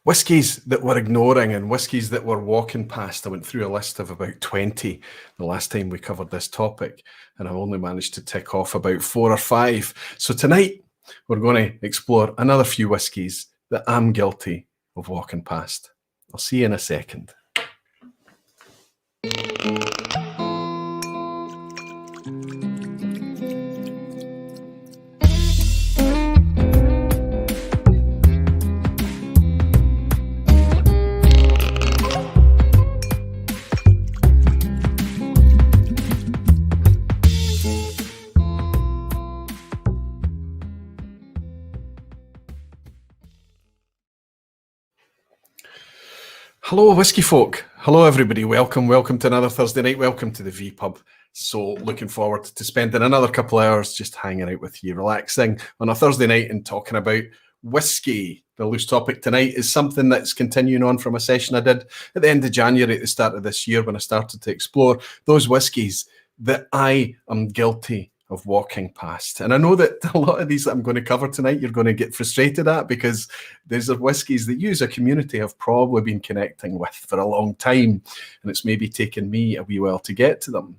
Whiskies that we're ignoring and whiskies that we're walking past. I went through a list of about 20 the last time we covered this topic, and I've only managed to tick off about 4 or 5. So tonight, we're going to explore another few whiskies that I'm guilty of walking past. I'll see you in a second. Hello, whiskey folk. Hello, everybody. Welcome to another Thursday night. Welcome to the vPub. So looking forward to spending another couple of hours just hanging out with you, relaxing on a Thursday night and talking about whiskey. The loose topic tonight is something that's continuing on from a session I did at the end of January at the start of this year when I started to explore those whiskies that I am guilty of walking past. And I know that a lot of these that I'm going to cover tonight, you're going to get frustrated at because these are whiskies that you as a community have probably been connecting with for a long time. And it's maybe taken me a wee while to get to them.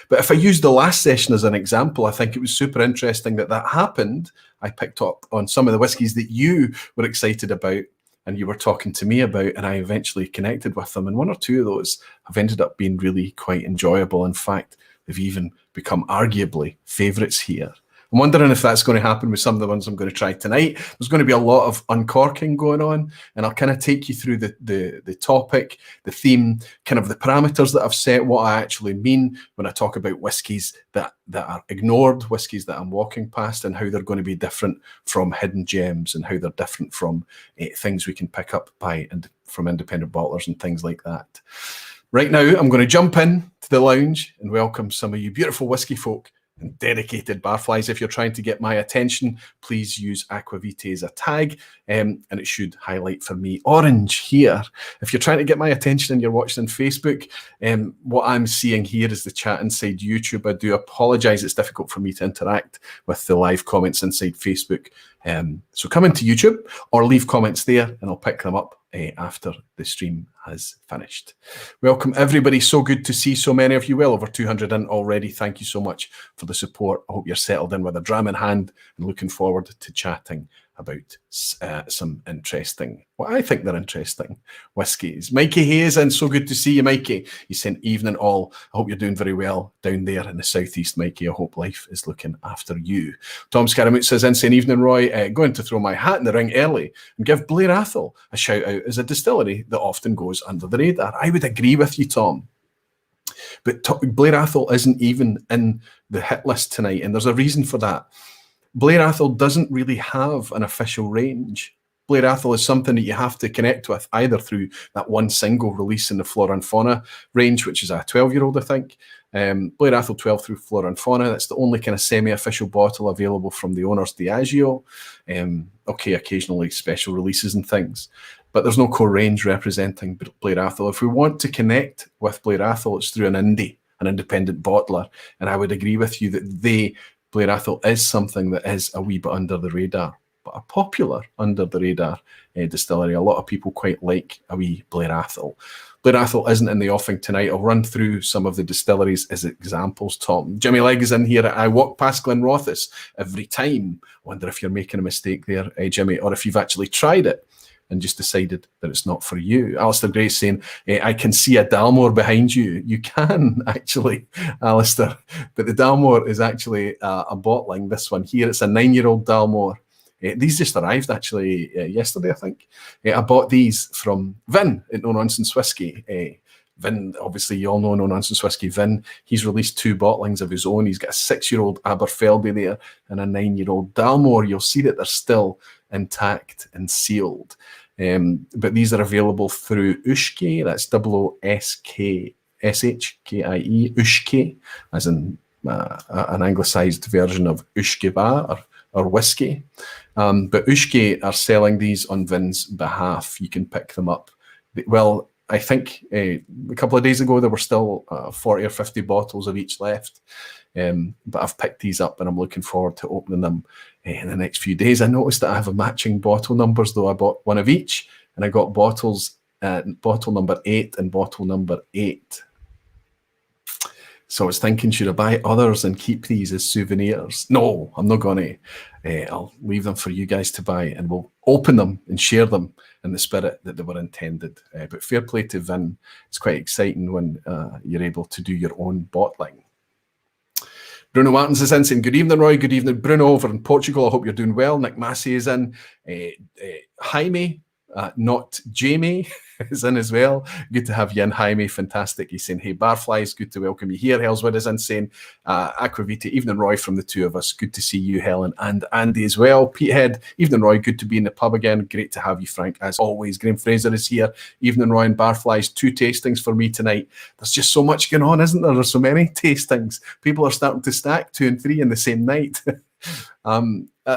But if I use the last session as an example, I think it was super interesting that happened. I picked up on some of the whiskies that you were excited about and you were talking to me about, and I eventually connected with them. And one or two of those have ended up being really quite enjoyable. In fact, they've even become arguably favourites here. I'm wondering if that's going to happen with some of the ones I'm going to try tonight. There's going to be a lot of uncorking going on, and I'll kind of take you through the topic, the theme, kind of the parameters that I've set, what I actually mean when I talk about whiskies that are ignored, whiskies that I'm walking past, and how they're going to be different from hidden gems and how they're different from things we can pick up from independent bottlers and things like that. Right now, I'm going to jump in to the lounge and welcome some of you beautiful whiskey folk and dedicated barflies. If you're trying to get my attention, please use Aquavite as a tag, and it should highlight for me orange here. If you're trying to get my attention and you're watching on Facebook, what I'm seeing here is the chat inside YouTube. I do apologise, it's difficult for me to interact with the live comments inside Facebook. So come into YouTube or leave comments there and I'll pick them up after the stream has finished. Welcome everybody. So good to see so many of you. Well over 200 in already. Thank you so much for the support. I hope you're settled in with a dram in hand and looking forward to chatting about some interesting, well, I think they're interesting whiskies. Mikey Hayes in, so good to see you, Mikey. He sent evening all. I hope you're doing very well down there in the southeast, Mikey. I hope life is looking after you. Tom Scaramouche says, insane evening, Roy. Going to throw my hat in the ring early and give Blair Athol a shout out as a distillery that often goes under the radar. I would agree with you, Tom. But Blair Athol isn't even in the hit list tonight, and there's a reason for that. Blair Athol doesn't really have an official range. Blair Athol is something that you have to connect with either through that one single release in the Flora and Fauna range, which is a 12-year-old, I think. Blair Athol 12 through Flora and Fauna. That's the only kind of semi-official bottle available from the owners, Diageo. Okay, occasionally special releases and things. But there's no core range representing Blair Athol. If we want to connect with Blair Athol, it's through an indie, an independent bottler. And I would agree with you that Blair Athol is something that is a wee bit under the radar, but a popular under the radar distillery. A lot of people quite like a wee Blair Athol. Blair Athol isn't in the offing tonight. I'll run through some of the distilleries as examples, Tom. Jimmy Legg is in here. I walk past Glenrothes every time. I wonder if you're making a mistake there, Jimmy, or if you've actually tried it and just decided that it's not for you. Alistair Gray saying, I can see a Dalmore behind you. You can, actually, Alistair. But the Dalmore is actually a bottling. This one here, it's a 9-year-old Dalmore. These just arrived, actually, yesterday, I think. I bought these from Vin at No Nonsense Whiskey. Vin, obviously, you all know No Nonsense Whiskey. Vin, he's released 2 bottlings of his own. He's got a 6-year-old Aberfeldy there and a 9-year-old Dalmore. You'll see that they're still intact and sealed. But these are available through Ushke. That's Oskshkie, Ushke, as in an anglicised version of Ushkeba or whiskey. But Ushke are selling these on Vin's behalf. You can pick them up. Well, I think a couple of days ago there were still 40 or 50 bottles of each left. But I've picked these up and I'm looking forward to opening them in the next few days. I noticed that I have a matching bottle numbers, though. I bought one of each and I got bottles, bottle number 8 and bottle number 8. So I was thinking, should I buy others and keep these as souvenirs? No, I'm not going to. I'll leave them for you guys to buy, and we'll open them and share them in the spirit that they were intended. But fair play to Vin. It's quite exciting when you're able to do your own bottling. Bruno Martins is in saying, good evening, Roy. Good evening, Bruno, over in Portugal. I hope you're doing well. Nick Massey is in. Jaime, not Jamie, is in as well. Good to have you in, Jaime. Fantastic. He's saying, hey, Barflies, good to welcome you here. Hellswood is in saying, Aquavita, evening, Roy, from the two of us. Good to see you, Helen, and Andy as well. Petehead, evening, Roy. Good to be in the pub again. Great to have you, Frank, as always. Graham Fraser is here. Evening, Roy and Barflies. 2 tastings for me tonight. There's just so much going on, isn't there? There's so many tastings. People are starting to stack 2 and 3 in the same night.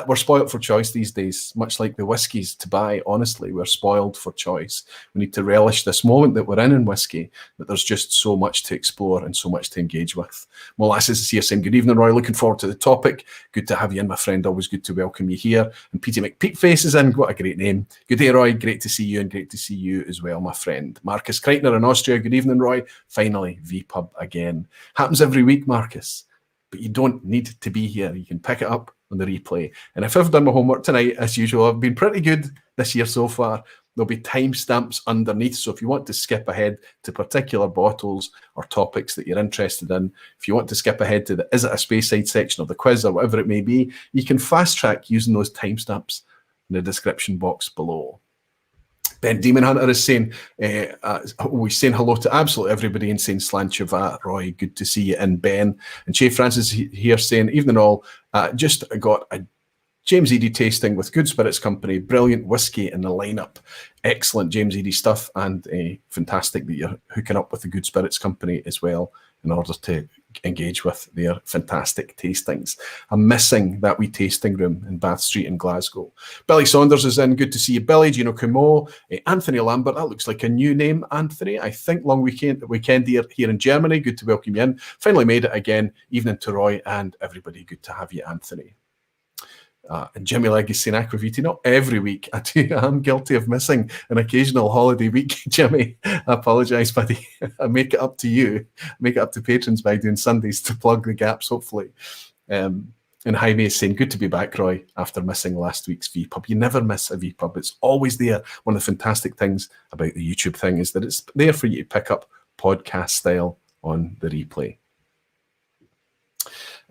We're spoiled for choice these days, much like the whiskies to buy. Honestly, we're spoiled for choice. We need to relish this moment that we're in whiskey, that there's just so much to explore and so much to engage with. Molasses is here saying, good evening, Roy. Looking forward to the topic. Good to have you in, my friend. Always good to welcome you here. And Peter McPeakface is in. What a great name. Good day, Roy. Great to see you, and great to see you as well, my friend. Marcus Kreitner in Austria. Good evening, Roy. Finally, vPub again. Happens every week, Marcus, but you don't need to be here. You can pick it up on the replay. And if I've done my homework tonight, as usual, I've been pretty good this year so far. There'll be timestamps underneath. So if you want to skip ahead to particular bottles or topics that you're interested in, if you want to skip ahead to the Is It a Speyside section of the quiz or whatever it may be, you can fast track using those timestamps in the description box below. Ben Demon Hunter is saying, we're saying hello to absolutely everybody and saying Slancheva, Roy, good to see you in, Ben. And Shay Francis here saying, evening all, just got a James Eady tasting with Good Spirits Company, brilliant whiskey in the lineup. Excellent James Eady stuff, and fantastic that you're hooking up with the Good Spirits Company as well in order to engage with their fantastic tastings. I'm missing that wee tasting room in Bath Street in Glasgow. Billy Saunders is in. Good to see you, Billy. Gino Kumo, Anthony Lambert. That looks like a new name, Anthony. I think long weekend here in Germany. Good to welcome you in. Finally made it again. Evening to Roy and everybody. Good to have you, Anthony. And Jimmy Legacy and Aquavita, not every week. I'm guilty of missing an occasional holiday week, Jimmy. I apologise, buddy. I make it up to you. Make it up to patrons by doing Sundays to plug the gaps, hopefully. And Jaime is saying, good to be back, Roy, after missing last week's vPub. You never miss a vPub. It's always there. One of the fantastic things about the YouTube thing is that it's there for you to pick up podcast style on the replay.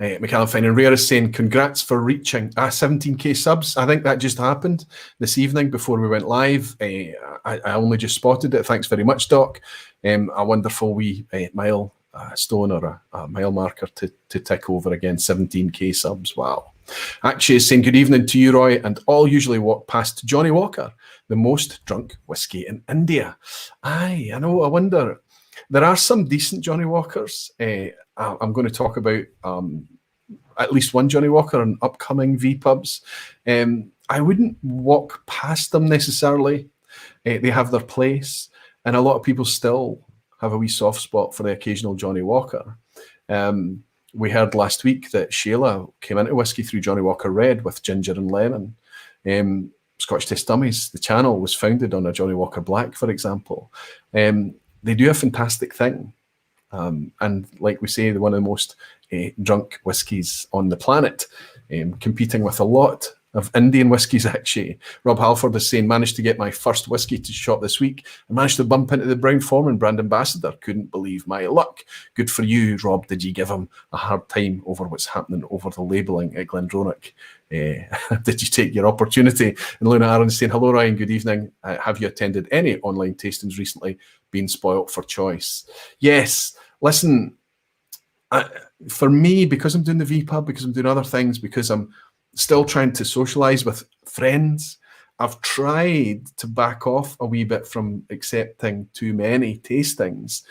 McCallum Fine and Rare is saying, congrats for reaching 17k subs. I think that just happened this evening before we went live. I only just spotted it. Thanks very much, Doc. A wonderful wee milestone or a mile marker to tick over again. 17k subs. Wow. Actually, is saying, good evening to you, Roy, and all usually walk past Johnny Walker, the most drunk whiskey in India. Aye, I know. I wonder. There are some decent Johnny Walkers. I'm going to talk about at least one Johnny Walker on upcoming vPubs. I wouldn't walk past them necessarily. They have their place, and a lot of people still have a wee soft spot for the occasional Johnny Walker. We heard last week that Shayla came into whiskey through Johnny Walker Red with ginger and lemon. Scotch Taste Dummies, the channel, was founded on a Johnny Walker Black, for example. They do a fantastic thing. And like we say, they're one of the most drunk whiskies on the planet, competing with a lot of Indian whiskies, actually. Rob Halford is saying, managed to get my first whiskey to shop this week. I managed to bump into the Brown-Forman brand ambassador. Couldn't believe my luck. Good for you, Rob. Did you give him a hard time over what's happening over the labelling at Glendronach? Did you take your opportunity? And Luna Aaron is saying, hello, Ryan. Good evening. Have you attended any online tastings recently? Been spoilt for choice? Yes. Listen, for me, because I'm doing the vPub, because I'm doing other things, because I'm still trying to socialize with friends, I've tried to back off a wee bit from accepting too many tastings.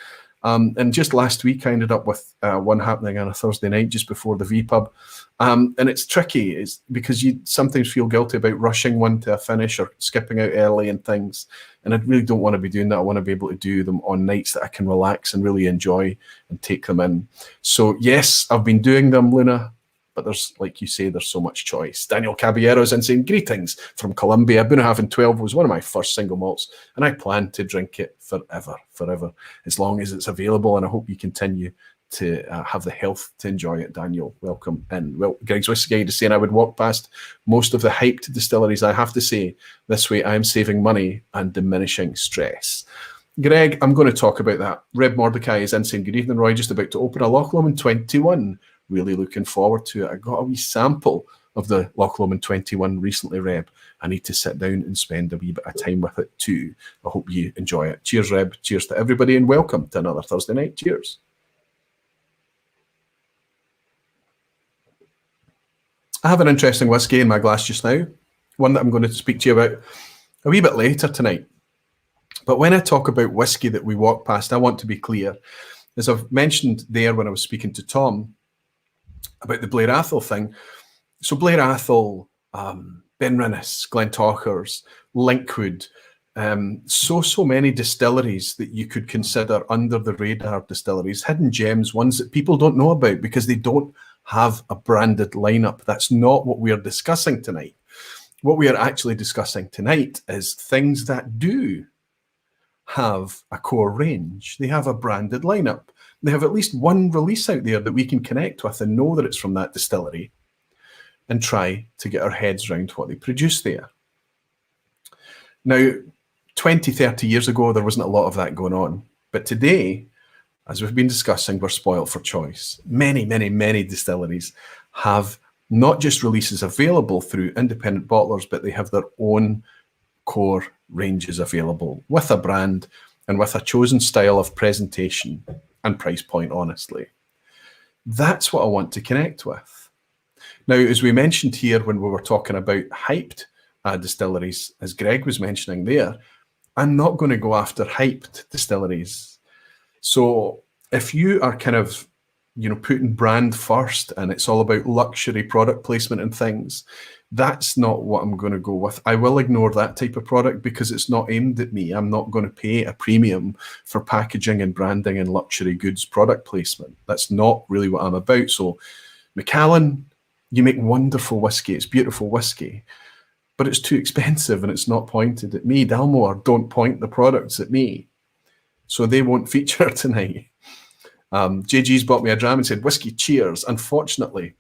And just last week, I ended up with one happening on a Thursday night just before the vPub. And it's tricky, it's because you sometimes feel guilty about rushing one to a finish or skipping out early and things. And I really don't want to be doing that. I want to be able to do them on nights that I can relax and really enjoy and take them in. So yes, I've been doing them, Luna, but there's, like you say, there's so much choice. Daniel Caballero's in saying, greetings from Colombia. Bunnahabhain 12 was one of my first single malts, and I plan to drink it forever, as long as it's available, and I hope you continue to have the health to enjoy it. Daniel, welcome in. Well, Greg's Whisky Guide is saying, I would walk past most of the hyped distilleries. I have to say, this way I'm saving money and diminishing stress. Greg, I'm going to talk about that. Reb Mordecai is in saying, good evening, Roy, just about to open a Loch Lomond 21. Really looking forward to it. I got a wee sample of the Loch Lomond 21 recently, Reb. I need to sit down and spend a wee bit of time with it too. I hope you enjoy it. Cheers, Reb. Cheers to everybody, and welcome to another Thursday night. Cheers. I have an interesting whiskey in my glass just now, one that I'm going to speak to you about a wee bit later tonight. But when I talk about whiskey that we walk past, I want to be clear. As I've mentioned there when I was speaking to Tom about the Blair Athol thing. So Blair Athol, Benrinnes, Glentauchers, Linkwood, so many distilleries that you could consider under the radar distilleries, hidden gems, ones that people don't know about because they don't have a branded lineup. That's not what we are discussing tonight. What we are actually discussing tonight is things that do have a core range. They have a branded lineup. They have at least one release out there that we can connect with and know that it's from that distillery and try to get our heads around what they produce there. Now, 20, 30 years ago, there wasn't a lot of that going on. But today, as we've been discussing, we're spoiled for choice. Many distilleries have not just releases available through independent bottlers, but they have their own core ranges available with a brand and with a chosen style of presentation and price point, honestly. That's what I want to connect with. Now, as we mentioned here when we were talking about hyped distilleries, as Greg was mentioning there, I'm not going to go after hyped distilleries. So if you are kind of, putting brand first and it's all about luxury product placement and things, that's not what I'm going to go with. I will ignore that type of product because it's not aimed at me. I'm not going to pay a premium for packaging and branding and luxury goods product placement. That's not really what I'm about. So Macallan, you make wonderful whiskey. It's beautiful whiskey, but it's too expensive and it's not pointed at me. Dalmore don't point the products at me, so they won't feature tonight. JG's bought me a dram and said, whiskey cheers. Unfortunately,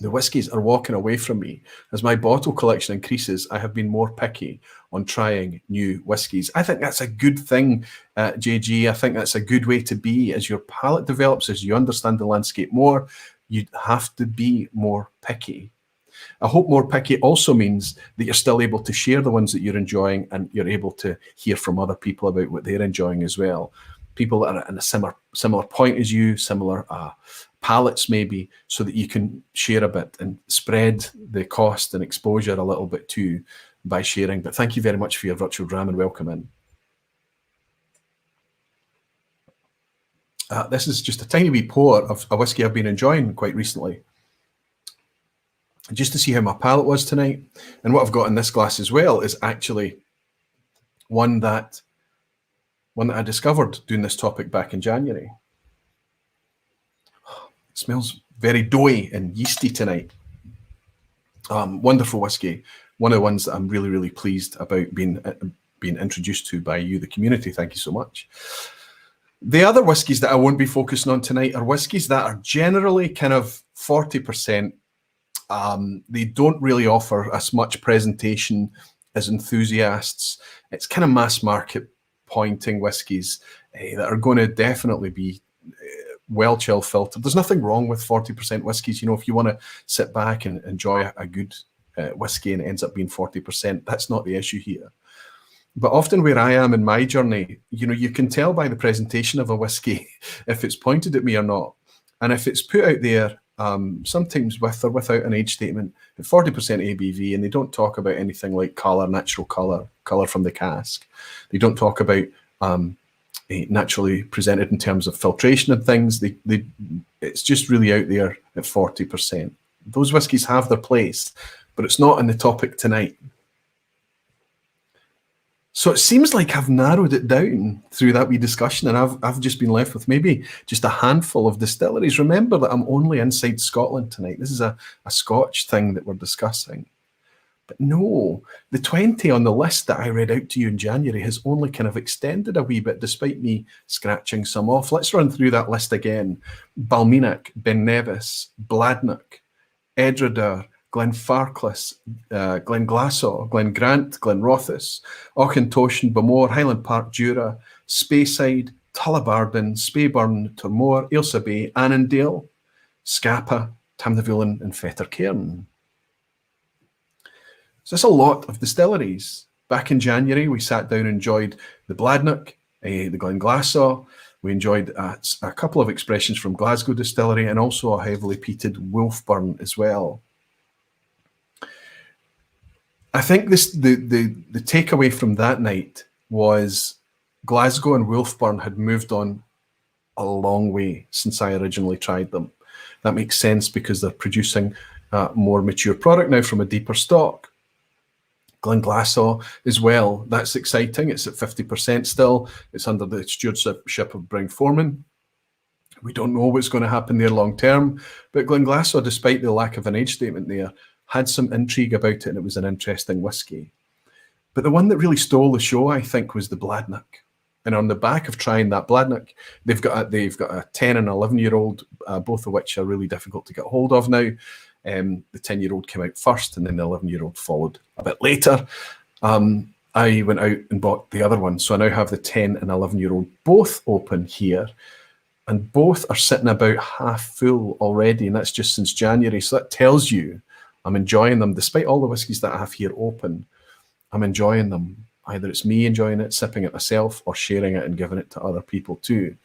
the whiskies are walking away from me. As my bottle collection increases, I have been more picky on trying new whiskies. I think that's a good thing, JG. I think that's a good way to be. As your palate develops, as you understand the landscape more, you have to be more picky. I hope more picky also means that you're still able to share the ones that you're enjoying and you're able to hear from other people about what they're enjoying as well. People that are in a similar point as you, similar palates maybe, so that you can share a bit and spread the cost and exposure a little bit too by sharing. But thank you very much for your virtual dram and welcome in. This is just a tiny wee pour of a whiskey I've been enjoying quite recently, just to see how my palate was tonight. And what I've got in this glass as well is actually one that I discovered doing this topic back in January. It smells very doughy and yeasty tonight. Wonderful whiskey. One of the ones that I'm really pleased about being introduced to by you, the community. Thank you so much. The other whiskies that I won't be focusing on tonight are whiskies that are generally kind of 40%. They don't really offer as much presentation as enthusiasts. It's kind of mass market pointing whiskies that are going to definitely be well chill filtered. There's nothing wrong with 40% whiskies. If you want to sit back and enjoy a good whiskey and it ends up being 40%, that's not the issue here. But often where I am in my journey, you can tell by the presentation of a whiskey if it's pointed at me or not. And if it's put out there, sometimes with or without an age statement, at 40% ABV, and they don't talk about anything like colour, natural colour from the cask. They don't talk about naturally presented in terms of filtration and things. It's just really out there at 40%. Those whiskies have their place, but it's not in the topic tonight. So it seems like I've narrowed it down through that wee discussion, and I've just been left with maybe just a handful of distilleries. Remember that I'm only inside Scotland tonight. This is a Scotch thing that we're discussing. But no, the 20 on the list that I read out to you in January has only kind of extended a wee bit, despite me scratching some off. Let's run through that list again. Balmenach, Benrinnes, Balmenach, Edradour, Glenfarclas, Glenglassaw, Glengrant, Glenrothes, Auchentoshan, Bamore, Highland Park, Jura, Speyside, Tullibardine, Speyburn, Turmore, Ailsa Bay, Annandale, Scapa, Tamnavulin, and Fettercairn. So that's a lot of distilleries. Back in January, we sat down and enjoyed the Balmenach, the Glenglassaw. We enjoyed a couple of expressions from Glasgow Distillery and also a heavily peated Wolfburn as well. I think the takeaway from that night was Glasgow and Wolfburn had moved on a long way since I originally tried them. That makes sense because they're producing more mature product now from a deeper stock. Glenglassaw as well, that's exciting. It's at 50% still. It's under the stewardship of Brown-Forman. We don't know what's going to happen there long term, but Glenglassaw, despite the lack of an age statement there, had some intrigue about it, and it was an interesting whiskey. But the one that really stole the show, I think, was the Balmenach. And on the back of trying that Balmenach, they've got a 10 and 11-year-old, both of which are really difficult to get hold of now. The 10-year-old came out first, and then the 11-year-old followed a bit later. I went out and bought the other one, so I now have the 10 and 11-year-old both open here, and both are sitting about half full already, and that's just since January. So that tells you I'm enjoying them, despite all the whiskies that I have here open. I'm enjoying them. Either it's me enjoying it, sipping it myself, or sharing it and giving it to other people too.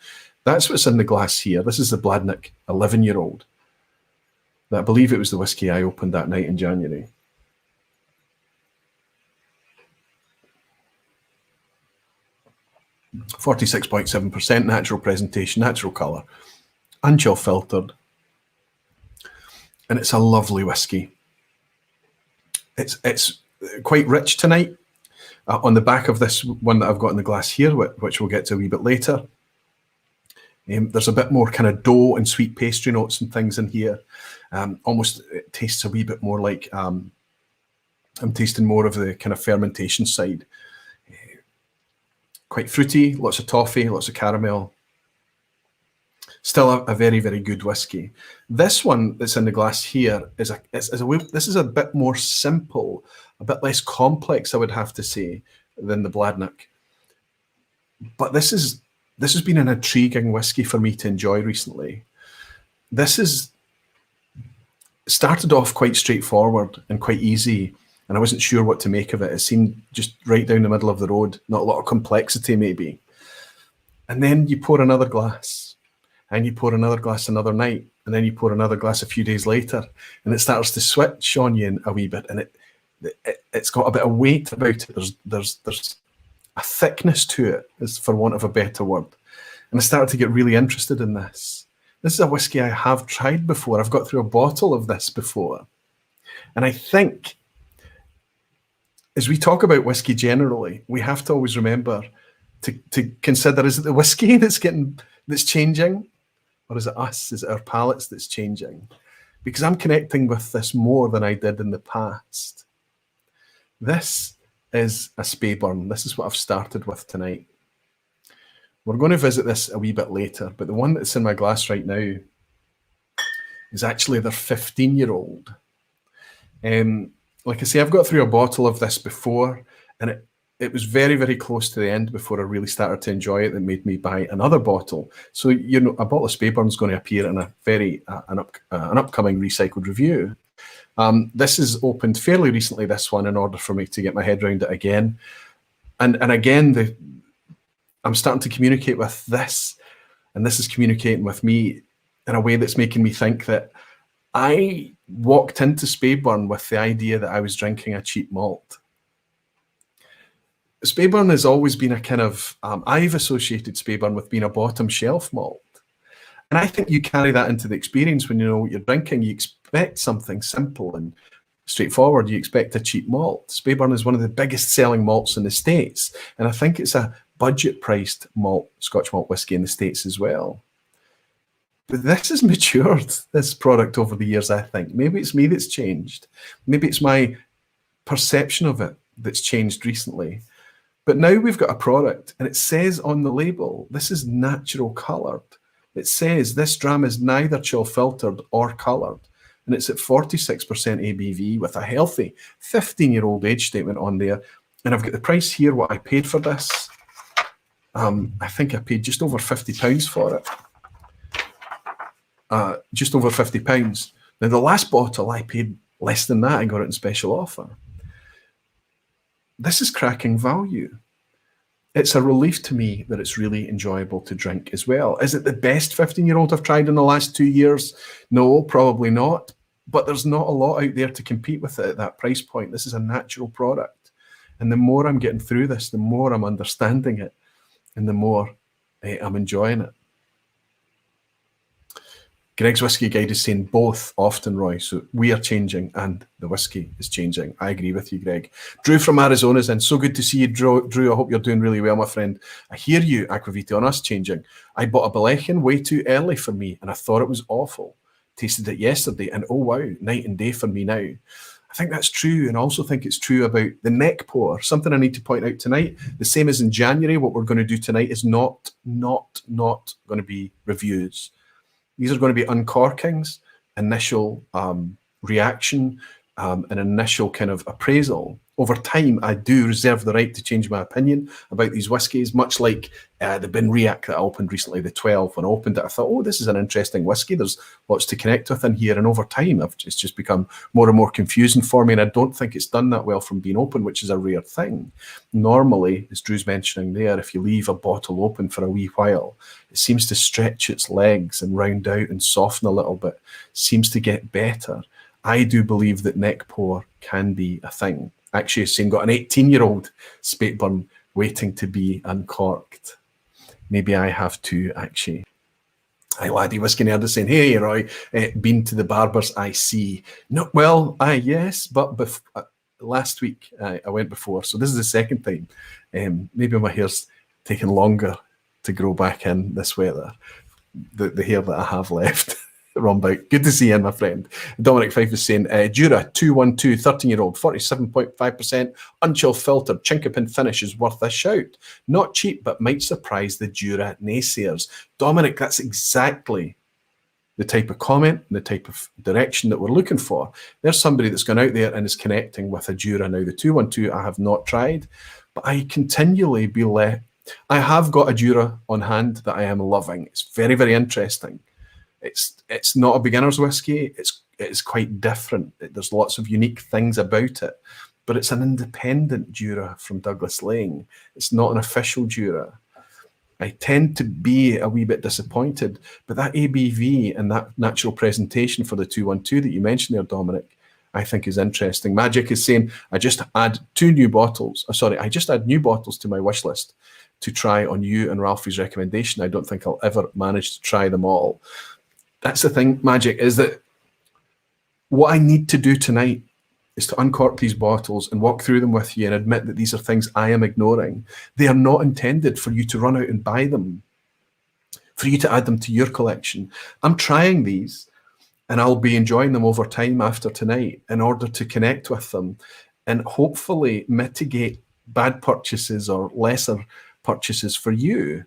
That's what's in the glass here. This is the Balmenach 11-year-old. I believe it was the whiskey I opened that night in January. %46.7% natural presentation, natural colour, unchill filtered. And it's a lovely whiskey. It's quite rich tonight. On the back of this one that I've got in the glass here, which we'll get to a wee bit later, there's a bit more kind of dough and sweet pastry notes and things in here. Almost it tastes a wee bit more like I'm tasting more of the kind of fermentation side. Quite fruity, lots of toffee, lots of caramel. Still a very, very good whiskey. This one that's in the glass here is this is a bit more simple, a bit less complex, I would have to say, than the Balmenach. But this has been an intriguing whiskey for me to enjoy recently. This is started off quite straightforward and quite easy, and I wasn't sure what to make of it. It seemed just right down the middle of the road, not a lot of complexity maybe. And then you pour another glass, and you pour another glass another night, and then you pour another glass a few days later, and it starts to switch on you a wee bit, and it's got a bit of weight about it. There's a thickness to it, is for want of a better word. And I started to get really interested in this. This is a whiskey I have tried before. I've got through a bottle of this before. And I think as we talk about whiskey generally, we have to always remember to consider, is it the whiskey that's changing? Or is it us? Is it our palates that's changing? Because I'm connecting with this more than I did in the past. This is a Speyburn. This is what I've started with tonight. We're going to visit this a wee bit later, but the one that's in my glass right now is actually their 15-year-old. Like I say, I've got through a bottle of this before, and it was very, very close to the end before I really started to enjoy it. That made me buy another bottle. So, you know, a bottle of Speyburn is going to appear in an upcoming recycled review. This is opened fairly recently, this one, in order for me to get my head around it again. And again, I'm starting to communicate with this, and this is communicating with me in a way that's making me think that I walked into Speyburn with the idea that I was drinking a cheap malt. Speyburn has always been a kind of, I've associated Speyburn with being a bottom shelf malt. And I think you carry that into the experience when you know what you're drinking. You expect something simple and straightforward. You expect a cheap malt. Speyburn is one of the biggest selling malts in the States, and I think it's a budget-priced malt, Scotch malt whiskey in the States as well. But this has matured, this product, over the years, I think. Maybe it's me that's changed. Maybe it's my perception of it that's changed recently. But now we've got a product, and it says on the label, this is natural coloured. It says this dram is neither chill filtered or coloured, and it's at 46% ABV with a healthy 15-year-old age statement on there. And I've got the price here, what I paid for this. I think I paid just over £50 for it. Just over £50. Now, the last bottle I paid less than that. I got it in special offer. This is cracking value. It's a relief to me that it's really enjoyable to drink as well. Is it the best 15-year-old I've tried in the last 2 years? No, probably not. But there's not a lot out there to compete with it at that price point. This is a natural product. And the more I'm getting through this, the more I'm understanding it, and the more I'm enjoying it. Greg's Whiskey Guide is saying both often, Roy. So we are changing and the whiskey is changing. I agree with you, Greg. Drew from Arizona is in. So good to see you, Drew. I hope you're doing really well, my friend. I hear you, Aquavita, on us changing. I bought a Balmenach way too early for me, and I thought it was awful. Tasted it yesterday, and oh wow, night and day for me now. I think that's true, and I also think it's true about the neck pour. Something I need to point out tonight, the same as in January, what we're going to do tonight is not going to be reviews. These are going to be uncorkings, initial reaction, an initial kind of appraisal. Over time, I do reserve the right to change my opinion about these whiskies, much like the Benrinnes that I opened recently, the 12. When I opened it, I thought, oh, this is an interesting whiskey. There's lots to connect with in here. And over time, it's just become more and more confusing for me. And I don't think it's done that well from being open, which is a rare thing. Normally, as Drew's mentioning there, if you leave a bottle open for a wee while, it seems to stretch its legs and round out and soften a little bit, seems to get better. I do believe that neck pour can be a thing. Actually, it's saying got an 18-year-old Speyburn waiting to be uncorked. Maybe I have to, actually. Hi, laddie, Whiskey Nerd is saying, hey, Roy, been to the barbers, I see. No, well, yes, but last week I went before, so this is the second time. Maybe my hair's taking longer to grow back in this weather, the hair that I have left. Rumbout. Good to see you, my friend. Dominic Fife is saying, Dura 212, 13-year-old, 47.5%, unchill filtered, chinkapin finish is worth a shout. Not cheap, but might surprise the Dura naysayers. Dominic, that's exactly the type of comment and the type of direction that we're looking for. There's somebody that's gone out there and is connecting with a Dura. Now, the 212 I have not tried, but I continually be let. I have got a Dura on hand that I am loving. It's very, very interesting. It's not a beginner's whiskey. It's quite different. There's lots of unique things about it, but it's an independent Dura from Douglas Lane. It's not an official Dura. I tend to be a wee bit disappointed, but that ABV and that natural presentation for the 212 that you mentioned there, Dominic, I think is interesting. Magic is saying, I just add new bottles to my wish list to try on you and Ralphie's recommendation. I don't think I'll ever manage to try them all. That's the thing, Magic, is that what I need to do tonight is to uncork these bottles and walk through them with you and admit that these are things I am ignoring. They are not intended for you to run out and buy them, for you to add them to your collection. I'm trying these, and I'll be enjoying them over time after tonight in order to connect with them and hopefully mitigate bad purchases or lesser purchases for you.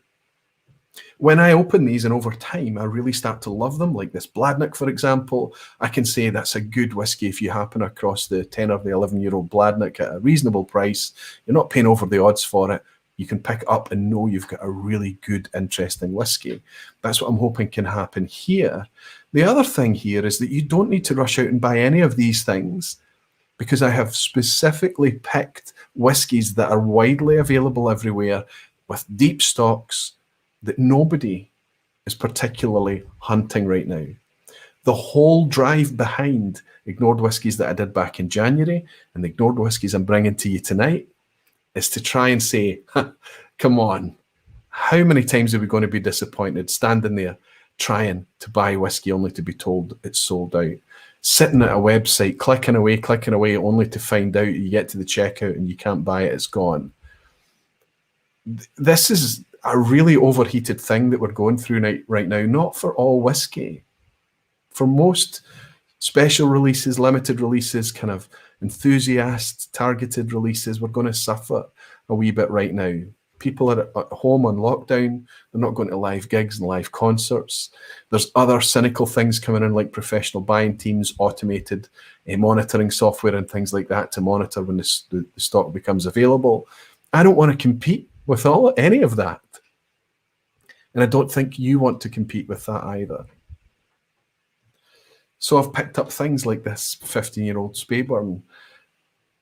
When I open these and over time, I really start to love them, like this Balmenach, for example, I can say that's a good whiskey if you happen across the 10 or the 11-year-old Balmenach at a reasonable price. You're not paying over the odds for it. You can pick it up and know you've got a really good, interesting whiskey. That's what I'm hoping can happen here. The other thing here is that you don't need to rush out and buy any of these things, because I have specifically picked whiskies that are widely available everywhere with deep stocks that nobody is particularly hunting right now. The whole drive behind Ignored Whiskies that I did back in January and the Ignored Whiskies I'm bringing to you tonight is to try and say, come on, how many times are we going to be disappointed standing there trying to buy whiskey only to be told it's sold out? sitting at a website, clicking away, only to find out you get to the checkout and you can't buy it, it's gone. This is a really overheated thing that we're going through right now, not for all whiskey. For most special releases, limited releases, kind of enthusiast targeted releases, we're going to suffer a wee bit right now. People are at home on lockdown. They're not going to live gigs and live concerts. There's other cynical things coming in, like professional buying teams, automated monitoring software and things like that to monitor when the stock becomes available. I don't want to compete with any of that. And I don't think you want to compete with that either. So I've picked up things like this 15-year-old Speyburn.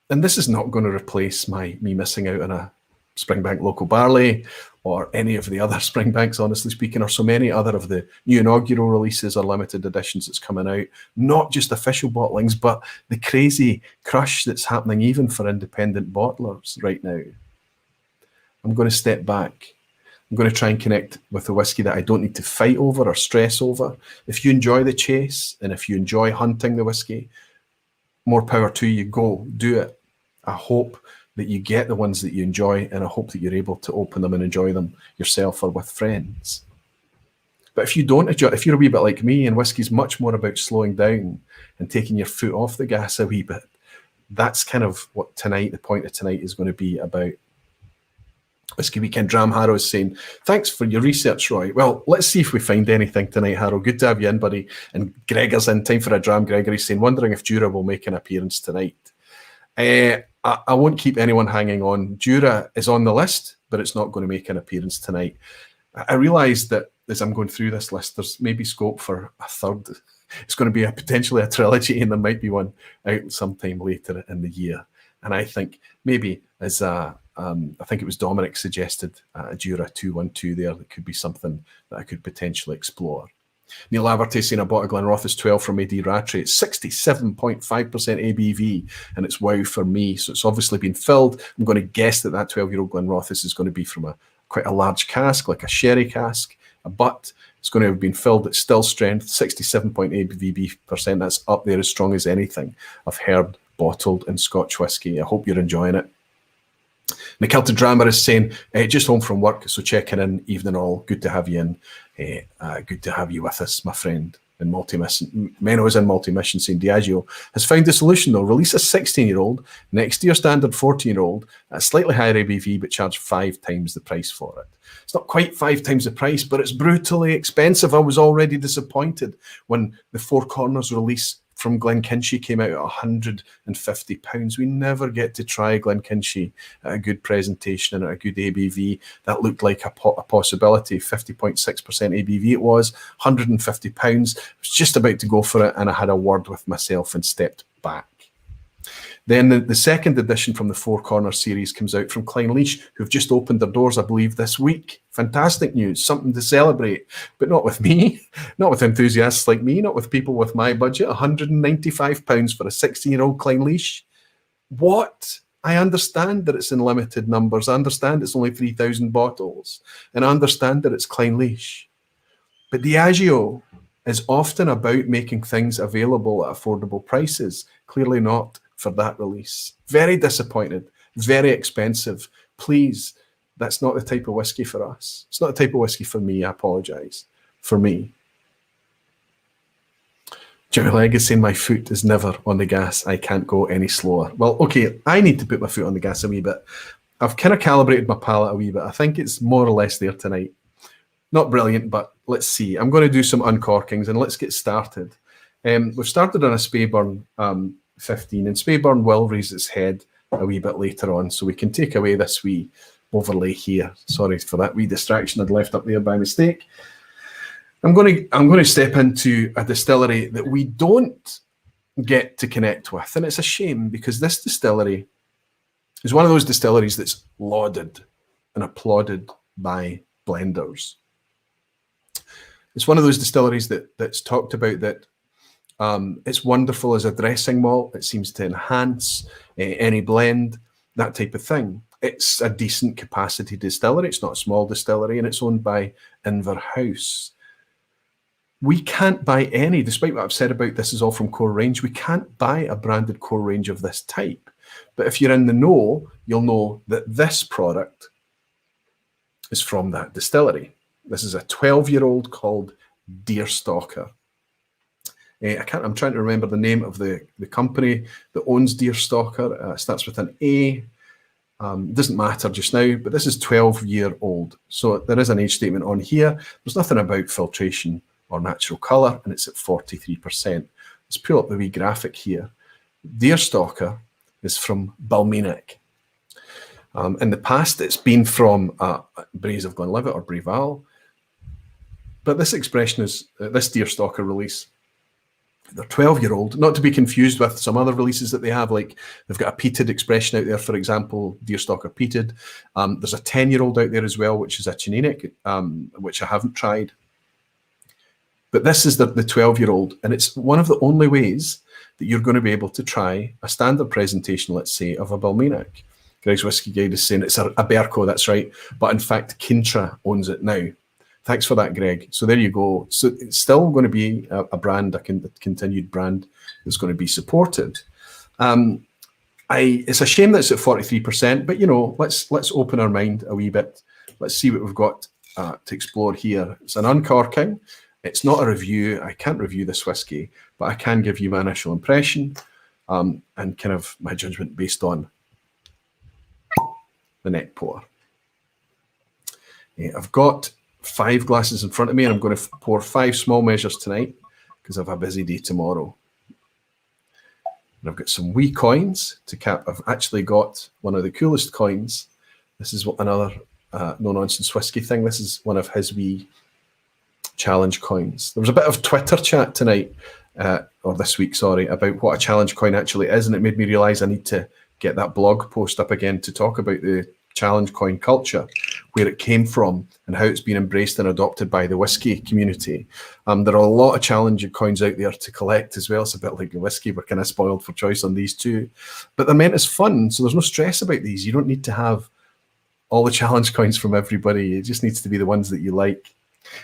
And this is not going to replace me missing out on a Springbank local barley or any of the other Springbanks, honestly speaking, or so many other of the new inaugural releases or limited editions that's coming out. Not just official bottlings, but the crazy crush that's happening even for independent bottlers right now. I'm going to step back. I'm going to try and connect with the whiskey that I don't need to fight over or stress over. If you enjoy the chase and if you enjoy hunting the whiskey, more power to you. Go, do it. I hope that you get the ones that you enjoy, and I hope that you're able to open them and enjoy them yourself or with friends. But if you don't enjoy, if you're a wee bit like me, and whiskey's much more about slowing down and taking your foot off the gas a wee bit, that's kind of what tonight, the point of tonight, is going to be about. Whiskey Weekend Dram Harrow is saying, thanks for your research, Roy. Well, let's see if we find anything tonight, Harrow. Good to have you in, buddy. And Gregor's in. Time for a dram. Gregory's saying, wondering if Jura will make an appearance tonight. I won't keep anyone hanging on. Jura is on the list, but it's not going to make an appearance tonight. I realise that as I'm going through this list, there's maybe scope for a third. It's going to be potentially a trilogy, and there might be one out sometime later in the year. And I think maybe as I think it was Dominic suggested a Jura 212 there. That could be something that I could potentially explore. Neil Averty saying I bought a Glenrothes 12 from AD Rattray. It's 67.5% ABV, and it's wow for me. So it's obviously been filled. I'm going to guess that 12-year-old Glenrothes is going to be from quite a large cask, like a sherry cask. But it's going to have been filled at still strength, 67.8 ABV%. That's up there as strong as anything I've heard bottled in Scotch whisky. I hope you're enjoying it. The Celtic Drama is saying, just home from work, so checking in, evening all. Good to have you in. Good to have you with us, my friend. In multi-mission, Menno is in multi-mission saying Diageo has found a solution though. Release a 16-year-old next to your standard 14-year-old at a slightly higher ABV, but charge 5 times the price for it. It's not quite 5 times the price, but it's brutally expensive. I was already disappointed when the Four Corners release from Glenkinchie came out at £150. We never get to try Glenkinchie at a good presentation and at a good ABV. That looked like a possibility. 50.6% ABV it was, £150. I was just about to go for it, and I had a word with myself and stepped back. Then the second edition from the Four Corners series comes out from Clynelish, who've just opened their doors, I believe, this week. Fantastic news, something to celebrate, but not with me, not with enthusiasts like me, not with people with my budget. £195 for a 16-year-old Clynelish. What? I understand that it's in limited numbers. I understand it's only 3,000 bottles, and I understand that it's Clynelish. But Diageo is often about making things available at affordable prices. Clearly not for that release. Very disappointed, very expensive. Please, that's not the type of whiskey for us. It's not the type of whiskey for me, I apologise. For me. Jimmy Legg is saying my foot is never on the gas. I can't go any slower. Well, okay, I need to put my foot on the gas a wee bit. I've kind of calibrated my palate a wee bit. I think it's more or less there tonight. Not brilliant, but let's see. I'm going to do some uncorkings and let's get started. We've started on a Speyburn 15, and Speyburn will raise its head a wee bit later on, so we can take away this wee overlay here. Sorry for that wee distraction I'd left up there by mistake. I'm going to step into a distillery that we don't get to connect with, and it's a shame because this distillery is one of those distilleries that's lauded and applauded by blenders. It's one of those distilleries that's talked about that it's wonderful as a dressing malt. It seems to enhance any blend, that type of thing. It's a decent capacity distillery. It's not a small distillery, and it's owned by Inver House. We can't buy any, despite what I've said about this is all from core range, we can't buy a branded core range of this type. But if you're in the know, you'll know that this product is from that distillery. This is a 12-year-old called Deerstalker. I'm trying to remember the name of the company that owns Deerstalker. Starts with an A. Doesn't matter just now, but this is 12-year-old. So there is an age statement on here. There's nothing about filtration or natural colour, and it's at 43%. Let's pull up the wee graphic here. Deerstalker is from Balmenach. In the past, it's been from Braes of Glenlivet or Breval. But this expression is, this Deerstalker release, they're 12-year-old, not to be confused with some other releases that they have, like they've got a peated expression out there, for example, Deerstalker peated. There's a 10-year-old out there as well, which is a Teaninich, which I haven't tried. But this is the 12-year-old, and it's one of the only ways that you're going to be able to try a standard presentation, let's say, of a Balmenach. Greg's Whiskey Guide is saying it's a Berco, that's right, but in fact, Kintra owns it now. Thanks for that, Greg. So there you go. So it's still going to be a brand, a continued brand that's going to be supported. It's a shame that it's at 43%, but you know, let's open our mind a wee bit. Let's see what we've got to explore here. It's an uncorking. It's not a review. I can't review this whiskey, but I can give you my initial impression and kind of my judgment based on the neck pour. I've got 5 glasses in front of me, and I'm going to pour 5 small measures tonight because I have a busy day tomorrow. And I've got some wee coins to cap. I've actually got one of the coolest coins. This is another no-nonsense whiskey thing. This is one of his wee challenge coins. There was a bit of Twitter chat tonight, or this week, sorry, about what a challenge coin actually is, and it made me realise I need to get that blog post up again to talk about the challenge coin culture, where it came from and how it's been embraced and adopted by the whiskey community. There are a lot of challenge coins out there to collect as well. It's a bit like the whiskey. We're kind of spoiled for choice on these too, but they're meant as fun, so there's no stress about these. You don't need to have all the challenge coins from everybody. It just needs to be the ones that you like.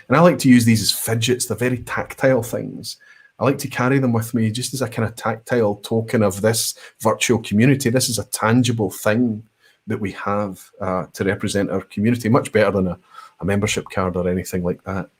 And I like to use these as fidgets. They're very tactile things. I like to carry them with me just as a kind of tactile token of this virtual community. This is a tangible thing that we have to represent our community, much better than a membership card or anything like that.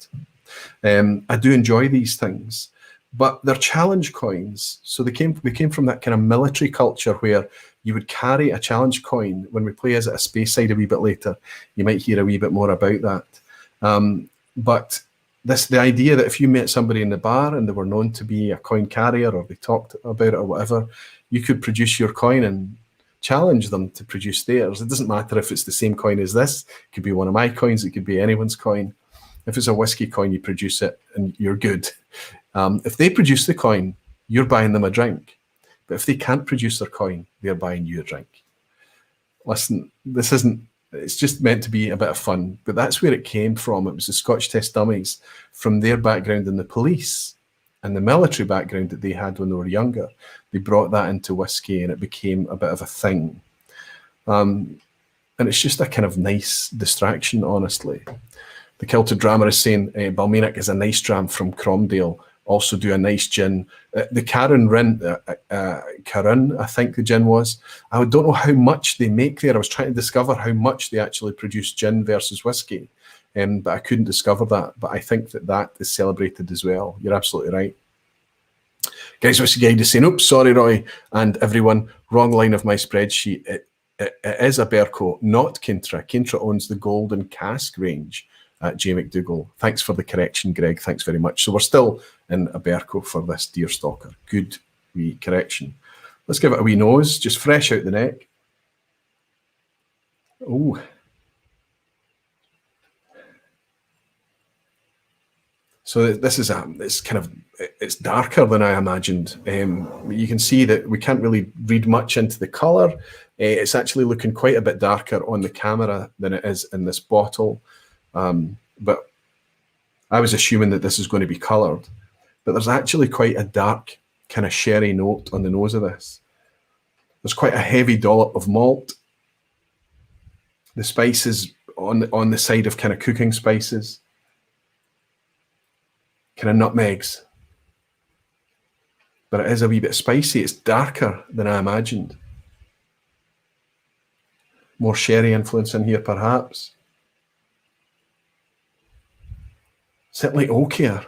I do enjoy these things, but they're challenge coins. So they came from that kind of military culture where you would carry a challenge coin. When we play as a Speyside a wee bit later, you might hear a wee bit more about that. But the idea that if you met somebody in the bar and they were known to be a coin carrier, or they talked about it or whatever, you could produce your coin and challenge them to produce theirs. It doesn't matter if it's the same coin as this. It could be one of my coins. It could be anyone's coin. If it's a whiskey coin, you produce it and you're good. If they produce the coin, you're buying them a drink. But if they can't produce their coin, they're buying you a drink. Listen, this isn't, it's just meant to be a bit of fun, but that's where it came from. It was the Scotch Test Dummies, from their background in the police and the military background that they had when they were younger. They brought that into whiskey and it became a bit of a thing. And it's just a kind of nice distraction, honestly. The Kilted Drama is saying Balmenach is a nice dram from Cromdale. Also do a nice gin. The Carun, I think the gin was. I don't know how much they make there. I was trying to discover how much they actually produce gin versus whiskey, but I couldn't discover that. But I think that is celebrated as well. You're absolutely right. Guys, Whiskey Guide is saying, oops, sorry, Roy, and everyone, wrong line of my spreadsheet. It is a Berco, not Kintra. Kintra owns the Golden Cask range. J. McDougall. Thanks for the correction, Greg. Thanks very much. So we're still in a Berco for this Deerstalker. Good wee correction. Let's give it a wee nose, just fresh out the neck. Oh. So this is it's darker than I imagined. You can see that we can't really read much into the colour. It's actually looking quite a bit darker on the camera than it is in this bottle. But I was assuming that this is going to be coloured, but there's actually quite a dark kind of sherry note on the nose of this. There's quite a heavy dollop of malt. The, the spices on the side of kind of cooking spices. kind of nutmegs. But it is a wee bit spicy. It's darker than I imagined. More sherry influence in here, perhaps. Certainly oakier.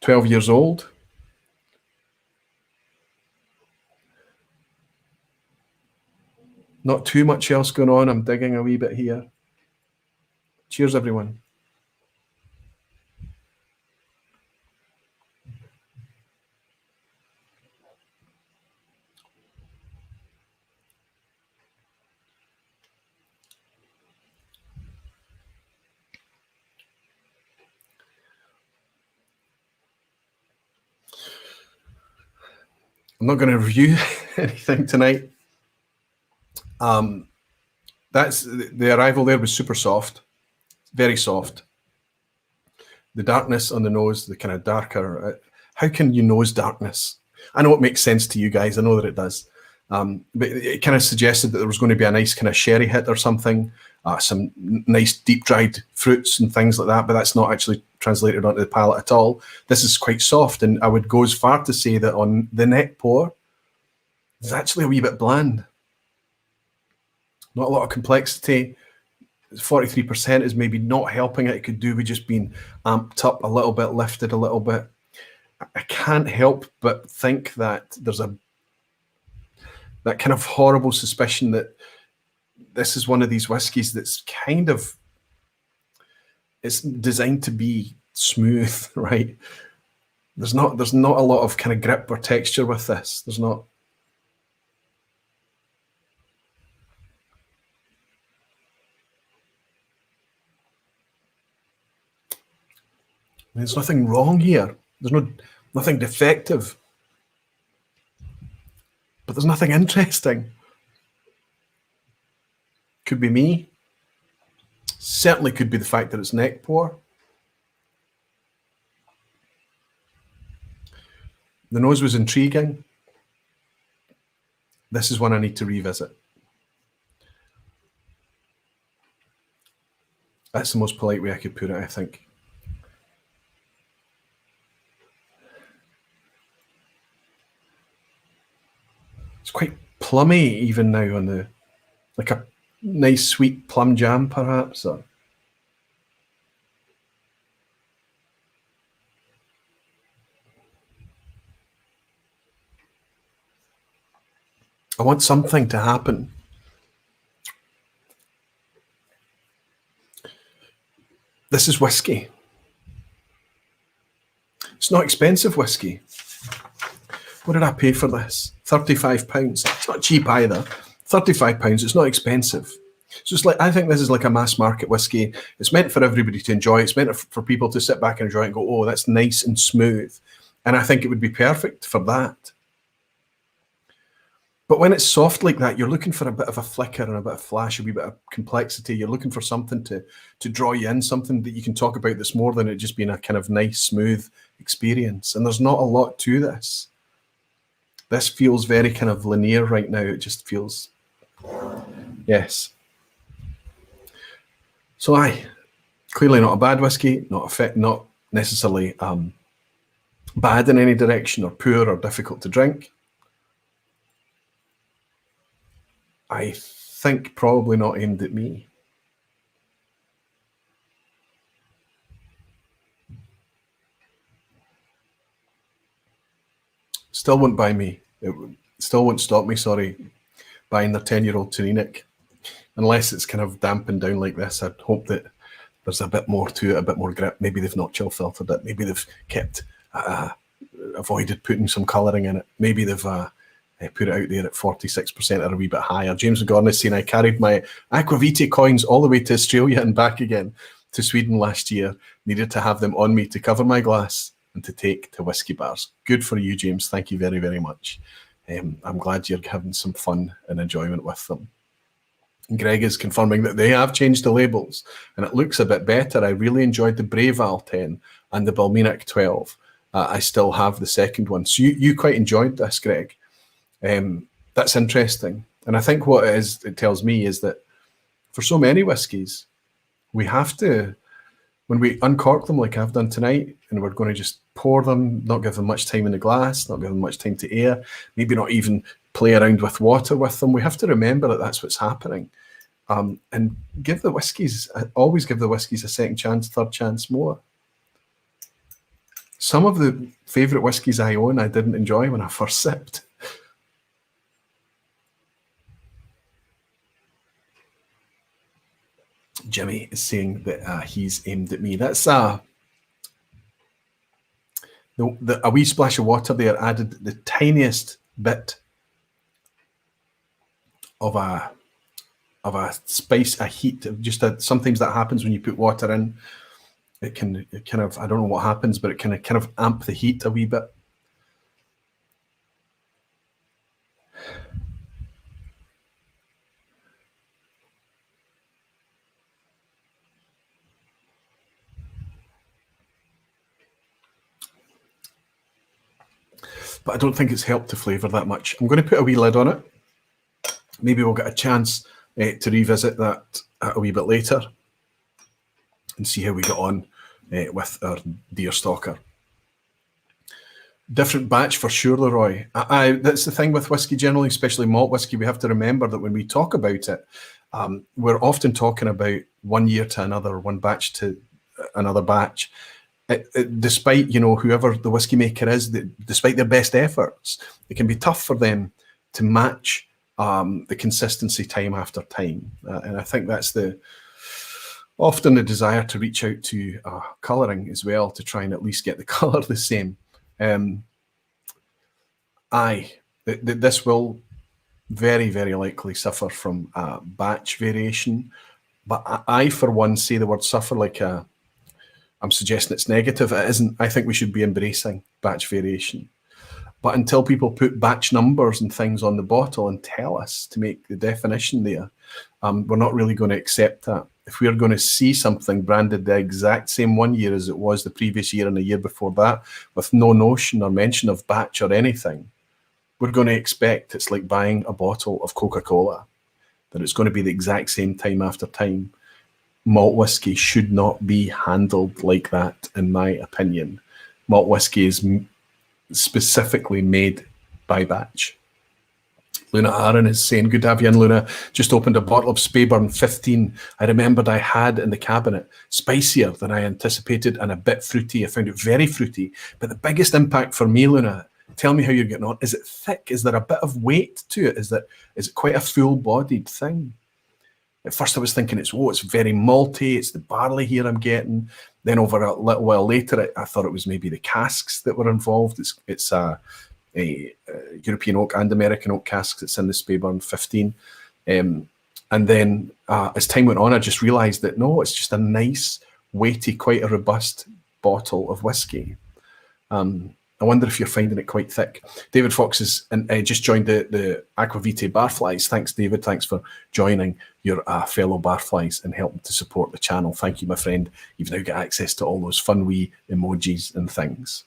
12 years old. Not too much else going on. I'm digging a wee bit here. Cheers, everyone. I'm not going to review anything tonight. That's the arrival there was super soft, very soft. The darkness on the nose, the kind of darker. How can you nose darkness? I know it makes sense to you guys. I know that it does. But it kind of suggested that there was going to be a nice kind of sherry hit or something, some nice deep dried fruits and things like that. But that's not actually translated onto the palate at all. This is quite soft, and I would go as far to say that on the neck pour, it's actually a wee bit bland. Not a lot of complexity. 43% is maybe not helping it. It could do with just being amped up a little bit, lifted a little bit. I can't help but think that there's that kind of horrible suspicion that this is one of these whiskies that's kind of, it's designed to be smooth, right? There's not a lot of kind of grip or texture with this. There's not. There's nothing wrong here. There's nothing defective. But there's nothing interesting. Could be me. Certainly could be the fact that it's neck pour. The nose was intriguing. This is one I need to revisit. That's the most polite way I could put it, I think. It's quite plummy even now on the, like a nice sweet plum jam perhaps. Or I want something to happen. This is whiskey. It's not expensive whiskey. What did I pay for this? £35. It's not cheap either. £35. It's not expensive. So it's like, I think this is like a mass market whiskey. It's meant for everybody to enjoy. It's meant for people to sit back and enjoy it and go, oh, that's nice and smooth. And I think it would be perfect for that. But when it's soft like that, you're looking for a bit of a flicker and a bit of flash, a wee bit of complexity. You're looking for something to draw you in, something that you can talk about that's more than it just being a kind of nice, smooth experience. And there's not a lot to this. This feels very kind of linear right now. It just feels, yes. So clearly not a bad whiskey, not necessarily bad in any direction or poor or difficult to drink. I think probably not aimed at me. Still won't buy me. It still won't stop me, sorry, buying their 10-year-old Teaninich. Unless it's kind of dampened down like this, I'd hope that there's a bit more to it, a bit more grip. Maybe they've not chill filtered it. Maybe they've kept, avoided putting some colouring in it. Maybe they've put it out there at 46% or a wee bit higher. James McGorn is saying, I carried my Aquavitae coins all the way to Australia and back again to Sweden last year. Needed to have them on me to cover my glass and to take to whiskey bars. Good for you, James. Thank you very, very much. I'm glad you're having some fun and enjoyment with them. And Greg is confirming that they have changed the labels and it looks a bit better. I really enjoyed the Breval 10 and the Balmenach 12. I still have the second one. So you quite enjoyed this, Greg. That's interesting. And I think what it tells me is that for so many whiskies, we have to when we uncork them like I've done tonight, and we're going to just pour them, not give them much time in the glass, not give them much time to air, maybe not even play around with water with them, we have to remember that that's what's happening. And give the whiskies, always give the whiskies a second chance, third chance more. Some of the favourite whiskies I own, I didn't enjoy when I first sipped. Jimmy is saying that he's aimed at me. That's a wee splash of water there added the tiniest bit of a spice, a heat. Just sometimes that happens when you put water in. It kind of, I don't know what happens, but it can kind of amp the heat a wee bit. But I don't think it's helped the flavour that much. I'm going to put a wee lid on it. Maybe we'll get a chance to revisit that a wee bit later and see how we got on with our Deerstalker. Different batch for sure, Leroy. That's the thing with whiskey generally, especially malt whiskey. We have to remember that when we talk about it, we're often talking about 1 year to another, one batch to another batch. Despite, you know, whoever the whiskey maker is, despite their best efforts, it can be tough for them to match the consistency time after time. And I think that's often the desire to reach out to colouring as well, to try and at least get the colour the same. This will very, very likely suffer from batch variation. But I, for one, say the word suffer like I'm suggesting it's negative. It isn't. I think we should be embracing batch variation. But until people put batch numbers and things on the bottle and tell us to make the definition there, we're not really going to accept that. If we're going to see something branded the exact same 1 year as it was the previous year and the year before that, with no notion or mention of batch or anything, we're going to expect it's like buying a bottle of Coca-Cola, that it's going to be the exact same time after time. Malt whiskey should not be handled like that, in my opinion. Malt whiskey is specifically made by batch. Luna Aaron is saying, good to have you in, Luna. Just opened a bottle of Speyburn 15. I remembered I had in the cabinet. Spicier than I anticipated and a bit fruity. I found it very fruity. But the biggest impact for me, Luna, tell me how you're getting on. Is it thick? Is there a bit of weight to it? Is it quite a full-bodied thing? At first I was thinking it's very malty, it's the barley here I'm getting. Then over a little while later, I thought it was maybe the casks that were involved. It's a European oak and American oak cask that's in the Speyburn 15. And then as time went on, I just realised that no, it's just a nice, weighty, quite a robust bottle of whiskey. I wonder if you're finding it quite thick. David Fox has just joined the Aquavitae Barflies. Thanks, David. Thanks for joining your fellow Barflies and helping to support the channel. Thank you, my friend. You've now got access to all those fun wee emojis and things.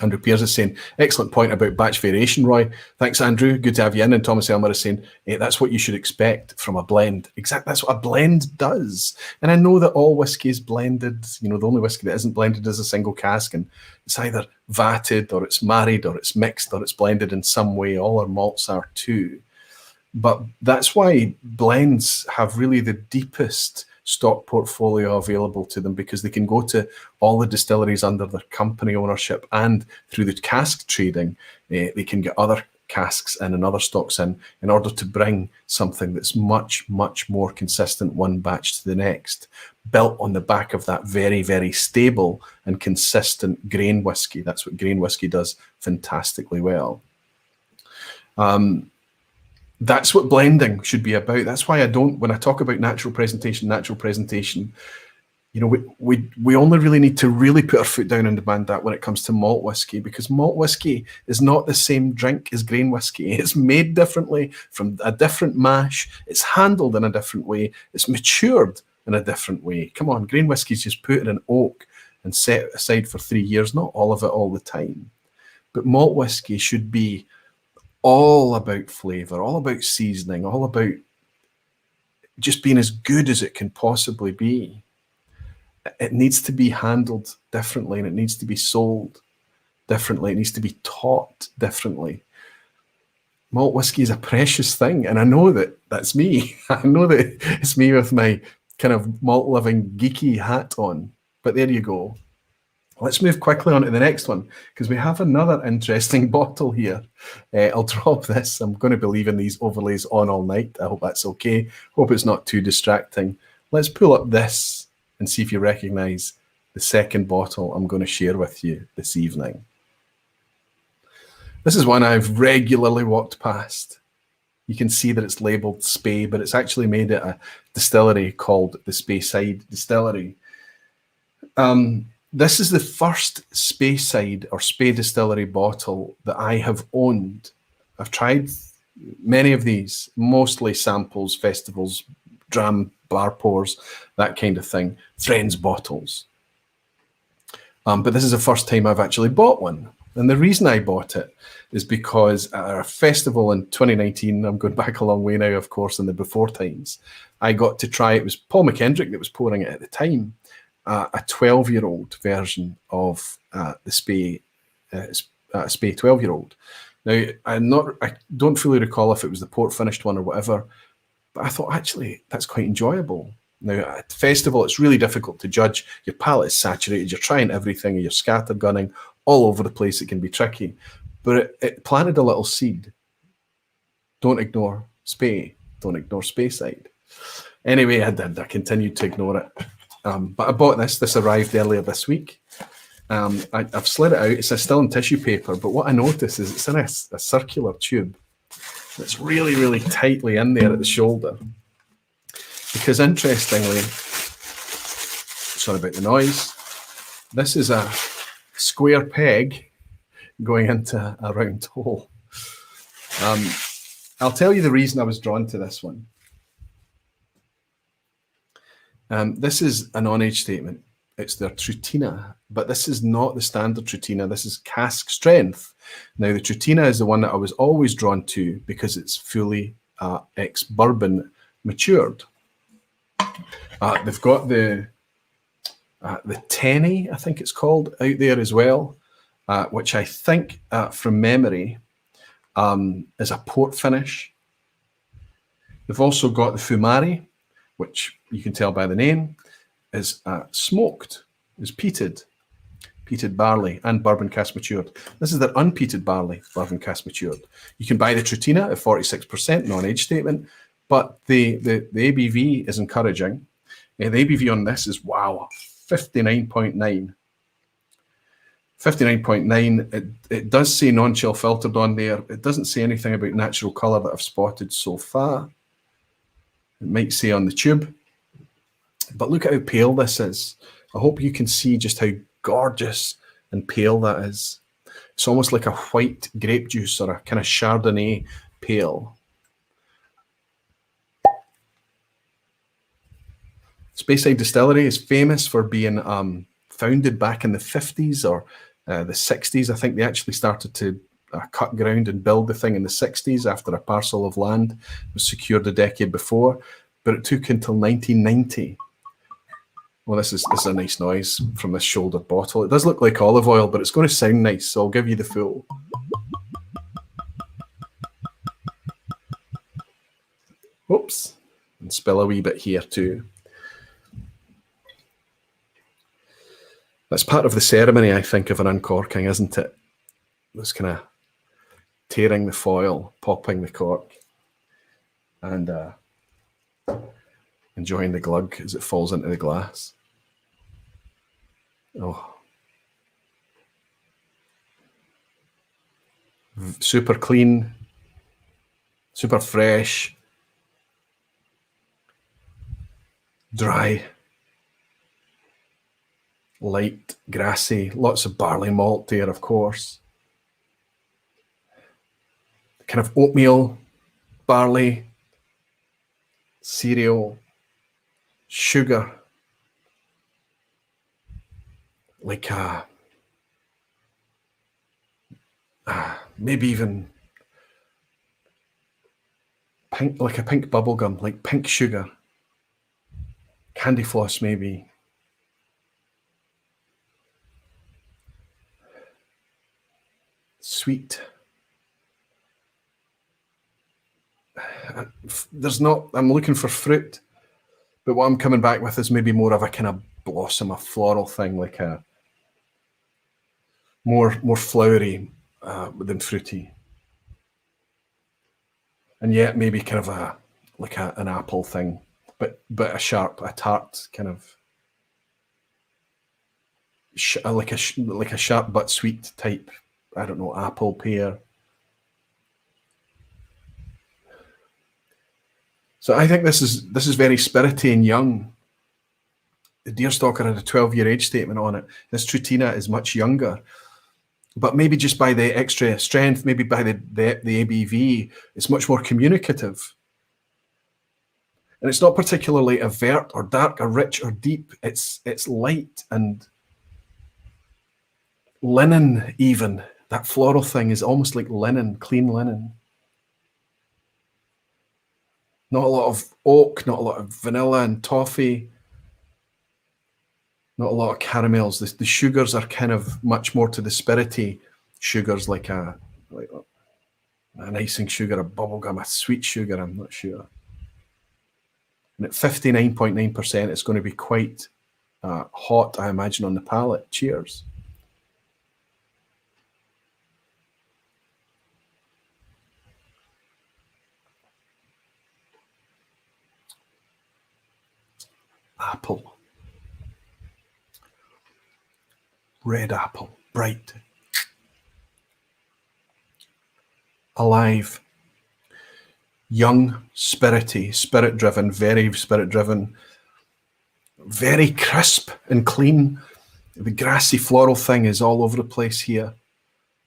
Andrew Pears is saying, excellent point about batch variation, Roy. Thanks, Andrew. Good to have you in. And Thomas Elmer is saying, that's what you should expect from a blend. Exactly, that's what a blend does. And I know that all whiskey is blended. You know, the only whiskey that isn't blended is a single cask, and it's either vatted or it's married or it's mixed or it's blended in some way. All our malts are too. But that's why blends have really the deepest stock portfolio available to them, because they can go to all the distilleries under their company ownership, and through the cask trading, they can get other casks in and other stocks in order to bring something that's much, much more consistent one batch to the next, built on the back of that very, very stable and consistent grain whiskey. That's what grain whiskey does fantastically well. That's what blending should be about. That's why when I talk about natural presentation, you know, we only really need to really put our foot down and demand that when it comes to malt whiskey, because malt whiskey is not the same drink as grain whiskey. It's made differently from a different mash. It's handled in a different way. It's matured in a different way. Come on, grain whiskey is just put in an oak and set aside for 3 years, not all of it all the time. But malt whiskey should be all about flavour, all about seasoning, all about just being as good as it can possibly be. it needs to be handled differently, and it needs to be sold differently. It needs to be taught differently. Malt whiskey is a precious thing, and I know that that's me. I know that it's me with my kind of malt loving geeky hat on. But there you go. Let's move quickly on to the next one, because we have another interesting bottle here. I'll drop this. I'm going to be leaving these overlays on all night. I hope that's okay. Hope it's not too distracting. Let's pull up this and see if you recognize the second bottle I'm going to share with you this evening. This is one I've regularly walked past. You can see that it's labeled Spey, but it's actually made at a distillery called the Speyside Distillery. This is the first Speyside or Spey distillery bottle that I have owned. I've tried many of these, mostly samples, festivals, dram, bar pours, that kind of thing, friends' bottles. But this is the first time I've actually bought one. And the reason I bought it is because at a festival in 2019, I'm going back a long way now, of course, in the before times, I got to try, it was Paul McKendrick that was pouring it at the time, a 12-year-old version of the Spey 12-year-old. Now, I don't fully recall if it was the port finished one or whatever, but I thought actually that's quite enjoyable. Now, at the festival, it's really difficult to judge. Your palate is saturated, you're trying everything, you're scattergunning all over the place. It can be tricky, but it planted a little seed. Don't ignore Spey. Don't ignore Speyside. Anyway, I did. I continued to ignore it. But I bought this. This arrived earlier this week. I've slid it out. It's still in tissue paper, but what I notice is it's in a circular tube. It's really, really tightly in there at the shoulder. Because interestingly, sorry about the noise, this is a square peg going into a round hole. I'll tell you the reason I was drawn to this one. This is a non-age statement. It's their Trutiná, but this is not the standard Trutiná. This is cask strength. Now, the Trutiná is the one that I was always drawn to because it's fully ex-bourbon matured. They've got the Teaninich, I think it's called, out there as well, which I think, from memory, is a port finish. They've also got the Fumari, which you can tell by the name, is smoked, is peated barley and bourbon cask matured. This is their unpeated barley, bourbon cask matured. You can buy the Trutiná at 46%, non-age statement, but the ABV is encouraging. The ABV on this is, wow, 59.9. 59.9. It does say non-chill filtered on there. It doesn't say anything about natural colour that I've spotted so far. It might say on the tube. But look at how pale this is. I hope you can see just how gorgeous and pale that is. It's almost like a white grape juice or a kind of Chardonnay pale. Speyside Distillery is famous for being founded back in the 50s or the 60s. I think they actually started to cut ground and build the thing in the 60s after a parcel of land was secured a decade before, but it took until 1990. Well, this is a nice noise from this shouldered bottle. It does look like olive oil, but it's going to sound nice, so I'll give you the full. Oops, and spill a wee bit here too. That's part of the ceremony, I think, of an uncorking, isn't it? This kind of tearing the foil, popping the cork, and enjoying the glug as it falls into the glass. Oh. Super clean, super fresh, dry, light, grassy, lots of barley malt there, of course. Kind of oatmeal, barley, cereal, sugar, like maybe even pink, like a pink bubble gum, like pink sugar, candy floss maybe. sweet. There's not, I'm looking for fruit, but what I'm coming back with is maybe more of a kind of blossom, a floral thing, like a more flowery than fruity. And yet maybe kind of a, like an apple thing, but a tart kind of, like a sharp but sweet type, I don't know, apple, pear. So I think this is very spirity and young. The Deerstalker had a 12-year age statement on it. This Trutiná is much younger, but maybe just by the extra strength, maybe by the ABV, it's much more communicative. And it's not particularly overt or dark or rich or deep. It's light and linen even. That floral thing is almost like linen, clean linen. Not a lot of oak, not a lot of vanilla and toffee, not a lot of caramels. The sugars are kind of much more to the spirity sugars, like an icing sugar, a bubblegum, a sweet sugar, I'm not sure. And at 59.9%, it's going to be quite hot, I imagine, on the palate. Cheers. Apple. Red apple, bright. Alive. Young, spirity, spirit-driven, very spirit-driven. Very crisp and clean. The grassy floral thing is all over the place here.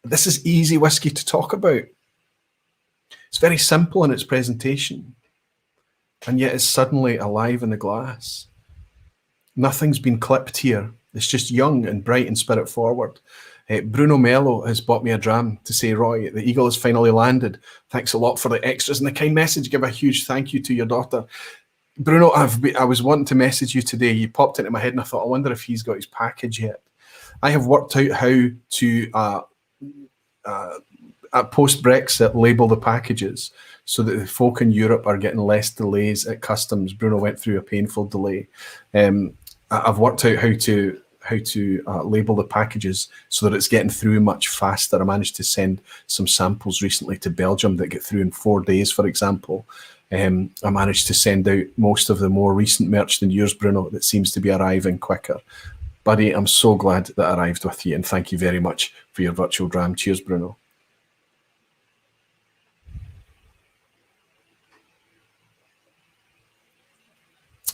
This is easy whiskey to talk about. It's very simple in its presentation, and yet it's suddenly alive in the glass. Nothing's been clipped here. It's just young and bright and spirit forward. Bruno Mello has bought me a dram to say, Roy, the eagle has finally landed. Thanks a lot for the extras and the kind message. Give a huge thank you to your daughter. Bruno, I was wanting to message you today. You popped into my head and I thought, I wonder if he's got his package yet. I have worked out how to, at post-Brexit, label the packages so that the folk in Europe are getting less delays at customs. Bruno went through a painful delay. I've worked out how to label the packages so that it's getting through much faster. I managed to send some samples recently to Belgium that get through in 4 days, for example. I managed to send out most of the more recent merch than yours, Bruno, that seems to be arriving quicker. Buddy, I'm so glad that I arrived with you, and thank you very much for your virtual dram. Cheers, Bruno.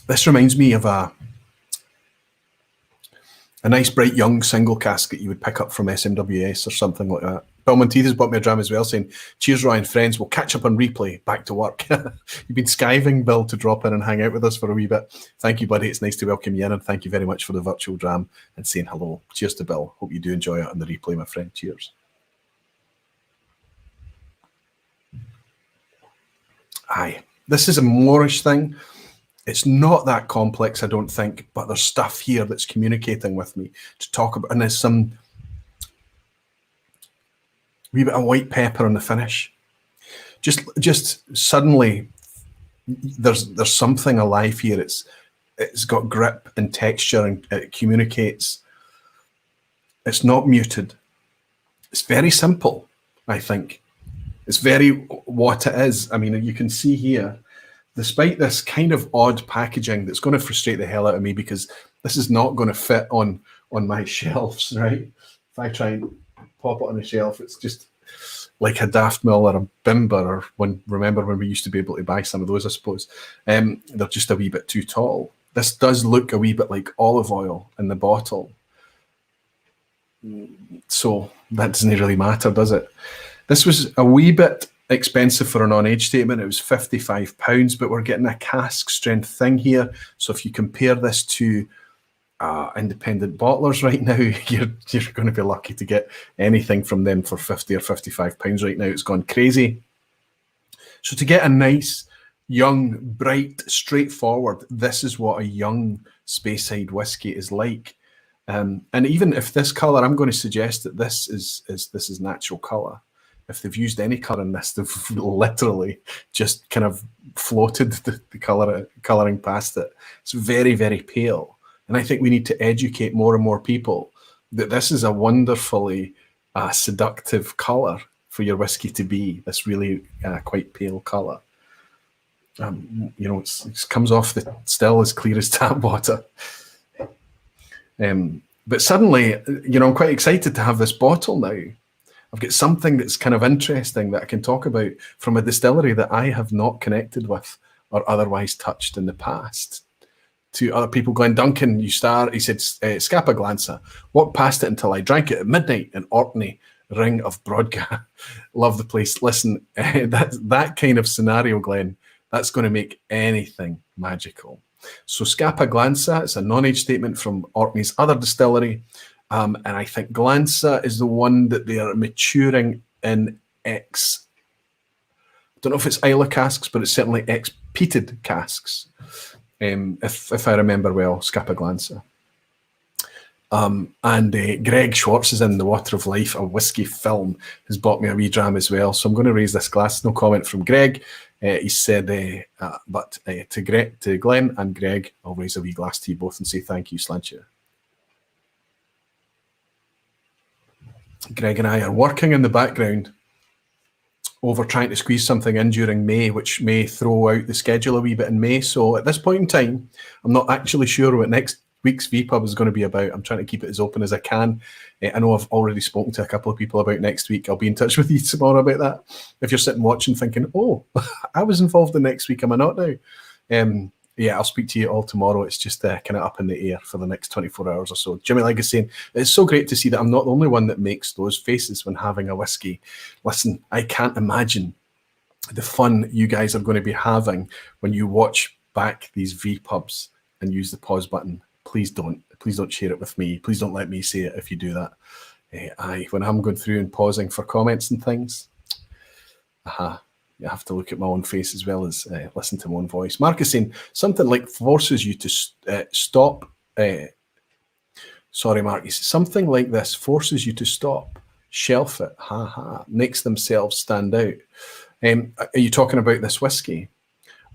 This reminds me of a nice bright young single cask that you would pick up from SMWS or something like that. Bill Monteith has bought me a dram as well, saying, cheers, Roy and friends, we'll catch up on replay, back to work. You've been skiving Bill to drop in and hang out with us for a wee bit. Thank you, buddy. It's nice to welcome you in, and thank you very much for the virtual dram and saying hello. Cheers to Bill. Hope you do enjoy it on the replay, my friend. Cheers. Aye, this is a Moorish thing. It's not that complex, I don't think, but there's stuff here that's communicating with me to talk about, and there's some wee bit of white pepper on the finish. Just suddenly, there's something alive here. It's got grip and texture, and it communicates. It's not muted. It's very simple, I think. It's very what it is. I mean, you can see here, despite this kind of odd packaging that's going to frustrate the hell out of me, because this is not going to fit on my shelves, right? If I try and pop it on a shelf, it's just like a Daft Mill or a Bimber, or remember when we used to be able to buy some of those, I suppose. They're just a wee bit too tall. This does look a wee bit like olive oil in the bottle. So that doesn't really matter, does it? This was a wee bit expensive for a non-age statement. It was £55, but we're getting a cask strength thing here. So if you compare this to independent bottlers right now, you're going to be lucky to get anything from them for £50 or £55 right now. It's gone crazy. So to get a nice, young, bright, straightforward, this is what a young Speyside whiskey is like. And even if this colour, I'm going to suggest that this is natural colour. If they've used any colour in this, they've literally just kind of floated the colouring past it. It's very, very pale. And I think we need to educate more and more people that this is a wonderfully seductive colour for your whiskey to be, this really quite pale colour. You know, it comes off the still as clear as tap water. But suddenly, you know, I'm quite excited to have this bottle now. I've got something that's kind of interesting that I can talk about from a distillery that I have not connected with or otherwise touched in the past. To other people, Glenn Duncan, he said, Scapa Glanza, walked past it until I drank it at midnight in Orkney, ring of Brodga. Love the place. Listen, that kind of scenario, Glenn, that's going to make anything magical. So Scapa Glanza, it's a non-age statement from Orkney's other distillery. And I think Glanza is the one that they are maturing in I don't know if it's Islay casks, but it's certainly ex-peated casks. If I remember well, Scapa Glanza. And Greg Schwartz is in The Water of Life, a whiskey film, has bought me a wee dram as well. So I'm going to raise this glass. No comment from Greg. He said, but to Glenn and Greg, I'll raise a wee glass to you both and say thank you, Slancher. Greg and I are working in the background over trying to squeeze something in during May, which may throw out the schedule a wee bit in May. So at this point in time, I'm not actually sure what next week's vPub is going to be about. I'm trying to keep it as open as I can. I know I've already spoken to a couple of people about next week. I'll be in touch with you tomorrow about that. If you're sitting watching thinking, oh, I was involved in next week, am I not now? Yeah, I'll speak to you all tomorrow. It's just kind of up in the air for the next 24 hours or so. Jimmy Legg is saying, it's so great to see that I'm not the only one that makes those faces when having a whiskey. Listen, I can't imagine the fun you guys are going to be having when you watch back these vPubs and use the pause button. Please don't share it with me. Please don't let me say it if you do that. When I'm going through and pausing for comments and things, you have to look at my own face as well as listen to my own voice. Mark is saying something like forces you to stop. Sorry, Mark. Something like this forces you to stop, shelf it, makes themselves stand out. Are you talking about this whiskey?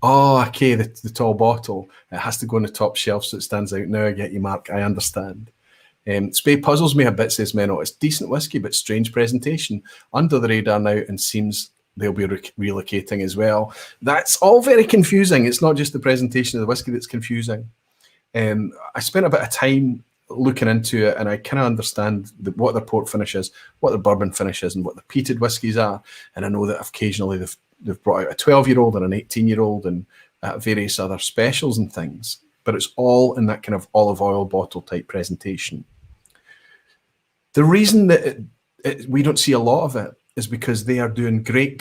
Oh, okay, the tall bottle. It has to go on the top shelf so it stands out. Now I get you, Mark. I understand. Spey puzzles me a bit, says Menno. It's decent whiskey, but strange presentation. Under the radar now and seems they'll be relocating as well. That's all very confusing. It's not just the presentation of the whiskey that's confusing. I spent a bit of time looking into it and I kind of understand what their port finish is, what their bourbon finish is, and what the peated whiskies are. And I know that occasionally they've brought out a 12-year-old and an 18-year-old and various other specials and things. But it's all in that kind of olive oil bottle type presentation. The reason that we don't see a lot of it is because they are doing great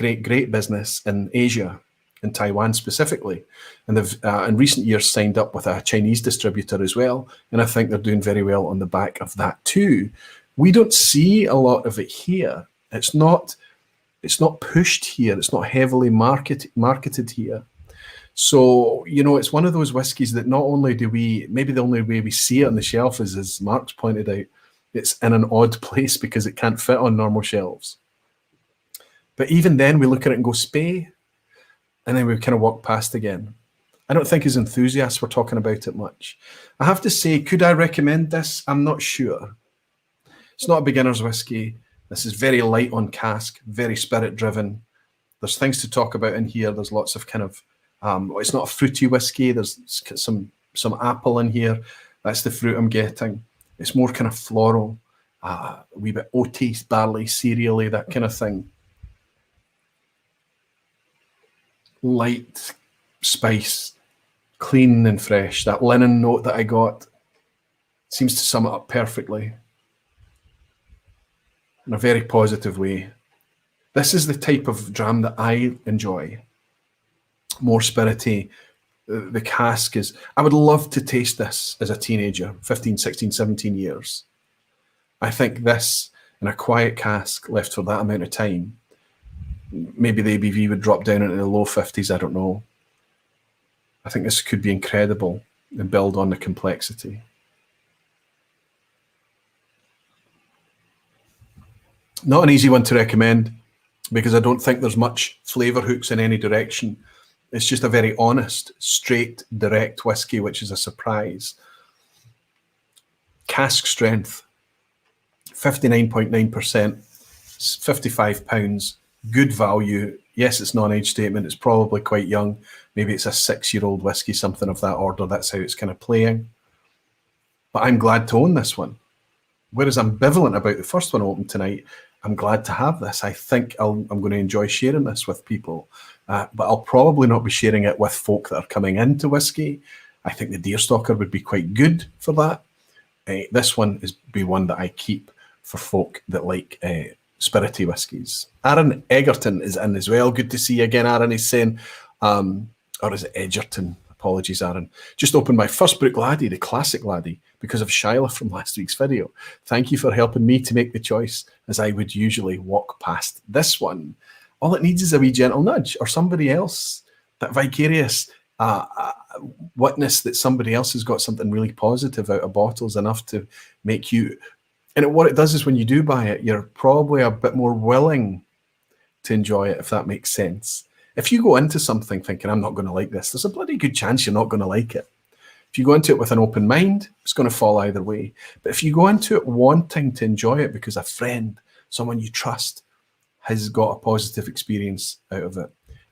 business in Asia, in Taiwan specifically. And they've in recent years signed up with a Chinese distributor as well. And I think they're doing very well on the back of that too. We don't see a lot of it here. It's not pushed here. It's not heavily marketed here. So, you know, it's one of those whiskies that not only do we, maybe the only way we see it on the shelf is, as Mark's pointed out, it's in an odd place because it can't fit on normal shelves. But even then we look at it and go, Spey, and then we kind of walk past again. I don't think as enthusiasts we're talking about it much. I have to say, could I recommend this? I'm not sure. It's not a beginner's whiskey. This is very light on cask, very spirit driven. There's things to talk about in here. There's lots of kind of, it's not a fruity whiskey. There's some apple in here. That's the fruit I'm getting. It's more kind of floral, a wee bit oaty, barley, cereally, that kind of thing. Light spice, clean and fresh. That linen note that I got seems to sum it up perfectly in a very positive way. This is the type of dram that I enjoy. More spirity. The cask is, I would love to taste this as a teenager, 15, 16, 17 years. I think this in a quiet cask left for that amount of time, maybe the ABV would drop down into the low 50s, I don't know. I think this could be incredible and build on the complexity. Not an easy one to recommend because I don't think there's much flavour hooks in any direction. It's just a very honest, straight, direct whiskey, which is a surprise. Cask strength, 59.9%, £55, good value. Yes, it's non-age statement. It's probably quite young. Maybe it's a 6-year-old whiskey, something of that order. That's how it's kind of playing. But I'm glad to own this one. Whereas I'm ambivalent about the first one I opened tonight, I'm glad to have this. I think I'm going to enjoy sharing this with people. But I'll probably not be sharing it with folk that are coming into whiskey. I think the Deerstalker would be quite good for that. This one is be one that I keep for folk that like spirity whiskies. Aaron Egerton is in as well. Good to see you again, Aaron. He's saying, or is it Egerton? Apologies, Aaron. Just opened my first Brook Laddie, the classic Laddie, because of Shyla from last week's video. Thank you for helping me to make the choice, as I would usually walk past this one. All it needs is a wee gentle nudge, or somebody else, that vicarious witness that somebody else has got something really positive out of bottles enough to make you... And what it does is when you do buy it, you're probably a bit more willing to enjoy it, if that makes sense. If you go into something thinking, I'm not going to like this, there's a bloody good chance you're not going to like it. If you go into it with an open mind, it's going to fall either way. But if you go into it wanting to enjoy it because a friend, someone you trust, has got a positive experience out of it,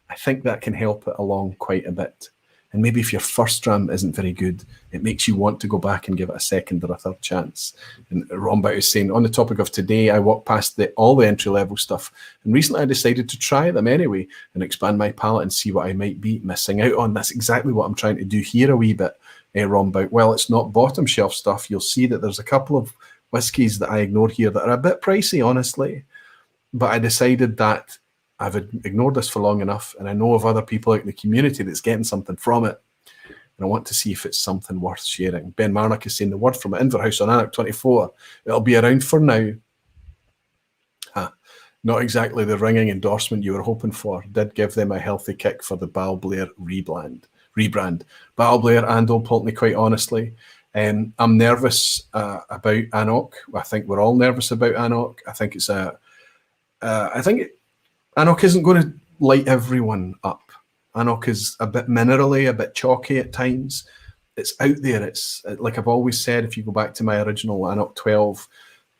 I think that can help it along quite a bit. And maybe if your first dram isn't very good, it makes you want to go back and give it a second or a third chance. And Rombout is saying, on the topic of today, I walked past all the entry-level stuff, and recently I decided to try them anyway and expand my palate and see what I might be missing out on. That's exactly what I'm trying to do here a wee bit, Rombout. Well, it's not bottom shelf stuff. You'll see that there's a couple of whiskies that I ignore here that are a bit pricey, honestly. But I decided that I've ignored this for long enough, and I know of other people out in the community that's getting something from it, and I want to see if it's something worth sharing. Benrinnes is saying, the word from Inverhouse on Anarch 24, it'll be around for now. Not exactly the ringing endorsement you were hoping for. Did give them a healthy kick for the Balmenach rebrand. Balmenach and Old Pulteney, quite honestly. I'm nervous about Anarch. I think we're all nervous about Anarch. I think it's Anarch isn't going to light everyone up. Anarch is a bit minerally, a bit chalky at times. It's out there. It's like I've always said, if you go back to my original Anarch 12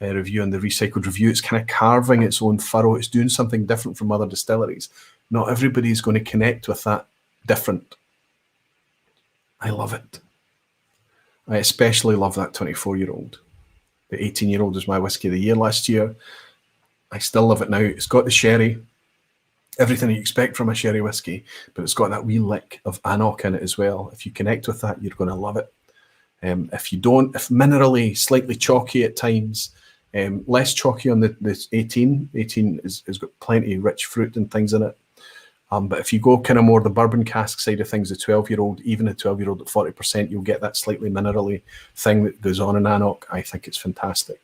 review and the recycled review, it's kind of carving its own furrow. It's doing something different from other distilleries. Not everybody is going to connect with that different. I love it. I especially love that 24-year-old. The 18-year-old was my whiskey of the year last year. I still love it now. It's got the sherry, everything you expect from a sherry whiskey, but it's got that wee lick of Anarch in it as well. If you connect with that, you're going to love it. If you don't, if minerally, slightly chalky at times, less chalky on the 18. 18 has got plenty of rich fruit and things in it. But if you go kind of more the bourbon cask side of things, the 12-year-old, even a 12-year-old at 40%, you'll get that slightly minerally thing that goes on in Anarch. I think it's fantastic.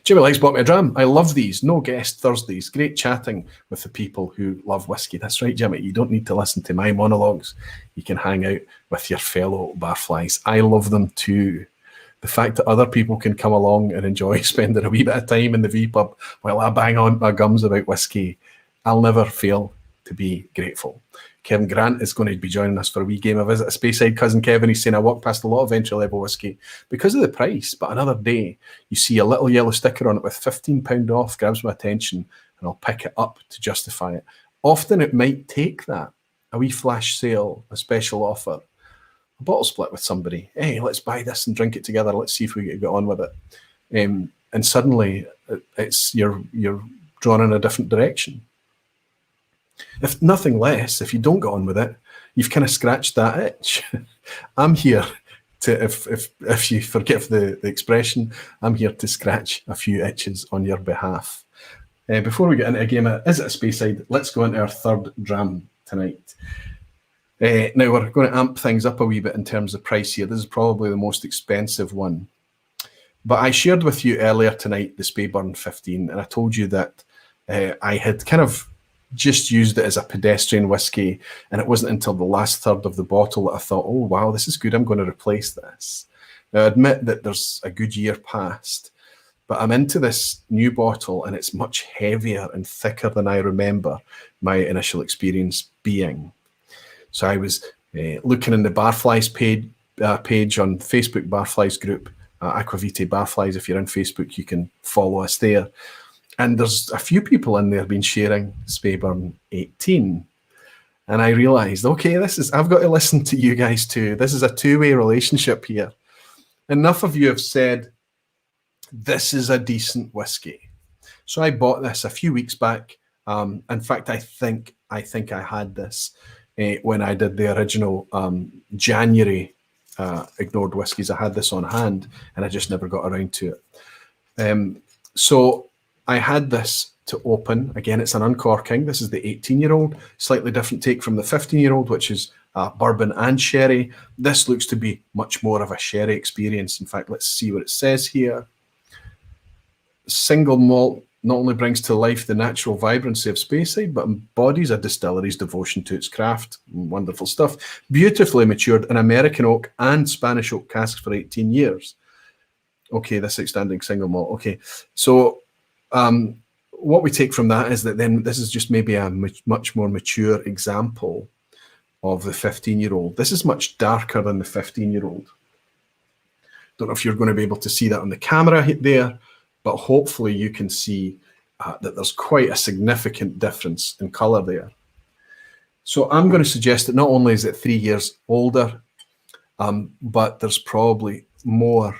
Jimmy Likes bought me a dram. I love these. No guest Thursdays. Great chatting with the people who love whiskey. That's right, Jimmy. You don't need to listen to my monologues. You can hang out with your fellow barflies. I love them too. The fact that other people can come along and enjoy spending a wee bit of time in the vPub while I bang on my gums about whiskey, I'll never fail to be grateful. Kevin Grant is going to be joining us for a wee game. I visit a Speyside. Cousin Kevin, he's saying, I walk past a lot of entry-level whiskey because of the price, but another day you see a little yellow sticker on it with £15 off, grabs my attention, and I'll pick it up to justify it. Often it might take that, a wee flash sale, a special offer, a bottle split with somebody. Hey, let's buy this and drink it together. Let's see if we get on with it. And suddenly it's you're drawn in a different direction. If nothing less, if you don't get on with it, you've kind of scratched that itch. I'm here to, if you forgive the expression, I'm here to scratch a few itches on your behalf. Before we get into a game of Is It a Speyside, let's go into our third dram tonight. Now we're going to amp things up a wee bit in terms of price here. This is probably the most expensive one. But I shared with you earlier tonight the Speyburn 15, and I told you that I had kind of just used it as a pedestrian whiskey, and it wasn't until the last third of the bottle that I thought, oh wow, this is good, I'm going to replace this. Now I admit that there's a good year past, But I'm into this new bottle, and it's much heavier and thicker than I remember my initial experience being. So I was looking in the Barflies page on Facebook, Barflies group, Aquavitae Barflies. If you're in Facebook, you can follow us there. And there's a few people in there been sharing Speyburn 18. And I realized, okay, I've got to listen to you guys too. This is a two-way relationship here. Enough of you have said, this is a decent whiskey. So I bought this a few weeks back. In fact, I think I had this when I did the original January Ignored Whiskies. I had this on hand, and I just never got around to it. So I had this to open. Again, it's an uncorking. This is the 18-year-old, slightly different take from the 15-year-old, which is bourbon and sherry. This looks to be much more of a sherry experience. In fact, let's see what it says here. Single malt not only brings to life the natural vibrancy of Speyside, but embodies a distillery's devotion to its craft. Wonderful stuff. Beautifully matured in American oak and Spanish oak casks for 18 years. Okay, this outstanding single malt. Okay, so what we take from that is that then this is just maybe a much more mature example of the 15-year-old. This is much darker than the 15-year-old. Don't know if you're going to be able to see that on the camera there, but hopefully you can see that there's quite a significant difference in colour there. So I'm going to suggest that not only is it 3 years older, but there's probably more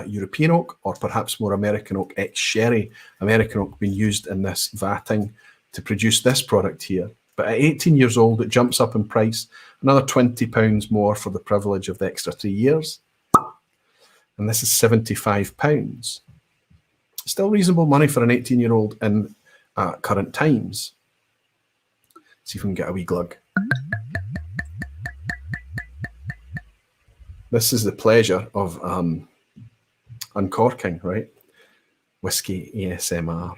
European oak, or perhaps more American oak, ex-sherry American oak being used in this vatting to produce this product here. But at 18 years old, it jumps up in price, another £20 more for the privilege of the extra 3 years. And this is £75. Still reasonable money for an 18-year-old in current times. See if we can get a wee glug. This is the pleasure of uncorking, right? Whiskey ASMR.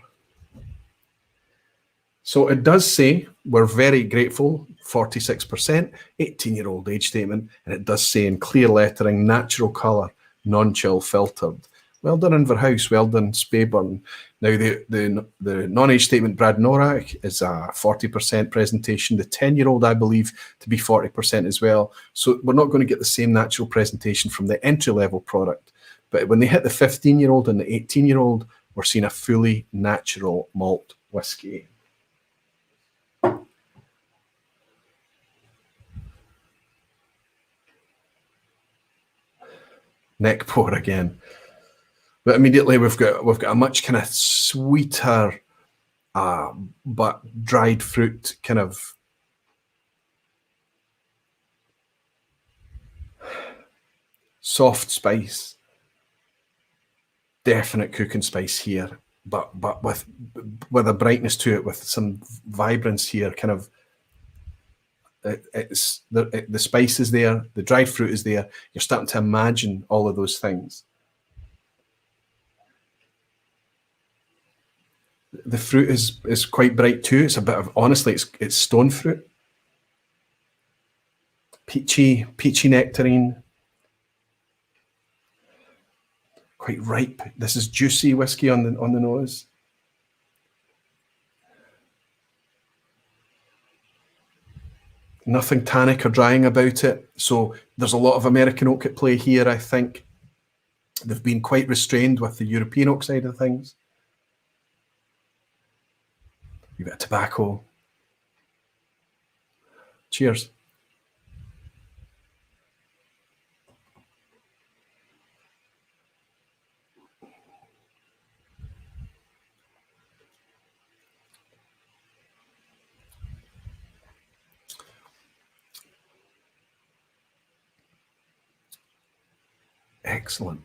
So it does say, we're very grateful, 46%, 18-year-old age statement, and it does say in clear lettering, natural colour, non-chill filtered. Well done, Inverhouse. Well done, Speyburn. Now, the non-age statement, Brad Norak, is a 40% presentation. The 10-year-old, I believe, to be 40% as well. So we're not going to get the same natural presentation from the entry-level product. But when they hit the 15-year-old and the 18-year-old, we're seeing a fully natural malt whiskey. Neck pour again. But immediately we've got a much kind of sweeter, but dried fruit kind of soft spice. Definite cooking spice here, but with a brightness to it, with some vibrance here. Kind of, the spice is there, the dried fruit is there. You're starting to imagine all of those things. The fruit is quite bright too. It's a bit of, honestly, it's stone fruit, peachy nectarine, quite ripe. This is juicy whiskey on the nose. Nothing tannic or drying about it. So there's a lot of American oak at play here. I think they've been quite restrained with the European oak side of things. A bit of tobacco. Cheers. Excellent.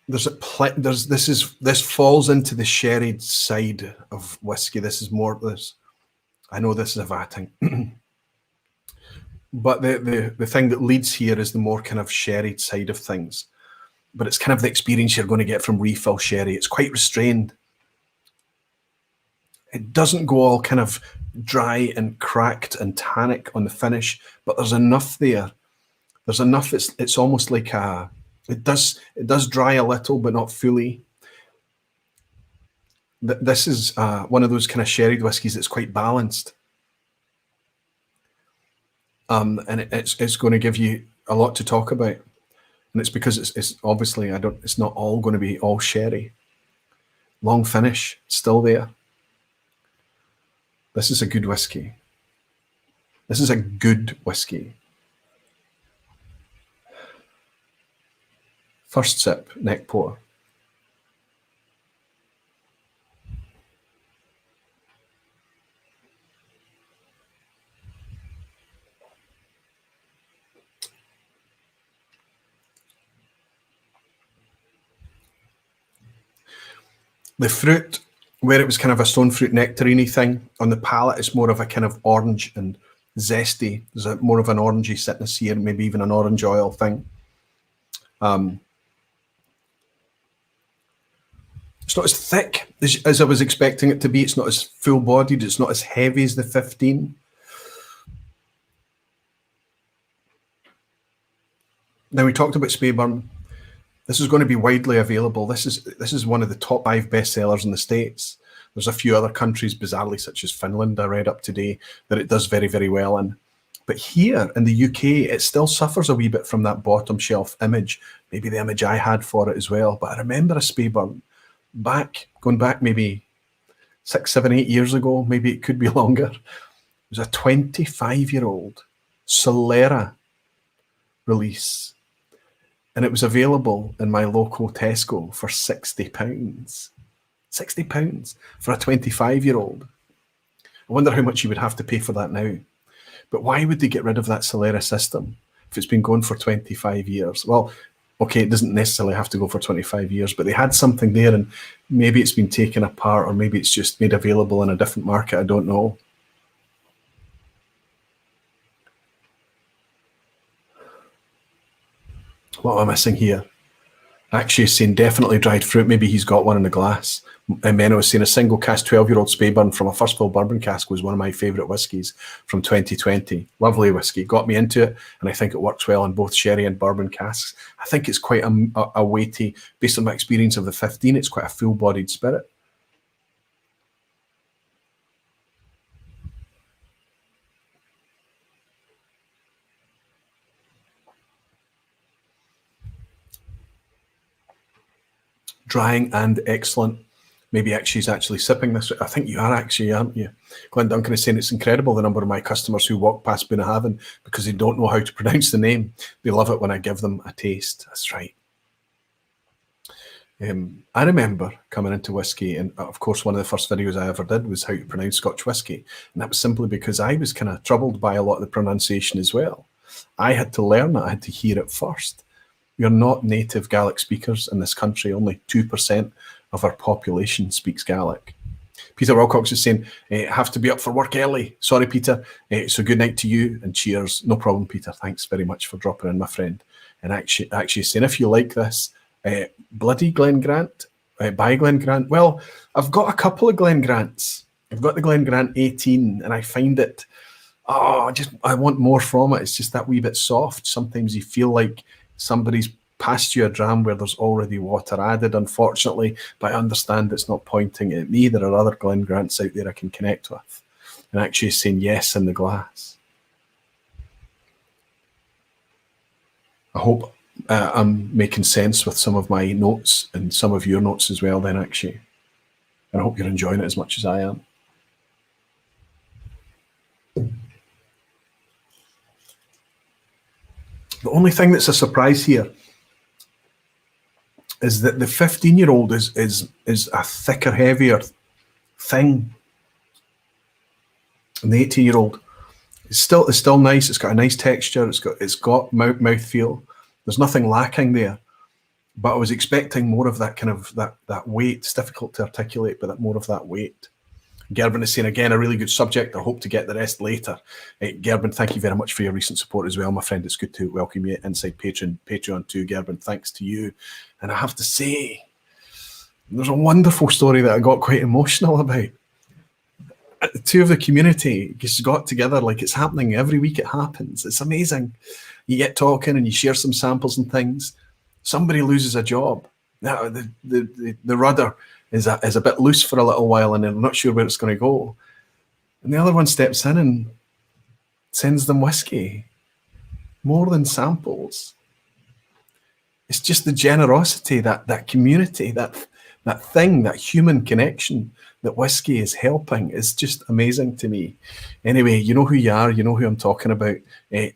This falls into the sherried side of whiskey. This is more this. I know this is a vatting, but the thing that leads here is the more kind of sherried side of things. But it's kind of the experience you're going to get from refill sherry. It's quite restrained. It doesn't go all kind of dry and cracked and tannic on the finish, but there's enough there. There's enough. It's almost like it does dry a little, but not fully. This is one of those kind of sherried whiskies that's quite balanced. And it's going to give you a lot to talk about. And it's because it's obviously, it's not all going to be all sherry. Long finish, still there. This is a good whiskey. This is a good whiskey. First sip, neck pour. The fruit, where it was kind of a stone fruit nectarine thing, on the palate it's more of a kind of orange and zesty. There's more of an orangey sitness here, maybe even an orange oil thing. It's not as thick as I was expecting it to be. It's not as full-bodied. It's not as heavy as the 15. Now, we talked about Speyburn. This is going to be widely available. This is one of the top 5 bestsellers in the States. There's a few other countries, bizarrely, such as Finland, I read up today, that it does very, very well in. But here in the UK, it still suffers a wee bit from that bottom shelf image, maybe the image I had for it as well. But I remember a Speyburn going back maybe 6, 7, 8 years ago, maybe it could be longer. It was a 25-year-old Solera release. And it was available in my local Tesco for £60. £60 for a 25-year-old. I wonder how much you would have to pay for that now. But why would they get rid of that Solera system if it's been going for 25 years? Well, okay, it doesn't necessarily have to go for 25 years, but they had something there and maybe it's been taken apart or maybe it's just made available in a different market. I don't know. What am I missing here? Actually, saying definitely dried fruit. Maybe he's got one in the glass. And Menno was saying a single cask 12-year-old Speyburn from a first fill bourbon cask was one of my favourite whiskies from 2020. Lovely whiskey. Got me into it, and I think it works well in both sherry and bourbon casks. I think it's quite a weighty, based on my experience of the 15, it's quite a full-bodied spirit. Drying and excellent. Maybe she's actually sipping this. I think you are actually, aren't you? Glenn Duncan is saying it's incredible the number of my customers who walk past Bunnahabhain because they don't know how to pronounce the name. They love it when I give them a taste. That's right. I remember coming into whiskey, and of course one of the first videos I ever did was how to pronounce Scotch whiskey, and that was simply because I was kind of troubled by a lot of the pronunciation as well. I had to learn it. I had to hear it first. We are not native Gaelic speakers in this country. Only 2% of our population speaks Gaelic. Peter Wilcox is saying, have to be up for work early. Sorry, Peter. So good night to you and cheers. No problem, Peter. Thanks very much for dropping in, my friend. And actually saying, if you like this, bloody Glen Grant, by Glen Grant. Well, I've got a couple of Glen Grants. I've got the Glen Grant 18 and I find it, I want more from it. It's just that wee bit soft. Sometimes you feel like somebody's passed you a dram where there's already water added, unfortunately, but I understand it's not pointing at me. There are other Glen Grants out there I can connect with. And actually saying yes in the glass. I hope I'm making sense with some of my notes and some of your notes as well then, actually. And I hope you're enjoying it as much as I am. The only thing that's a surprise here is that the 15-year-old is a thicker, heavier thing. And the 18-year-old is still nice. It's got a nice texture. It's got mouthfeel. There's nothing lacking there. But I was expecting more of that kind of that weight. It's difficult to articulate, but more of that weight. Gerben is saying, again, a really good subject. I hope to get the rest later. Gerben, thank you very much for your recent support as well, my friend. It's good to welcome you inside Patreon too, Gerben. Thanks to you. And I have to say, there's a wonderful story that I got quite emotional about. two of the community just got together, like it's happening every week. It happens. It's amazing. You get talking and you share some samples and things. Somebody loses a job. Now the rudder is a bit loose for a little while, and they're not sure where it's going to go. And the other one steps in and sends them whiskey, more than samples. It's just the generosity, that community, that thing, that human connection that whiskey is helping is just amazing to me. Anyway, you know who you are, you know who I'm talking about.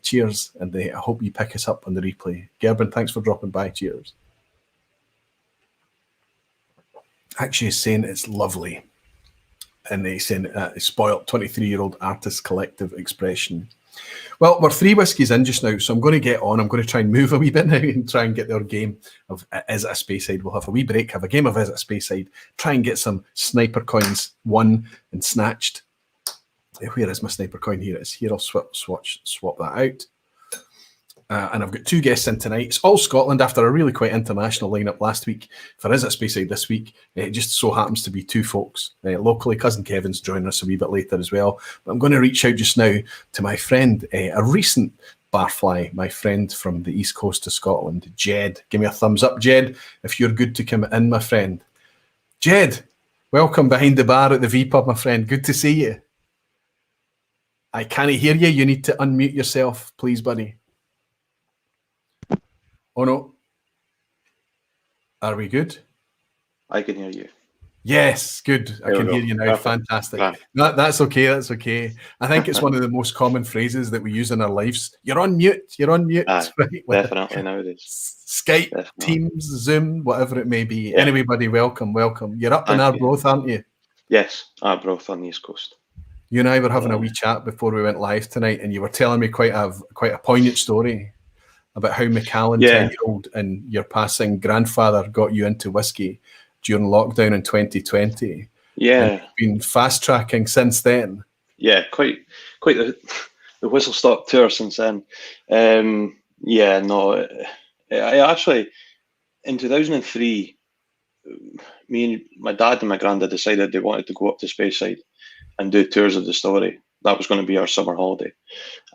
Cheers, and I hope you pick us up on the replay. Gerben, thanks for dropping by. Cheers. Actually, saying it's lovely. And they saying spoiled 23-year-old artist collective expression. Well, we're 3 whiskies in just now, so I'm going to get on. I'm going to try and move a wee bit now and try and get their game of Is It a Speyside. We'll have a wee break, have a game of Is It a Speyside, try and get some sniper coins won and snatched. Where is my sniper coin? Here it is. Here, I'll swap that out. And I've got 2 guests in tonight. It's all Scotland after a really quite international lineup last week. For Is It a Speyside this week, it just so happens to be 2 folks locally. Cousin Kevin's joining us a wee bit later as well. But I'm going to reach out just now to my friend, a recent barfly, my friend from the east coast of Scotland, Jed. Give me a thumbs up, Jed, if you're good to come in, my friend. Jed, welcome behind the bar at the vPub, my friend. Good to see you. I can't hear you. You need to unmute yourself, please, buddy. Oh, no. Are we good? I can hear you. Yes, good. I can hear you now. Perfect. Fantastic. That's okay. That's okay. I think it's one of the most common phrases that we use in our lives. You're on mute. You're on mute. Right? Definitely nowadays. Skype, definitely. Teams, Zoom, whatever it may be. Yeah. Anyway, buddy, welcome. You're up in Arbroath, aren't you? Yes, Arbroath on the East Coast. You and I were having a wee chat before we went live tonight, and you were telling me quite a poignant story about how Macallan, 10-year-old, and your passing grandfather got you into whiskey during lockdown in 2020. Yeah. And you've been fast tracking since then. Yeah, quite the whistle stop tour since then. I actually, in 2003, me and my dad and my granddad decided they wanted to go up to Speyside and do tours of the distillery. That was going to be our summer holiday.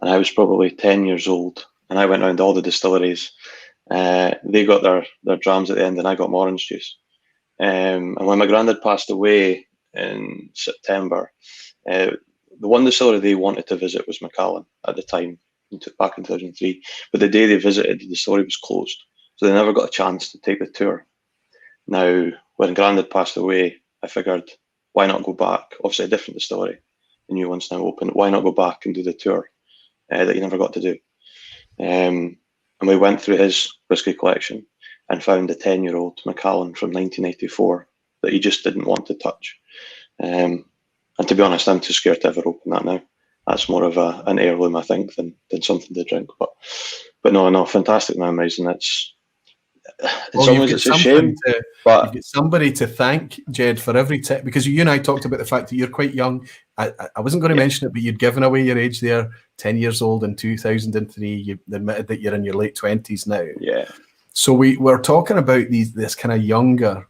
And I was probably 10 years old. And I went around all the distilleries. They got their drams at the end, and I got my orange juice. And when my granddad passed away in September, the one distillery they wanted to visit was Macallan at the time, back in 2003. But the day they visited, the distillery was closed. So they never got a chance to take the tour. Now, when granddad passed away, I figured, why not go back? Obviously, a different distillery. The new one's now open. Why not go back and do the tour that you never got to do? And we went through his whiskey collection and found a 10-year-old Macallan from 1984 that he just didn't want to touch. And to be honest, I'm too scared to ever open that now. That's more of an heirloom, I think, than something to drink. But no, fantastic memories, and it's a shame. But you've got somebody to thank, Jed, for every tip, because you and I talked about the fact that you're quite young. I wasn't going to mention it, but you'd given away your age there, 10 years old in 2003. You admitted that you're in your late 20s now. Yeah. So we're talking about this kind of younger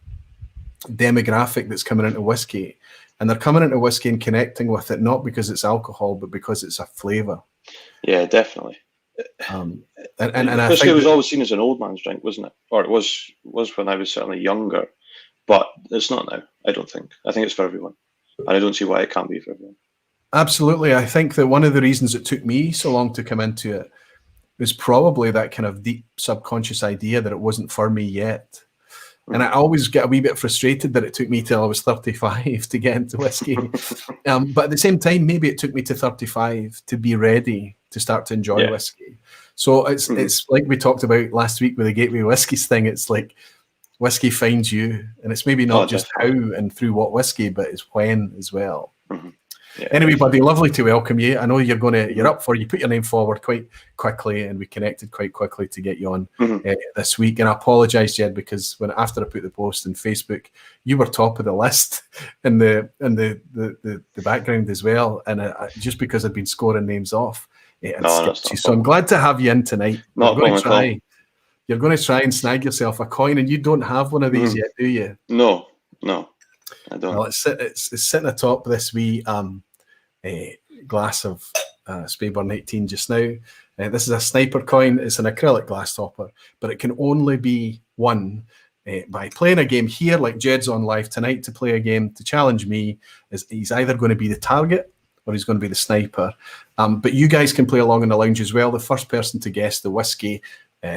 demographic that's coming into whiskey, and they're coming into whiskey and connecting with it, not because it's alcohol, but because it's a flavour. Yeah, definitely. And whiskey was always seen as an old man's drink, wasn't it? Or it was when I was certainly younger, but it's not now. I don't think. I think it's for everyone, and I don't see why it can't be for everyone. Absolutely, I think that one of the reasons it took me so long to come into it was probably that kind of deep subconscious idea that it wasn't for me yet. And I always get a wee bit frustrated that it took me till I was 35 to get into whiskey. But at the same time, maybe it took me to 35 to be ready to start to enjoy whiskey. So it's like we talked about last week with the Gateway Whiskies thing. It's like whiskey finds you, and it's maybe not just how and through what whiskey, but it's when as well. Yeah. Anyway, buddy, lovely to welcome you. I know you're up for. You put your name forward quite quickly, and we connected quite quickly to get you on this week. And I apologise, Jed, because after I put the post on Facebook, you were top of the list in the background as well, and just because I'd been scoring names off, so I'm glad to have you in tonight. You're going to try and snag yourself a coin, and you don't have one of these yet, do you? No, I don't. Well, it's sitting atop this wee glass of Speyburn 18 just now. This is a sniper coin. It's an acrylic glass topper, but it can only be won by playing a game here, like Jed's on live tonight to play a game to challenge me. He's either going to be the target or he's going to be the sniper. But you guys can play along in the lounge as well. The first person to guess the whiskey,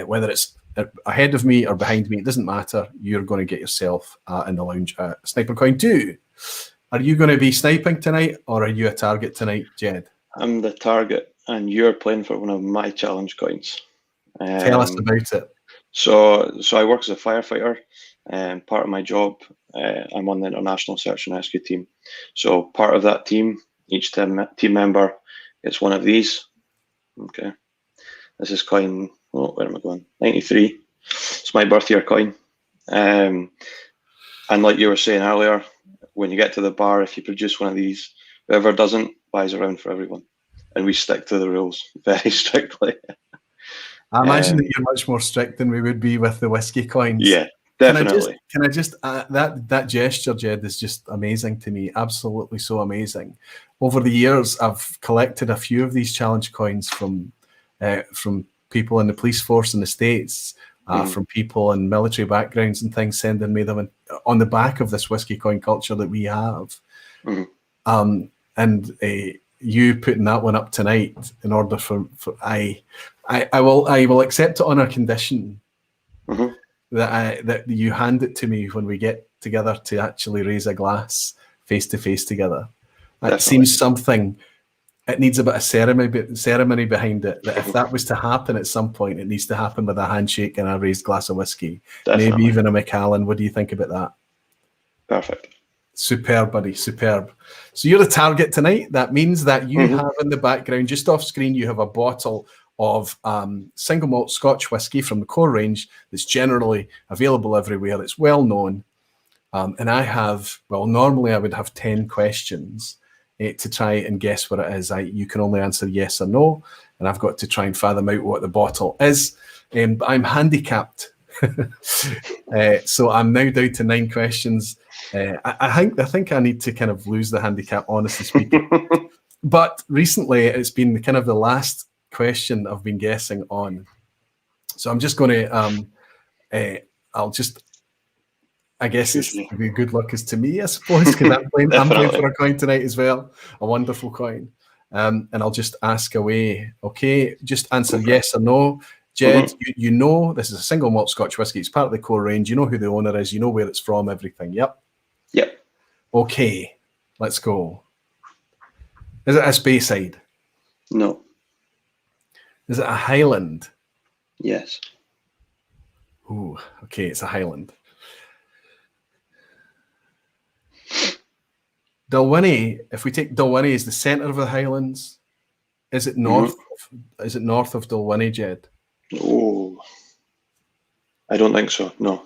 whether it's ahead of me or behind me, it doesn't matter. You're going to get yourself in the lounge a sniper coin too. Are you going to be sniping tonight or are you a target tonight, Jed? I'm the target and you're playing for one of my challenge coins. Tell us about it. So I work as a firefighter, and part of my job, I'm on the international search and rescue team. So part of that team, each team member gets one of these. Okay, this is coin. Oh, where am I going? 93. It's my birth year coin. And like you were saying earlier, when you get to the bar, if you produce one of these, whoever doesn't buys a round for everyone, and we stick to the rules very strictly. I imagine that you're much more strict than we would be with the whiskey coins. Yeah, definitely. Can I just that gesture, Jed, is just amazing to me. Absolutely so amazing. Over the years, I've collected a few of these challenge coins from people in the police force in the States, from people in military backgrounds and things, sending me them on the back of this whiskey coin culture that we have. And you putting that one up tonight in order for I will accept it on a condition that you hand it to me when we get together to actually raise a glass face to face together. It seems something. It needs a bit of ceremony behind it. That if that was to happen at some point, it needs to happen with a handshake and a raised glass of whiskey, maybe even a Macallan. What do you think about that? Perfect. Superb, buddy, superb. So you're the target tonight. That means that you have in the background, just off screen, you have a bottle of single malt Scotch whiskey from the core range that's generally available everywhere. It's well known. And I have, well, normally I would have 10 questions to try and guess what it is. You can only answer yes or no, and I've got to try and fathom out what the bottle is. But I'm handicapped. So I'm now down to 9 questions. I think I need to kind of lose the handicap, honestly speaking. But recently, it's been kind of the last question I've been guessing on. So I'm just going to, I guess it's the good luck is to me, I suppose, because I'm playing for a coin tonight as well, a wonderful coin. And I'll just ask away. Okay, just answer yes or no. Jed, you know this is a single malt Scotch whiskey. It's part of the core range. You know who the owner is. You know where it's from, everything. Yep. Yep. Okay, let's go. Is it a Speyside? No. Is it a Highland? Yes. Ooh, okay, it's a Highland. Dalwhinnie, if we take Dalwhinnie as the centre of the Highlands, is it north? Is it north of Dalwhinnie, Jed? Oh, I don't think so. No.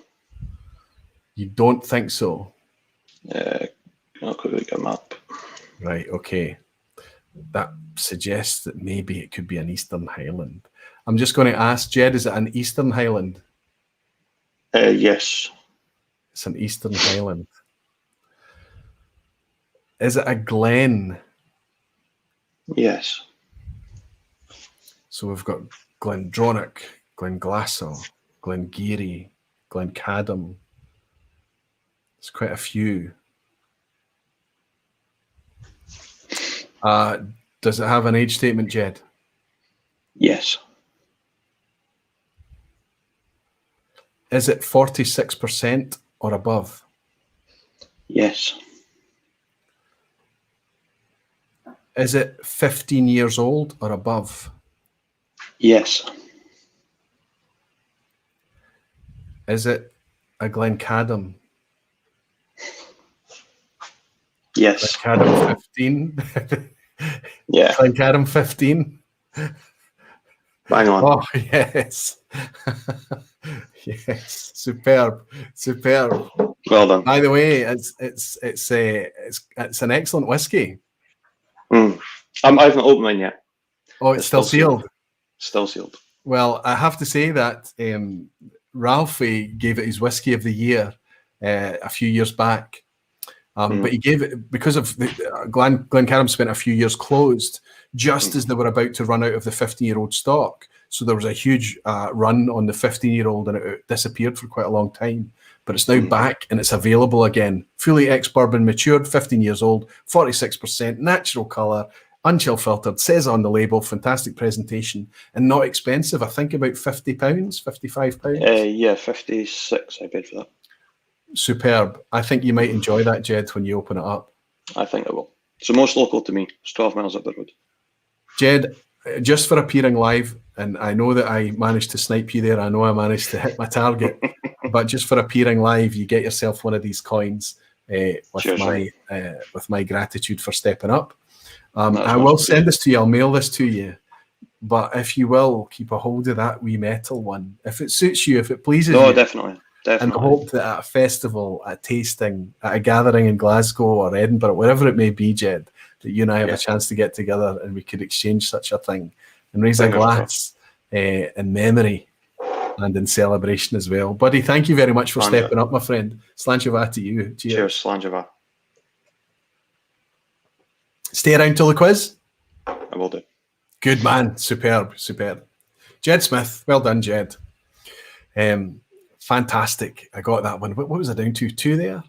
You don't think so? I'll quickly get a map. Right. Okay. That suggests that maybe it could be an Eastern Highland. I'm just going to ask Jed: is it an Eastern Highland? Yes. It's an Eastern Highland. Is it a Glen? Yes. So we've got Glendronach, Glenglassaugh, Glengarry, Glencadam. There's quite a few. Does it have an age statement, Jed? Yes. Is it 46% or above? Yes. Is it 15 years old or above? Yes. Is it a Glencadam? Yes. Glencadam 15? Yeah. Glencadam 15? Bang on. Oh, yes. Yes. Superb. Superb. Well done. By the way, it's an excellent whiskey. I haven't opened mine yet. Oh, it's still sealed. Still sealed. Well, I have to say that Ralphie gave it his whiskey of the year a few years back. But he gave it because of Glencairn spent a few years closed just as they were about to run out of the 15-year-old stock. So there was a huge run on the 15-year-old, and it disappeared for quite a long time. But it's now back and it's available again. Fully ex-bourbon matured, 15 years old, 46%, natural colour, unchill filtered, says on the label, fantastic presentation, and not expensive. I think about £50, £55. Yeah, 56 I paid for that. Superb. I think you might enjoy that, Jed, when you open it up. I think I will. It's the most local to me. It's 12 miles up the road. Jed, just for appearing live, and I know that I managed to snipe you there. I know I managed to hit my target, but just for appearing live, you get yourself one of these coins with my gratitude for stepping up. I will send this to you. I'll mail this to you. But if you will, keep a hold of that wee metal one. If it suits you, if it pleases you. No, definitely. And I hope that at a festival, at a tasting, at a gathering in Glasgow or Edinburgh, wherever it may be, Jed, that you and I have a chance to get together and we could exchange such a thing and raise a glass in memory and in celebration as well. Buddy, thank you very much for stepping up, my friend. Slanchava to you. Cheers, Slanchava. Stay around till the quiz? I will do. Good man. Superb. Jed Smith. Well done, Jed. Fantastic. I got that one. What was I down to? Two there?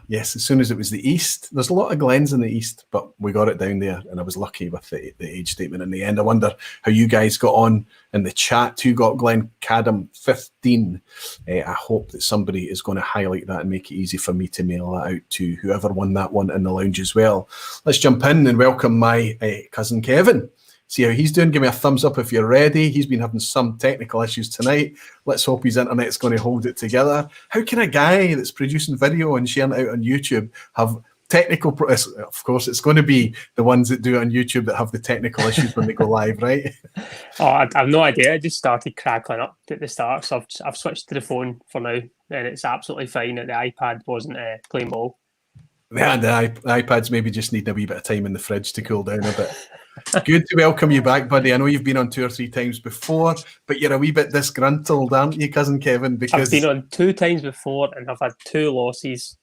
Yes, as soon as it was the East. There's a lot of Glens in the East, but we got it down there, and I was lucky with the age statement in the end. I wonder how you guys got on in the chat. Who got Glencadam 15? I hope that somebody is going to highlight that and make it easy for me to mail that out to whoever won that one in the lounge as well. Let's jump in and welcome my cousin Kevin. See how he's doing. Give me a thumbs up if you're ready. He's been having some technical issues tonight. Let's hope his internet's going to hold it together. How can a guy that's producing video and sharing it out on YouTube have technical... Of course, it's going to be the ones that do it on YouTube that have the technical issues when they go live, right? I've no idea. I just started crackling up at the start, so I've switched to the phone for now, and it's absolutely fine that the iPad wasn't playing ball. Yeah, the iPads maybe just need a wee bit of time in the fridge to cool down a bit. Good to welcome you back, buddy. I know you've been on 2 or 3 times before, but you're a wee bit disgruntled, aren't you, cousin Kevin? Because I've been on 2 times before and I've had 2 losses.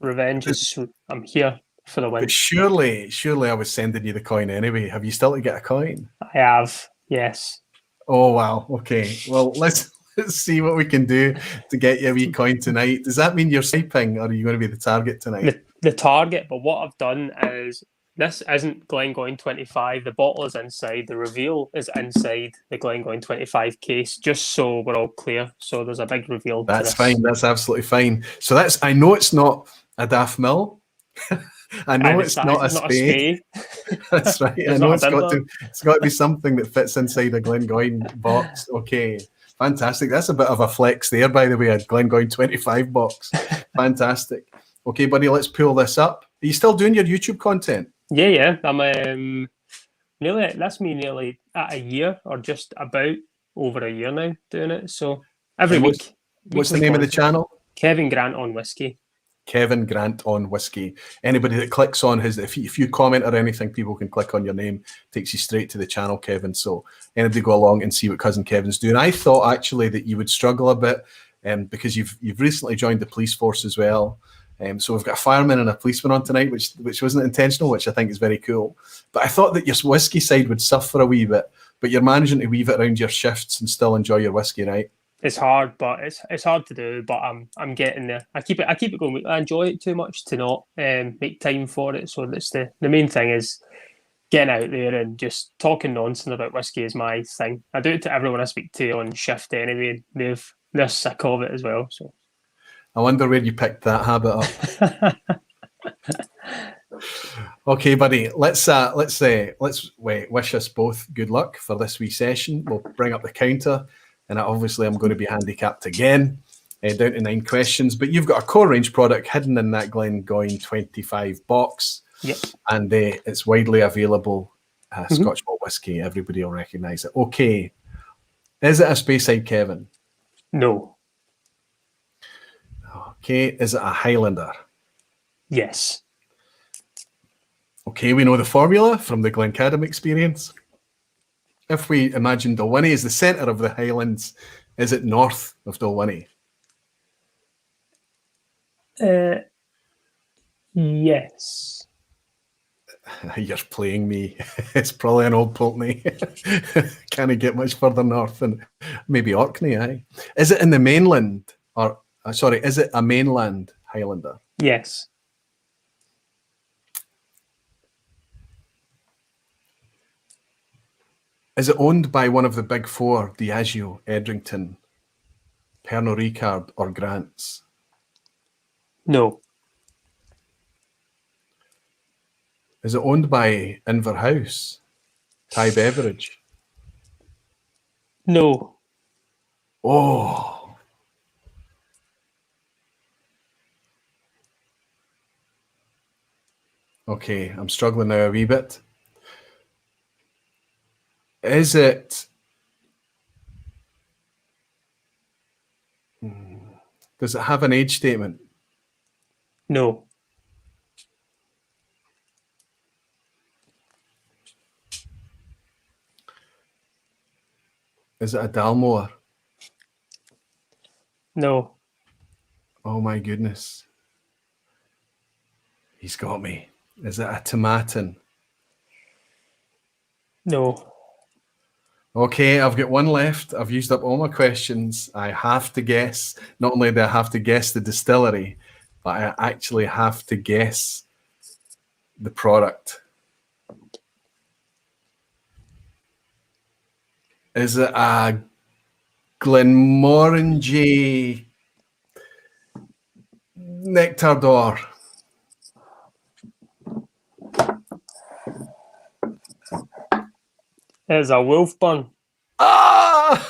Revenge is... I'm here for the win. But surely I was sending you the coin anyway. Have you still to get a coin? I have, yes. Oh, wow. Okay. Well, let's see what we can do to get you a wee coin tonight. Does that mean you're sniping, or are you going to be the target tonight? The target, but what I've done is... This isn't Glengoyne 25. The bottle is inside. The reveal is inside the Glengoyne 25 case, just so we're all clear. So there's a big reveal. That's fine. That's absolutely fine. So I know it's not a Daft Mill. I know it's not a Spey. That's right. I know it's got to be something that fits inside a Glengoyne box. Okay. Fantastic. That's a bit of a flex there, by the way, a Glengoyne 25 box. Fantastic. Okay, buddy, let's pull this up. Are you still doing your YouTube content? Yeah. I'm nearly at a year, or just about over a year now doing it. So every week. What's the name of the channel? Kevin Grant on Whisky. Kevin Grant on Whisky. Anybody that clicks on his, if you comment or anything, people can click on your name. Takes you straight to the channel, Kevin. So anybody go along and see what cousin Kevin's doing. I thought actually that you would struggle a bit, because you've recently joined the police force as well. So we've got a fireman and a policeman on tonight, which wasn't intentional, which I think is very cool. But I thought that your whiskey side would suffer a wee bit, but you're managing to weave it around your shifts and still enjoy your whiskey, right? It's hard, but it's hard to do. But I'm getting there. I keep it going. I enjoy it too much to not make time for it. So that's the main thing is getting out there and just talking nonsense about whiskey is my thing. I do it to everyone I speak to on shift anyway. They're sick of it as well. So. I wonder where you picked that habit up. Okay, buddy. Let's wish us both good luck for this wee session. We'll bring up the counter, and obviously I'm going to be handicapped again, down to 9 questions. But you've got a core range product hidden in that Glengoyne 25 box, yep, and it's widely available. Scotch malt whiskey. Everybody will recognise it. Okay, is it a Speyside, Kevin? No. Okay, is it a Highlander? Yes. Okay, we know the formula from the Glencadam experience. If we imagine Dalwhinnie is the centre of the Highlands, is it north of Dalwhinnie? Yes. You're playing me. It's probably an old Pulteney. Can't get much further north than maybe Orkney, aye. Is it in the mainland? Or, sorry, is it a mainland Highlander? Yes. Is it owned by one of the big four, Diageo, Edrington, Pernod Ricard, or Grants? No. Is it owned by Inverhouse, Thai Beverage? No. Oh. Okay, I'm struggling now a wee bit. Is it... Does it have an age statement? No. Is it a Dalmore? No. Oh my goodness. He's got me. Is it a Tomatin? No. Okay, I've got one left. I've used up all my questions. I have to guess. Not only do I have to guess the distillery, but I actually have to guess the product. Is it a Glenmorangie Nectar? It's a Wolfburn. Ah!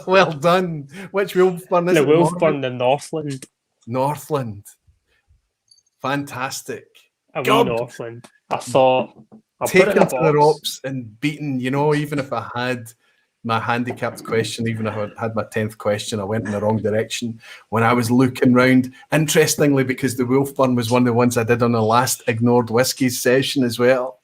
Well done. Which Wolfburn is The it? Wolfburn, the Northland. Northland. Fantastic. A wee God. Northland. I thought, I'll put it Taken in a to the box. ropes and beaten, you know, even if I had my handicapped question, even if I had my 10th question, I went in the wrong direction when I was looking round. Interestingly, because the Wolfburn was one of the ones I did on the last Ignored Whiskies session as well.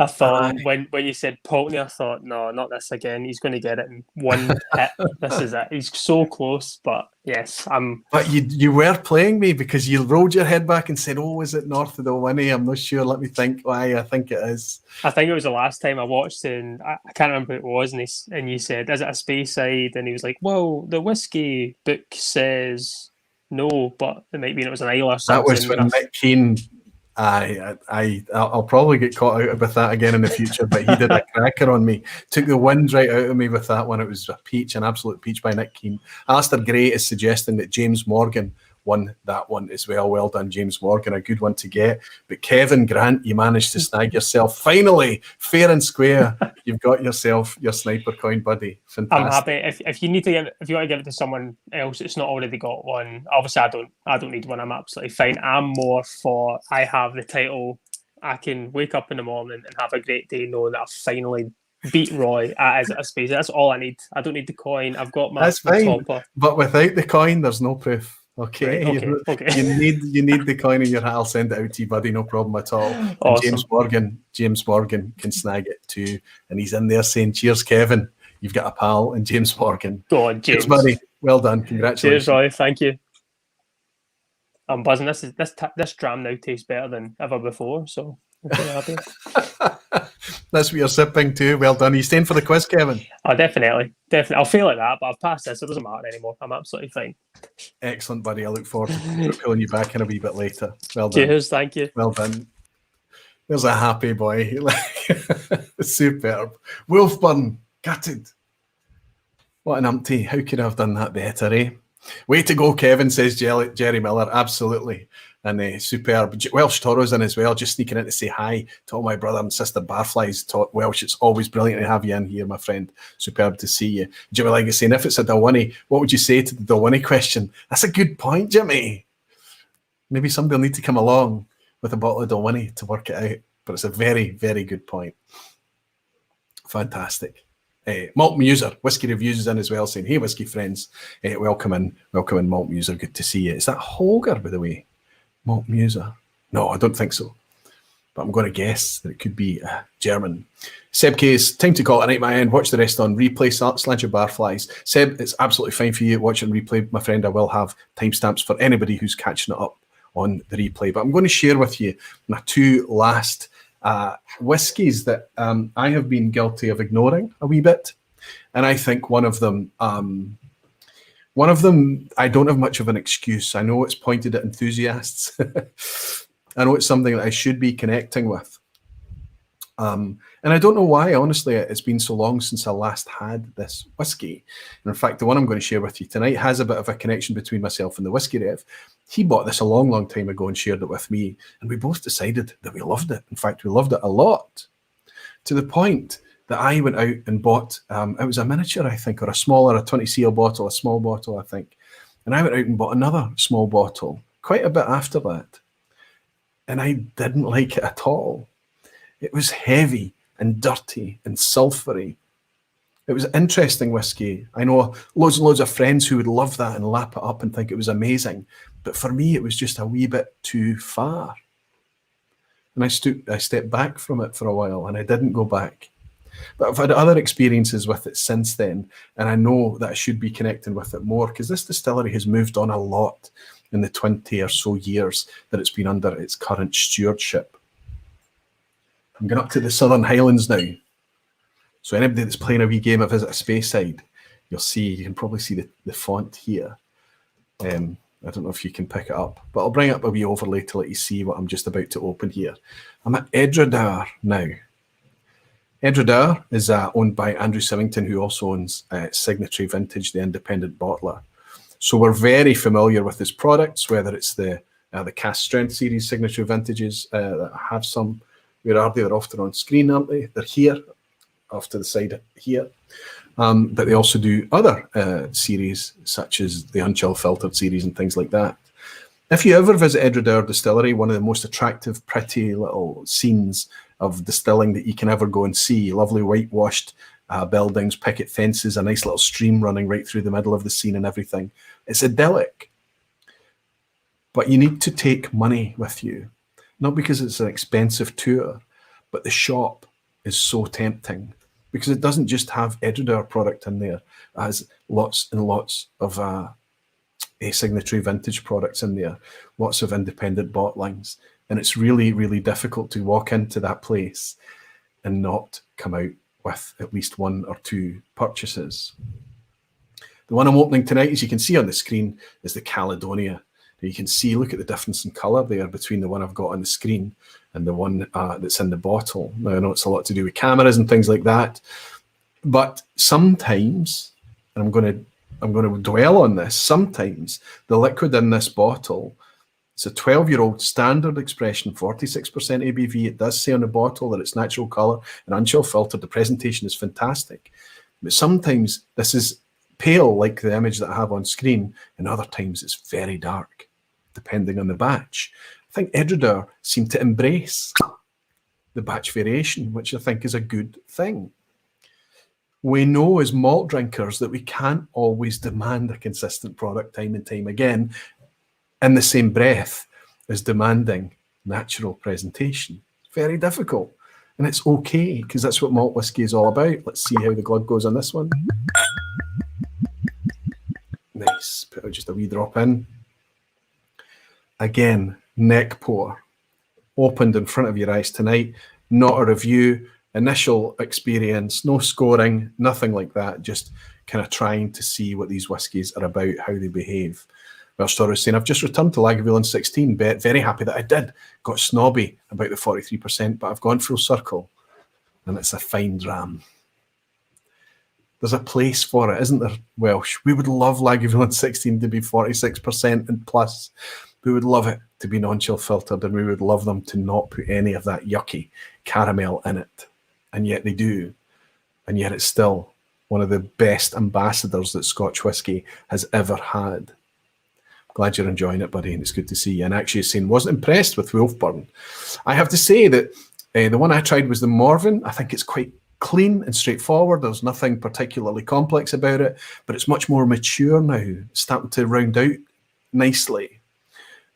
I thought when you said Pulteney, I thought, no, not this again. He's going to get it in one hit. This is it. He's so close, but yes, But you were playing me because you rolled your head back and said, "Oh, is it north of the Winnie?" I'm not sure. Let me think. Why I think it is. I think it was the last time I watched it, and I can't remember who it was. And you said, "Is it a Speyside?" And he was like, "Well, the whiskey book says no, but it might mean it was an Ailsa or something." That was when Nick Keane. I'll probably get caught out with that again in the future, but he did a cracker on me. Took the wind right out of me with that one. It was a peach, an absolute peach by Nick Keane. Alistair Gray is suggesting that James Morgan won that one as well. Well done, James Morgan. A good one to get. But Kevin Grant, you managed to snag yourself. Finally, fair and square, you've got yourself your sniper coin, buddy. Fantastic. I'm happy. If you need to if you want to give it to someone else that's not already got one, obviously I don't need one. I'm absolutely fine. I'm more for I have the title. I can wake up in the morning and have a great day knowing that I've finally beat Roy at a space. That's all I need. I don't need the coin. I've got my topper. But without the coin, there's no proof. Okay. Right, okay. You need the coin in your hat. I'll send it out to you, buddy. No problem at all. Awesome. And James Morgan can snag it too. And he's in there saying, "Cheers, Kevin. You've got a pal." And James Morgan. Go on, James. Cheers, buddy. Well done. Congratulations. Cheers, Roy. Thank you. I'm buzzing. This dram now tastes better than ever before. So I'm very happy. That's what you're sipping too. Well done. Are you staying for the quiz, Kevin? Oh, definitely. I'll fail at that, but I've passed this. It doesn't matter anymore. I'm absolutely fine. Excellent, buddy. I look forward to pulling you back in a wee bit later. Well done. Cheers. Thank you. Well done. There's a happy boy. Superb. Wolfburn, gutted. What an umpty. How could I have done that better, eh? Way to go, Kevin, says Jerry Miller. Absolutely. And superb. Welsh Toro's in as well, just sneaking in to say hi to all my brother and sister Barflies taught Welsh. It's always brilliant to have you in here, my friend. Superb to see you. Jimmy Like is saying, if it's a Dalwhinnie, what would you say to the Dalwhinnie question? That's a good point, Jimmy. Maybe somebody will need to come along with a bottle of Dalwhinnie to work it out. But it's a very, very good point. Fantastic. Malt Muser, Whisky Reviews is in as well, saying, "Hey, Whisky friends, welcome in, Malt Muser. Good to see you." Is that Holger, by the way? Malt Muser? No, I don't think so. But I'm going to guess that it could be German. Seb Case, time to call it a night, my end. Watch the rest on replay. Slant your barflies. Seb, it's absolutely fine for you. Watch it on replay, my friend. I will have timestamps for anybody who's catching it up on the replay. But I'm going to share with you my two last whiskies that I have been guilty of ignoring a wee bit. And I think one of them, I don't have much of an excuse. I know it's pointed at enthusiasts. I know it's something that I should be connecting with. And I don't know why, honestly, it's been so long since I last had this whiskey. And in fact, the one I'm going to share with you tonight has a bit of a connection between myself and the Whiskey Rev. He bought this a long, long time ago and shared it with me. And we both decided that we loved it. In fact, we loved it a lot, to the point that I went out and bought, it was a miniature, I think, or a 20cl bottle, a small bottle, I think. And I went out and bought another small bottle quite a bit after that. And I didn't like it at all. It was heavy and dirty and sulphury. It was interesting whiskey. I know loads and loads of friends who would love that and lap it up and think it was amazing. But for me, it was just a wee bit too far. And I stepped back from it for a while and I didn't go back. But I've had other experiences with it since then. And I know that I should be connecting with it more, because this distillery has moved on a lot in the 20 or so years that it's been under its current stewardship. I'm going up to the Southern Highlands now. So anybody that's playing a wee game of Visit a Speyside, you can probably see the font here. I don't know if you can pick it up, but I'll bring up a wee overlay to let you see what I'm just about to open here. I'm at Edradour now. Edradour is owned by Andrew Symington, who also owns Signatory Vintage, the independent bottler. So we're very familiar with his products, whether it's the Cask Strength series Signatory Vintages that have some. Where are they? They're often on screen, aren't they? They're here, off to the side here. But they also do other series, such as the Unchilled Filtered series and things like that. If you ever visit Edradour Distillery, one of the most attractive, pretty little scenes of distilling that you can ever go and see, lovely whitewashed buildings, picket fences, a nice little stream running right through the middle of the scene and everything. It's idyllic. But you need to take money with you. Not because it's an expensive tour, but the shop is so tempting, because it doesn't just have Edradour product in there. It has lots and lots of Signatory Vintage products in there, lots of independent bottlings. And it's really, really difficult to walk into that place and not come out with at least one or two purchases. The one I'm opening tonight, as you can see on the screen, is the Caledonia. You can see, look at the difference in colour there between the one I've got on the screen and the one that's in the bottle. Now, I know it's a lot to do with cameras and things like that, but sometimes, and I'm going to dwell on this, sometimes the liquid in this bottle, it's a 12-year-old standard expression, 46% ABV. It does say on the bottle that it's natural colour and unchilled filtered. The presentation is fantastic. But sometimes this is pale, like the image that I have on screen, and other times it's very dark, depending on the batch. I think Edradour seemed to embrace the batch variation, which I think is a good thing. We know as malt drinkers that we can't always demand a consistent product time and time again in the same breath as demanding natural presentation. It's very difficult, and it's okay, because that's what malt whiskey is all about. Let's see how the glug goes on this one. Nice, put just a wee drop in. Again, neck pour, opened in front of your eyes tonight, not a review, initial experience, no scoring, nothing like that, just kind of trying to see what these whiskies are about, how they behave. Well, Story was saying, I've just returned to Lagavulin 16, very happy that I did. Got snobby about the 43%, but I've gone full circle, and it's a fine dram. There's a place for it, isn't there, Welsh? We would love Lagavulin 16 to be 46% and plus. We would love it to be non-chill filtered, and we would love them to not put any of that yucky caramel in it. And yet they do. And yet it's still one of the best ambassadors that Scotch whisky has ever had. Glad you're enjoying it, buddy, and it's good to see you. And actually, saying wasn't impressed with Wolfburn. I have to say that the one I tried was the Morven. I think it's quite clean and straightforward. There's nothing particularly complex about it, but it's much more mature now, starting to round out nicely.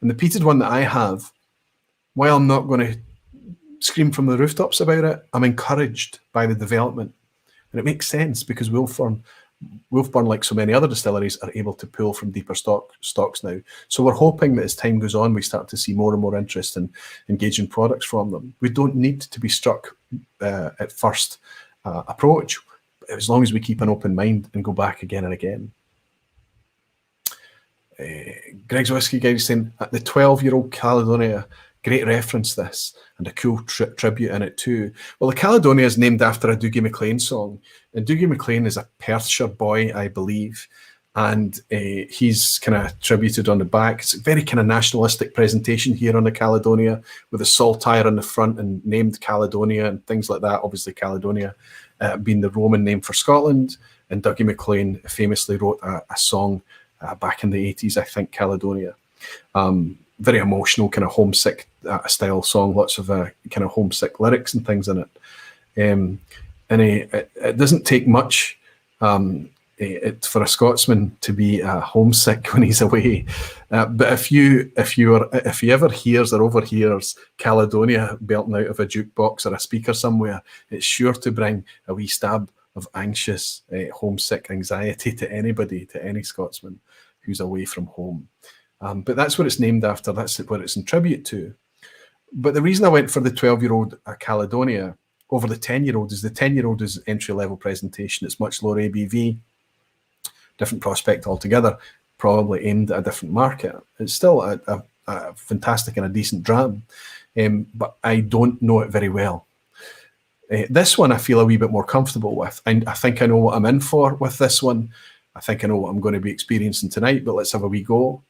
And the peated one that I have, while I'm not going to scream from the rooftops about it, I'm encouraged by the development. And it makes sense, because Wolfburn Wolfburn, like so many other distilleries, are able to pull from deeper stocks now. So we're hoping that as time goes on, we start to see more and more interest in engaging products from them. We don't need to be struck at first approach, as long as we keep an open mind and go back again and again. Greg's Whiskey Guide is saying, the 12-year-old Caledonia, great reference this, and a cool tribute in it too. Well, the Caledonia is named after a Dougie MacLean song, and Dougie MacLean is a Perthshire boy, I believe, and he's kind of tributed on the back. It's a very kind of nationalistic presentation here on the Caledonia, with a saltire on the front and named Caledonia and things like that. Obviously, Caledonia being the Roman name for Scotland, and Dougie MacLean famously wrote a song back in the 80s, I think, Caledonia. Very emotional, kind of homesick style song, lots of kind of homesick lyrics and things in it. And it doesn't take much for a Scotsman to be homesick when he's away. But if he ever hears or overhears Caledonia belting out of a jukebox or a speaker somewhere, it's sure to bring a wee stab of anxious, homesick anxiety to anybody, to any Scotsman who's away from home. But that's what it's named after. That's what it's in tribute to. But the reason I went for the 12-year-old Caledonia over the 10-year-old is the 10-year-old is entry-level presentation. It's much lower ABV, different prospect altogether, probably aimed at a different market. It's still a fantastic and a decent dram, but I don't know it very well. This one I feel a wee bit more comfortable with. And I think I know what I'm in for with this one. I think I know what I'm going to be experiencing tonight, but let's have a wee go.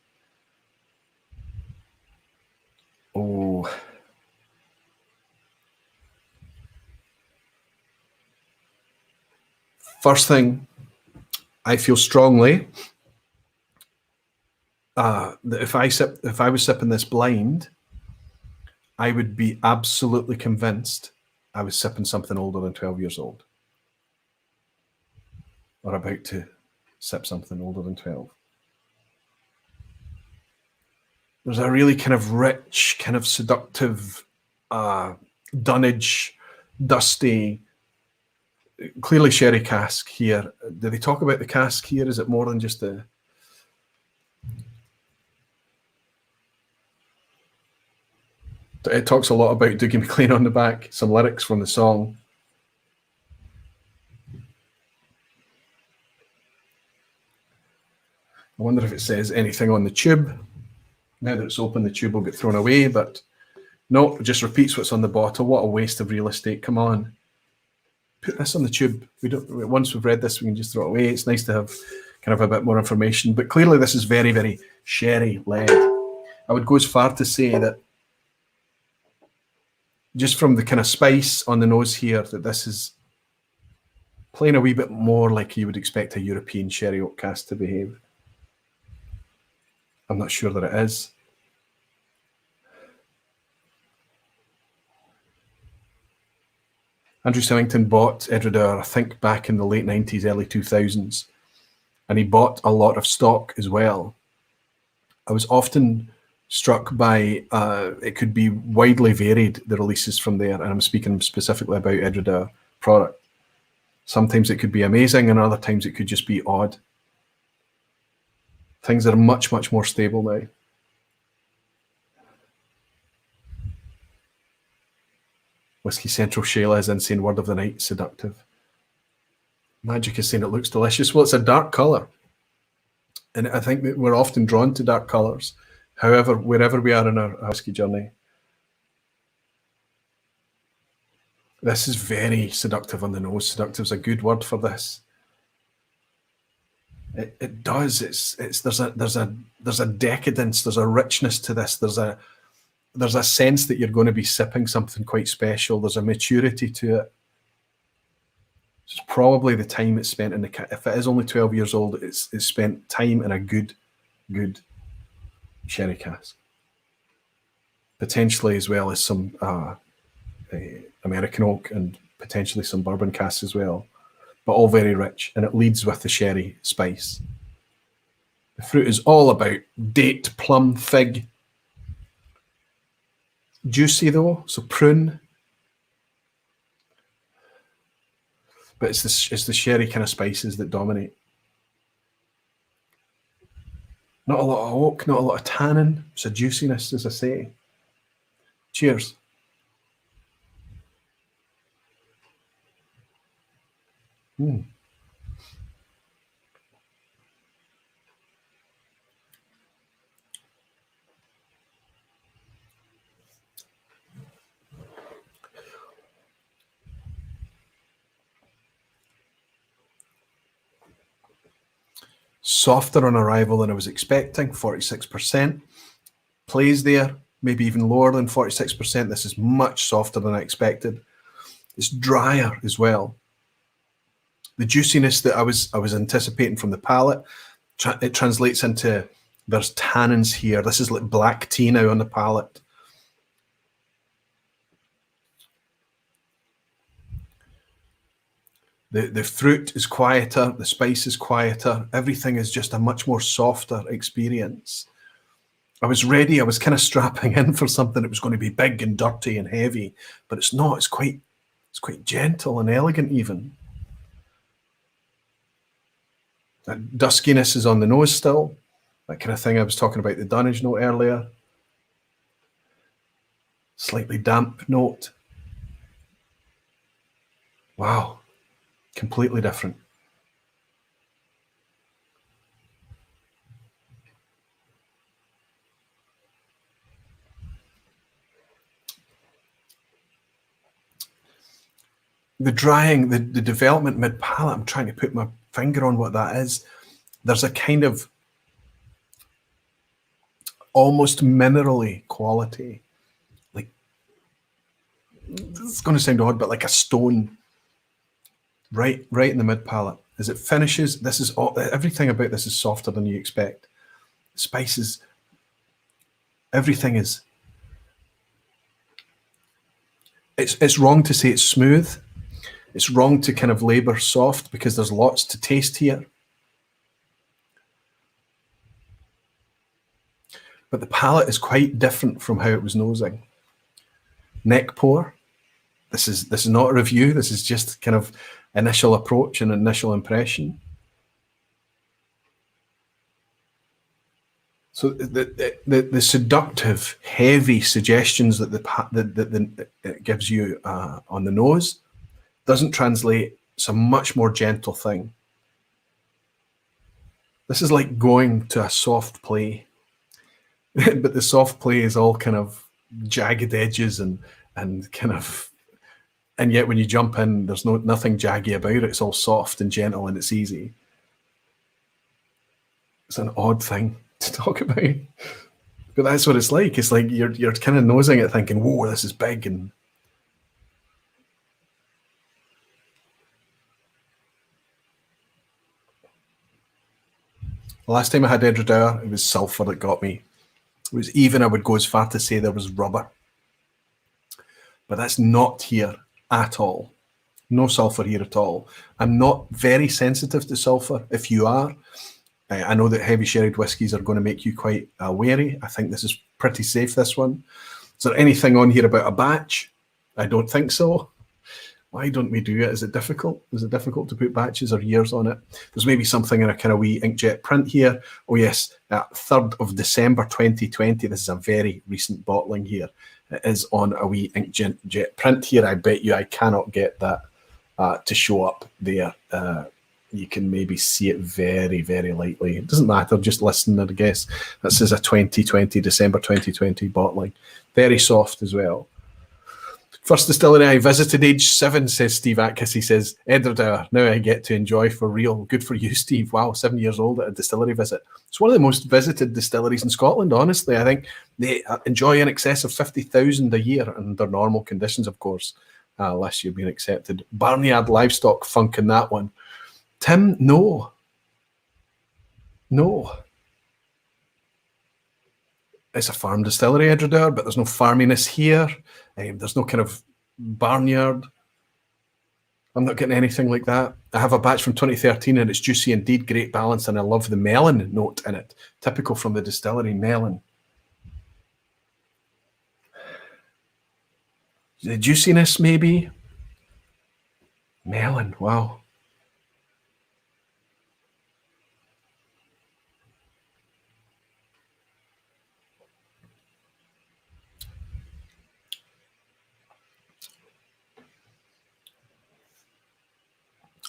Oh. First thing, I feel strongly that if I was sipping this blind, I would be absolutely convinced I was sipping something older than 12 years old, or about to sip something older than 12. There's a really kind of rich, kind of seductive, dunnage, dusty, clearly sherry cask here. Do they talk about the cask here? Is it more than just the... It talks a lot about Dougie MacLean on the back, some lyrics from the song. I wonder if it says anything on the tube. Now that it's open, the tube will get thrown away, but no, it just repeats what's on the bottle. What a waste of real estate. Come on. Put this on the tube. Once we've read this, we can just throw it away. It's nice to have kind of a bit more information, but clearly this is very, very sherry-led. I would go as far to say that just from the kind of spice on the nose here, that this is playing a wee bit more like you would expect a European sherry oak cask to behave. I'm not sure that it is. Andrew Sillington bought Edradour, I think, back in the late 90s, early 2000s, and he bought a lot of stock as well. I was often struck by, it could be widely varied, the releases from there, and I'm speaking specifically about Edradour product. Sometimes it could be amazing, and other times it could just be odd. Things are much, much more stable now. Whiskey Central Shayla is insane. Word of the night, seductive. Magic is saying it looks delicious. Well, it's a dark colour. And I think that we're often drawn to dark colours. However, wherever we are in our whiskey journey, this is very seductive on the nose. Seductive is a good word for this. It does. There's a decadence. There's a richness to this. There's a sense that you're going to be sipping something quite special. There's a maturity to it. It's probably the time it's spent in the. If it is only 12 years old, it's spent time in a good sherry cask. Potentially as well as some American oak and potentially some bourbon casks as well. But all very rich, and it leads with the sherry spice. The fruit is all about date, plum, fig. Juicy though, so prune. But it's the sherry kind of spices that dominate. Not a lot of oak, not a lot of tannin. It's a juiciness, as I say. Cheers. Softer on arrival than I was expecting, 46%. Plays there, maybe even lower than 46%. This is much softer than I expected. It's drier as well. The juiciness that I was anticipating from the palate, it translates into, there's tannins here. This is like black tea now on the palate. The fruit is quieter, the spice is quieter, everything is just a much more softer experience. I was ready, I was kind of strapping in for something that was going to be big and dirty and heavy, but it's not, it's quite gentle and elegant even. That duskiness is on the nose still, that kind of thing I was talking about, the dunnage note earlier. Slightly damp note. Wow. Completely different. The drying, the development mid-palate, I'm trying to put my finger on what that is. There's a kind of almost minerally quality. Like, it's going to sound odd, but like a stone. Right in the mid palate. As it finishes, this is all, everything about this is softer than you expect. Spices, everything is. It's wrong to say it's smooth. It's wrong to kind of labor soft because there's lots to taste here. But the palate is quite different from how it was nosing. Neck pour. This is not a review. This is just kind of initial approach and initial impression. So the seductive, heavy suggestions that it gives you on the nose doesn't translate. It's a much more gentle thing. This is like going to a soft play, but the soft play is all kind of jagged edges and kind of. And yet when you jump in, there's nothing jaggy about it. It's all soft and gentle and it's easy. It's an odd thing to talk about. But that's what it's like. It's like you're kind of nosing it thinking, whoa, this is big. And the last time I had Edradour, it was sulphur that got me. It was even, I would go as far to say there was rubber. But that's not here at all. No sulphur here at all. I'm not very sensitive to sulphur. If you are, I know that heavy sherried whiskies are going to make you quite wary. I think this is pretty safe, this one. Is there anything on here about a batch? I don't think so. Why don't we do it? Is it difficult? Is it difficult to put batches or years on it? There's maybe something in a kind of wee inkjet print here. Oh yes, 3rd of December 2020. This is a very recent bottling here. It is on a wee inkjet print here. I bet you I cannot get that to show up there. You can maybe see it very, very lightly. It doesn't matter, just listen, I guess. This is a 2020, December 2020 bottling. Very soft as well. First distillery I visited, age 7, says Steve Atkins. He says, Edradour, now I get to enjoy for real. Good for you, Steve. Wow, 7 years old at a distillery visit. It's one of the most visited distilleries in Scotland, honestly. I think they enjoy in excess of 50,000 a year under normal conditions, of course. Last year being accepted. Barnyard livestock funk in that one. Tim, no. No. It's a farm distillery, Edradour, but there's no farminess here. There's no kind of barnyard. I'm not getting anything like that. I have a batch from 2013 and it's juicy indeed, great balance, and I love the melon note in it. Typical from the distillery, melon. The juiciness, maybe. Melon, wow.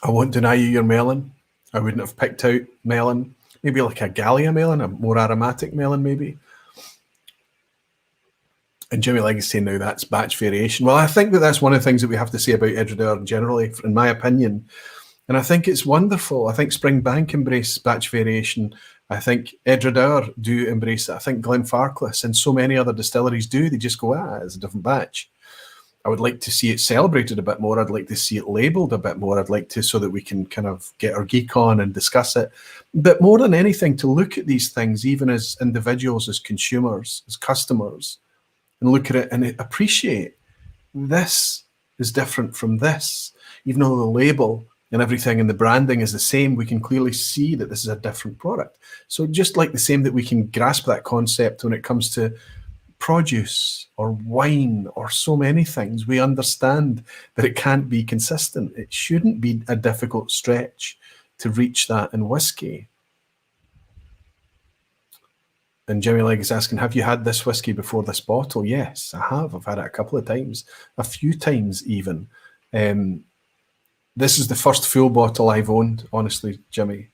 I won't deny you your melon. I wouldn't have picked out melon. Maybe like a Gallia melon, a more aromatic melon maybe. And Jimmy Legg is saying now that's batch variation. Well, I think that that's one of the things that we have to say about Edradour generally, in my opinion. And I think it's wonderful. I think Springbank embrace batch variation. I think Edradour do embrace it. I think Glenfarclas and so many other distilleries do. They just go, it's a different batch. I would like to see it celebrated a bit more. I'd like to see it labelled a bit more. I'd like to, so that we can kind of get our geek on and discuss it. But more than anything, to look at these things, even as individuals, as consumers, as customers, and look at it and appreciate this is different from this. Even though the label and everything and the branding is the same, we can clearly see that this is a different product. So just like the same that we can grasp that concept when it comes to produce or wine or so many things, we understand that it can't be consistent. It shouldn't be a difficult stretch to reach that in whiskey. And Jimmy Legg is asking, have you had this whiskey before this bottle? Yes, I have. I've had it a couple of times, a few times even. This is the first full bottle I've owned, honestly, Jimmy.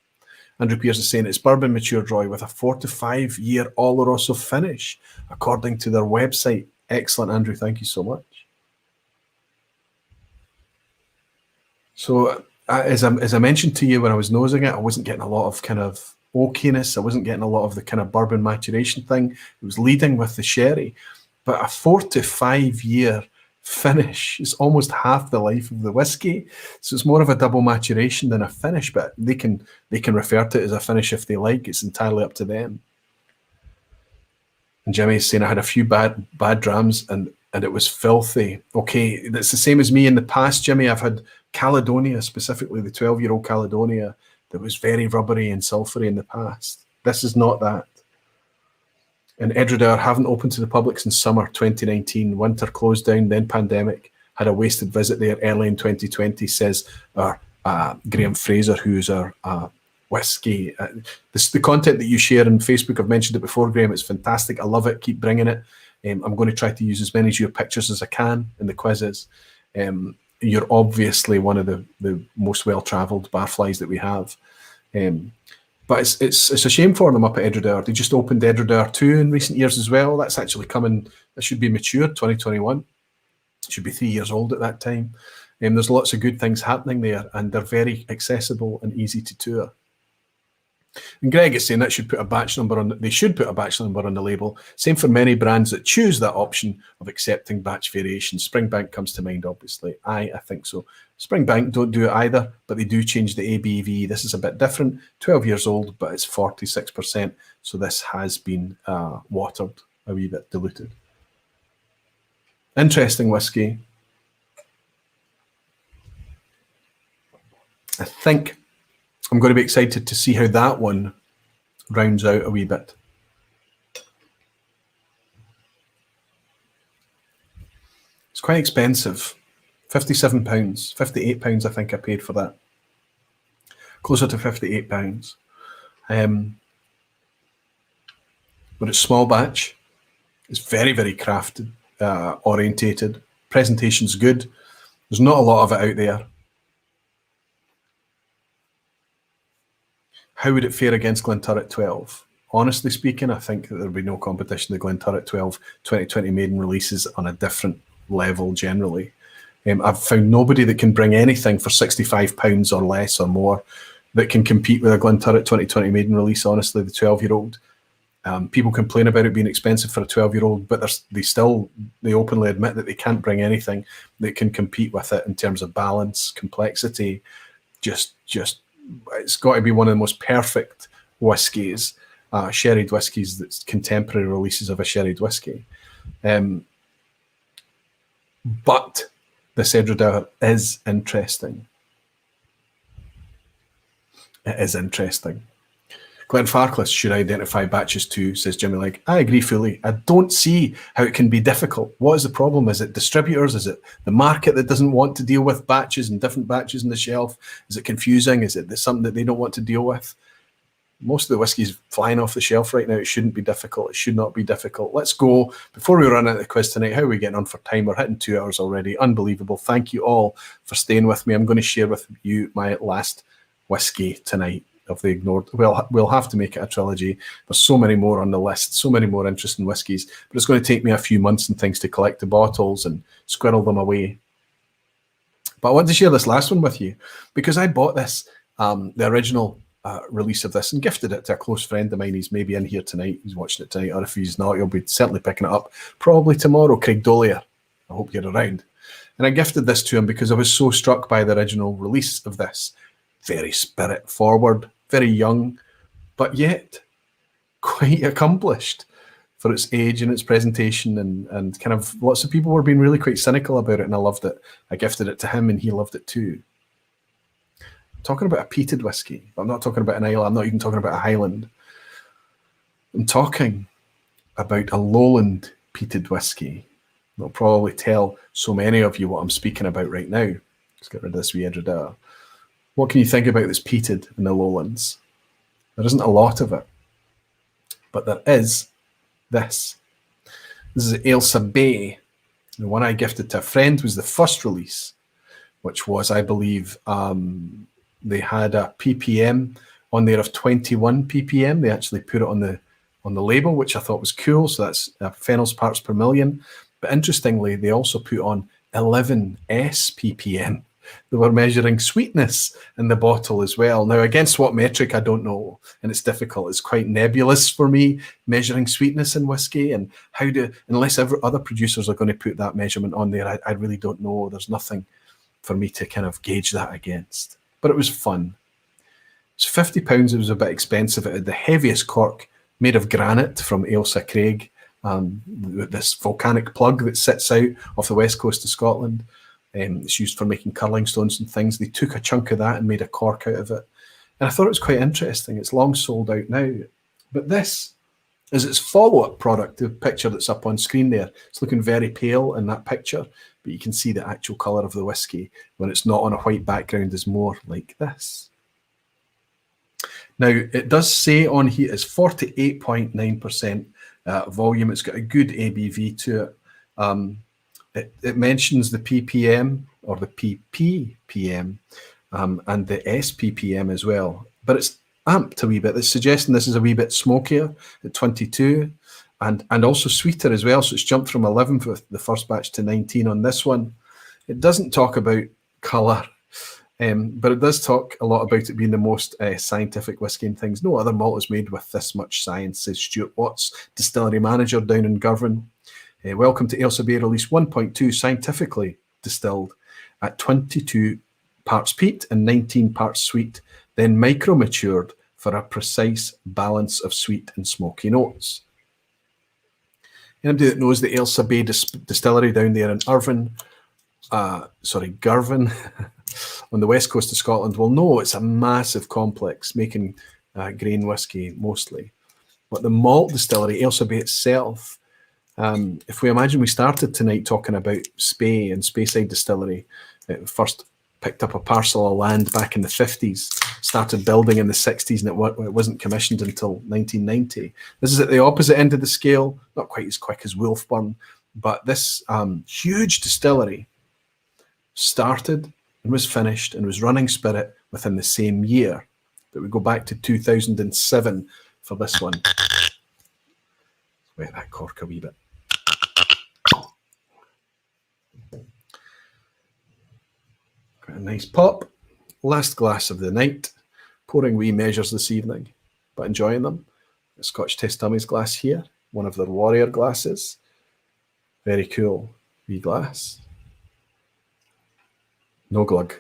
Andrew Pierce is saying it's bourbon matured rye with a 4 to 5 year Oloroso finish, according to their website. Excellent, Andrew. Thank you so much. So as I mentioned to you when I was nosing it, I wasn't getting a lot of kind of oakiness. I wasn't getting a lot of the kind of bourbon maturation thing. It was leading with the sherry. But a 4 to 5 year finish is almost half the life of the whiskey, so it's more of a double maturation than a finish, but they can refer to it as a finish if they like. It's entirely up to them. And Jimmy's saying I had a few bad drams and it was filthy. Okay, that's the same as me in the past, Jimmy. I've had Caledonia, specifically the 12-year-old Caledonia, that was very rubbery and sulfury in the past. This is not that. And Edradour haven't opened to the public since summer 2019. Winter closed down, then pandemic. Had a wasted visit there early in 2020, says our Graham Fraser, who's our whiskey. The content that you share on Facebook, I've mentioned it before, Graham. It's fantastic. I love it. Keep bringing it. I'm going to try to use as many of your pictures as I can in the quizzes. You're obviously one of the most well-travelled barflies that we have. But it's a shame for them up at Edradour. They just opened Edradour 2 in recent years as well. That's actually coming. That should be matured 2021. It should be 3 years old at that time. There's lots of good things happening there, and they're very accessible and easy to tour. And Greg is saying that should put a batch number on. They should put a batch number on the label. Same for many brands that choose that option of accepting batch variation. Springbank comes to mind, obviously. I think so. Springbank don't do it either, but they do change the ABV. This is a bit different. 12 years old, but it's 46%. So this has been watered, a wee bit diluted. Interesting whiskey. I think I'm going to be excited to see how that one rounds out a wee bit. It's quite expensive. £57, £58 I think I paid for that. Closer to £58. But it's small batch. It's very, very crafted, orientated. Presentation's good. There's not a lot of it out there. How would it fare against Glenturret 12? Honestly speaking, I think that there would be no competition. The Glenturret 12 2020 maiden releases on a different level generally. I've found nobody that can bring anything for £65 or less or more that can compete with a Glenturret 2020 maiden release, honestly, the 12-year-old. People complain about it being expensive for a 12-year-old, but they openly admit that they can't bring anything that can compete with it in terms of balance, complexity, just it's got to be one of the most perfect whiskies, sherried whiskies, that's contemporary releases of a sherried whiskey. But this Edradour is interesting. It is interesting. Glenfarclas should identify batches too, says Jimmy Legg. I agree fully. I don't see how it can be difficult. What is the problem? Is it distributors? Is it the market that doesn't want to deal with batches and different batches on the shelf? Is it confusing? Is it something that they don't want to deal with? Most of the whiskey's flying off the shelf right now. It shouldn't be difficult. It should not be difficult. Let's go. Before we run out of the quiz tonight, how are we getting on for time? We're hitting 2 hours already. Unbelievable. Thank you all for staying with me. I'm going to share with you my last whiskey tonight of the ignored. Well, we'll have to make it a trilogy. There's so many more on the list, so many more interesting whiskies, but it's going to take me a few months and things to collect the bottles and squirrel them away. But I want to share this last one with you because I bought this, the original release of this, and gifted it to a close friend of mine. He's maybe in here tonight. He's watching it tonight, or if he's not, he'll be certainly picking it up probably tomorrow. Craig Dollier, I hope you're around. And I gifted this to him because I was so struck by the original release of this. Very spirit forward, very young, but yet quite accomplished for its age and its presentation, and kind of lots of people were being really quite cynical about it, and I loved it. I gifted it to him and he loved it too. I'm talking about a peated whiskey. I'm not talking about an Islay. I'm not even talking about a Highland. I'm talking about a lowland peated whiskey. I'll probably tell so many of you what I'm speaking about right now. Let's get rid of this wee Edradour. What can you think about this peated in the lowlands? There isn't a lot of it, but there is this. This is Ailsa Bay. The one I gifted to a friend was the first release, which was, I believe, they had a ppm on there of 21 ppm. They actually put it on the label, which I thought was cool. So that's phenols parts per million. But interestingly, they also put on 11 ppm. They were measuring sweetness in the bottle as well. Now, against what metric, I don't know, and it's difficult. It's quite nebulous for me, measuring sweetness in whiskey, and how to, unless other producers are going to put that measurement on there, I really don't know. There's nothing for me to kind of gauge that against. But it was fun. It's £50. It was a bit expensive. It had the heaviest cork made of granite from Ailsa Craig, this volcanic plug that sits out off the west coast of Scotland. It's used for making curling stones and things. They took a chunk of that and made a cork out of it. And I thought it was quite interesting. It's long sold out now. But this is its follow-up product, the picture that's up on screen there. It's looking very pale in that picture, but you can see the actual colour of the whiskey when it's not on a white background is more like this. Now, it does say on here it's 48.9% volume. It's got a good ABV to it. It mentions the ppm or the ppm and the SPPM as well, but it's amped a wee bit. It's suggesting this is a wee bit smokier at 22 and also sweeter as well. So it's jumped from 11 for the first batch to 19 on this one. It doesn't talk about colour, but it does talk a lot about it being the most scientific whiskey and things. No other malt is made with this much science, says Stuart Watts, distillery manager down in Girvan. Welcome to Ailsa Bay release 1.2, scientifically distilled at 22 parts peat and 19 parts sweet, then micro-matured for a precise balance of sweet and smoky notes. Anybody that knows the Ailsa Bay distillery down there in Girvan, on the west coast of Scotland will know it's a massive complex making grain whiskey mostly. But the malt distillery, Ailsa Bay itself, if we imagine we started tonight talking about Spey and Speyside distillery, it first picked up a parcel of land back in the 50s, started building in the 60s, and it wasn't commissioned until 1990. This is at the opposite end of the scale, not quite as quick as Wolfburn, but this huge distillery started and was finished and was running spirit within the same year. But we go back to 2007 for this one. Wet that cork a wee bit. Got a nice pop. Last glass of the night. Pouring wee measures this evening, but enjoying them. A Scotch Taste Dummies glass here. One of their Warrior glasses. Very cool wee glass. No glug.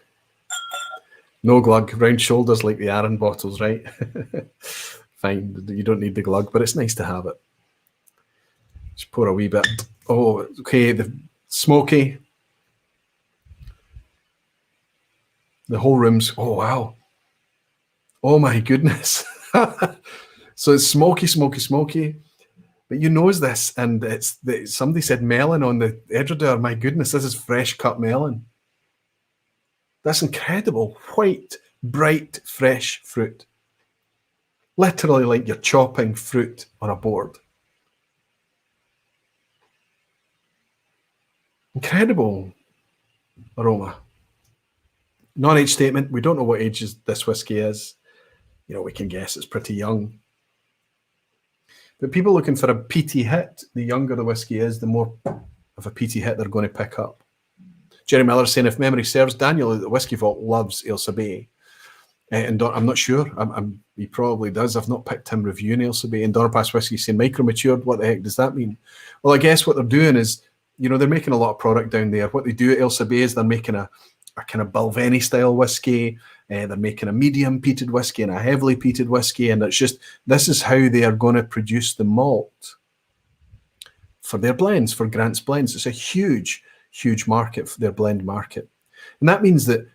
No glug. Round shoulders like the Arran bottles, right? Fine. You don't need the glug, but it's nice to have it. Just pour a wee bit. Oh, okay. The smoky. The whole room's, oh, wow. Oh, my goodness. So it's smoky, smoky, smoky. But you knows this, and somebody said melon on the Edradour. My goodness, this is fresh cut melon. That's incredible. White, bright, fresh fruit. Literally like you're chopping fruit on a board. Incredible aroma. Non-age statement. We don't know what age this whiskey is. You know, we can guess it's pretty young. But people looking for a peaty hit, the younger the whiskey is, the more of a peaty hit they're going to pick up. Jerry Miller saying, if memory serves, Daniel at the Whiskey Vault loves Ailsa Bay. And I'm not sure. He probably does. I've not picked him reviewing Ailsa Bay. And Donnerpass Whiskey saying micro-matured. What the heck does that mean? Well, I guess what they're doing is, you know, they're making a lot of product down there. What they do at Ailsa Bay is they're making a kind of Balmenach style whiskey. They're making a medium peated whiskey and a heavily peated whiskey. And it's just, this is how they are going to produce the malt for their blends, for Grant's blends. It's a huge market for their blend market. And that means that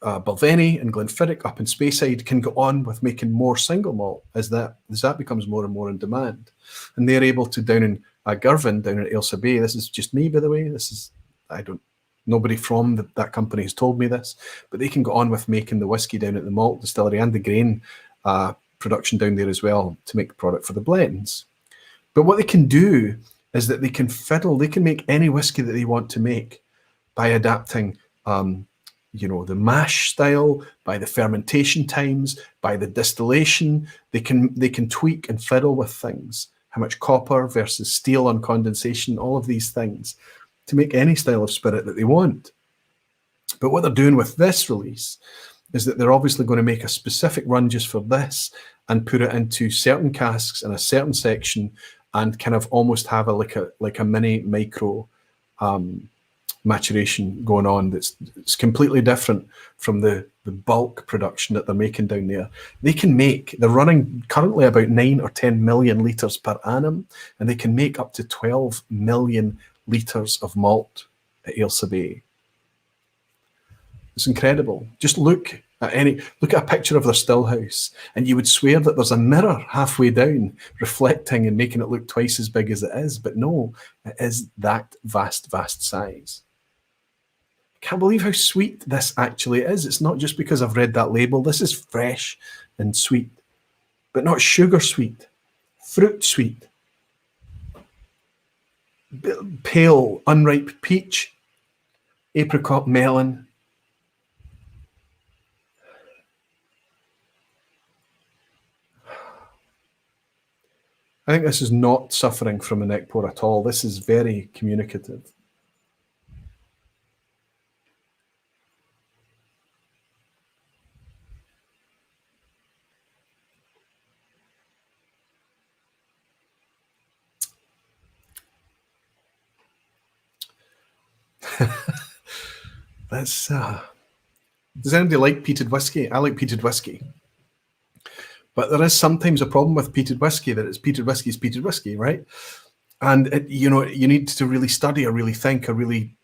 Balmenach and Glenfiddich up in Speyside can go on with making more single malt as that becomes more and more in demand. And they're able to, down in Girvan, down in Ailsa Bay, this is just me, by the way, nobody from that company has told me this, but they can go on with making the whiskey down at the malt distillery and the grain production down there as well to make product for the blends. But what they can do is that they can make any whiskey that they want to make by adapting, you know, the mash style, by the fermentation times, by the distillation. They can tweak and fiddle with things, how much copper versus steel on condensation, all of these things, to make any style of spirit that they want. But what they're doing with this release is that they're obviously going to make a specific run just for this and put it into certain casks in a certain section and kind of almost have like a mini micro maturation going on it's completely different from the bulk production that they're making down there. They're running currently about 9 or 10 million litres per annum, and they can make up to 12 million litres of malt at Ailsa Bay. It's incredible. Just look at a picture of their still house, and you would swear that there's a mirror halfway down reflecting and making it look twice as big as it is. But no, it is that vast size. I can't believe how sweet this actually is. It's not just because I've read that label. This is fresh and sweet, but not sugar sweet, fruit sweet. Pale, unripe peach, apricot, melon. I think this is not suffering from a neck pour at all. This is very communicative. Does anybody like peated whiskey? I like peated whiskey. But there is sometimes a problem with peated whiskey, that it's peated whiskey is peated whiskey, right? And you need to really study or really think or really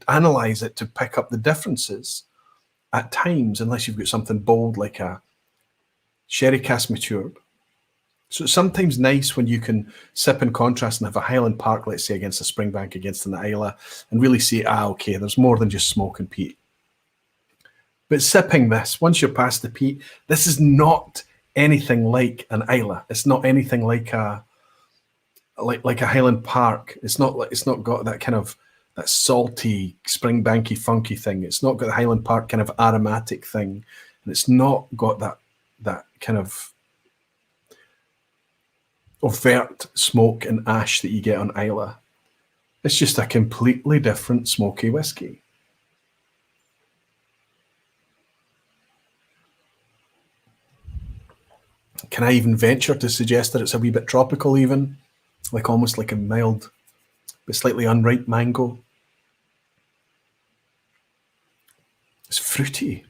analyze it to pick up the differences at times, unless you've got something bold like a sherry cask matured. So it's sometimes nice when you can sip in contrast and have a Highland Park, let's say, against a Springbank, against an Islay, and really say, okay, there's more than just smoke and peat. But sipping this, once you're past the peat, this is not anything like an Islay. It's not anything like a Highland Park. It's not got that kind of that salty, Springbanky, funky thing. It's not got the Highland Park kind of aromatic thing, and it's not got that kind of overt smoke and ash that you get on Islay. It's just a completely different smoky whiskey. Can I even venture to suggest that it's a wee bit tropical, even? Like almost like a mild, but slightly unripe mango. It's fruity.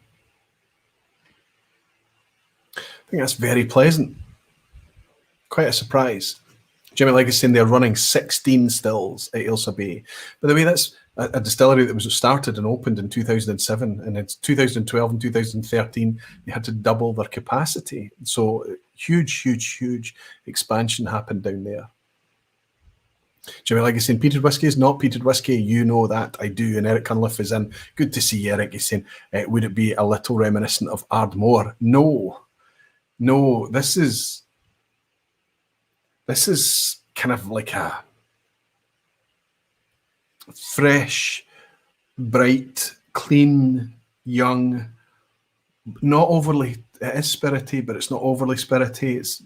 I think that's very pleasant. Quite a surprise. Jimmy Legg is saying they're running 16 stills at Ailsa Bay. By the way, that's a distillery that was started and opened in 2007, and in 2012 and 2013 they had to double their capacity. So huge expansion happened down there. Jimmy Legg is saying peated whiskey is not peated whiskey. You know that, I do. And Eric Cunliffe is in. Good to see you, Eric. He's saying, would it be a little reminiscent of Ardmore? No. No, this is kind of like a fresh, bright, clean, young, not overly, it is spirity, but it's not overly spirity. It's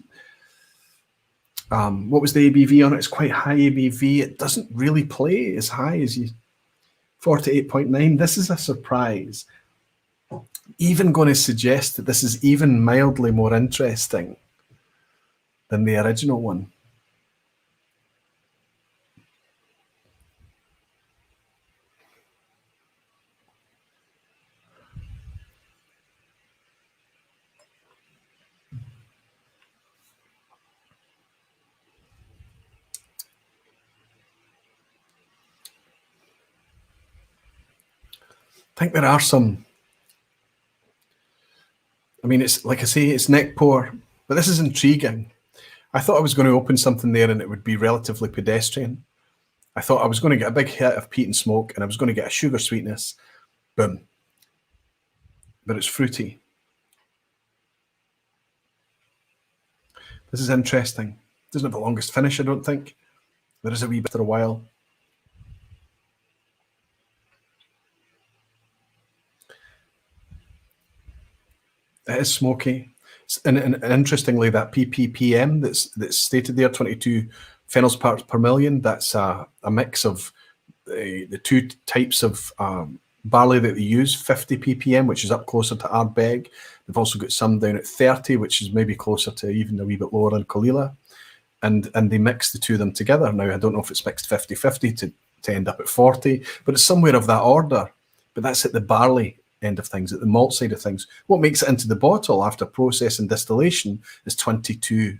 what was the ABV on it? It's quite high ABV. It doesn't really play as high as you 48.9. This is a surprise. Even going to suggest that this is even mildly more interesting than the original one. I think there are some. I mean, it's like I say, it's neck pour, but this is intriguing. I thought I was going to open something there and it would be relatively pedestrian. I thought I was going to get a big hit of peat and smoke and I was going to get a sugar sweetness. Boom. But it's fruity. This is interesting. Doesn't have the longest finish, I don't think. There is a wee bit for a while. It is smoky. And interestingly, that ppm that's stated there, 22 phenols parts per million, that's a mix of the two types of barley that they use, 50 ppm, which is up closer to Ardbeg. They've also got some down at 30, which is maybe closer to even a wee bit lower in Colila. And they mix the two of them together. Now, I don't know if it's mixed 50-50 to end up at 40, but it's somewhere of that order. But that's at the barley end of things, at the malt side of things. What makes it into the bottle after process and distillation is 22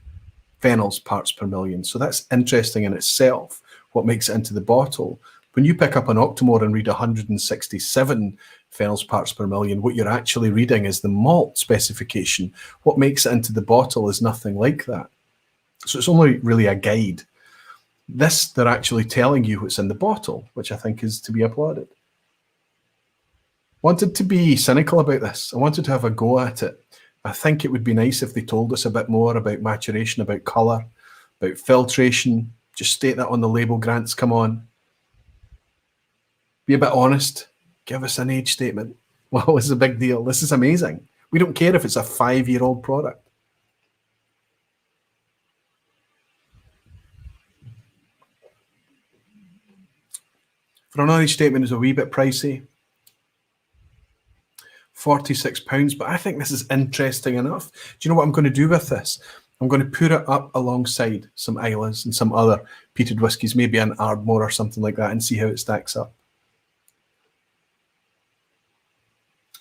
phenols parts per million. So that's interesting in itself, what makes it into the bottle. When you pick up an Octomore and read 167 phenols parts per million, what you're actually reading is the malt specification. What makes it into the bottle is nothing like that. So it's only really a guide. This, they're actually telling you what's in the bottle, which I think is to be applauded. Wanted to be cynical about this. I wanted to have a go at it. I think it would be nice if they told us a bit more about maturation, about colour, about filtration. Just state that on the label, Grants, come on. Be a bit honest. Give us an age statement. Well, this is a big deal. This is amazing. We don't care if it's a 5-year-old product. For an age statement is a wee bit pricey. £46, but I think this is interesting enough. Do you know what I'm going to do with this? I'm going to put it up alongside some Ailsas and some other peated whiskies, maybe an Ardmore or something like that, and see how it stacks up.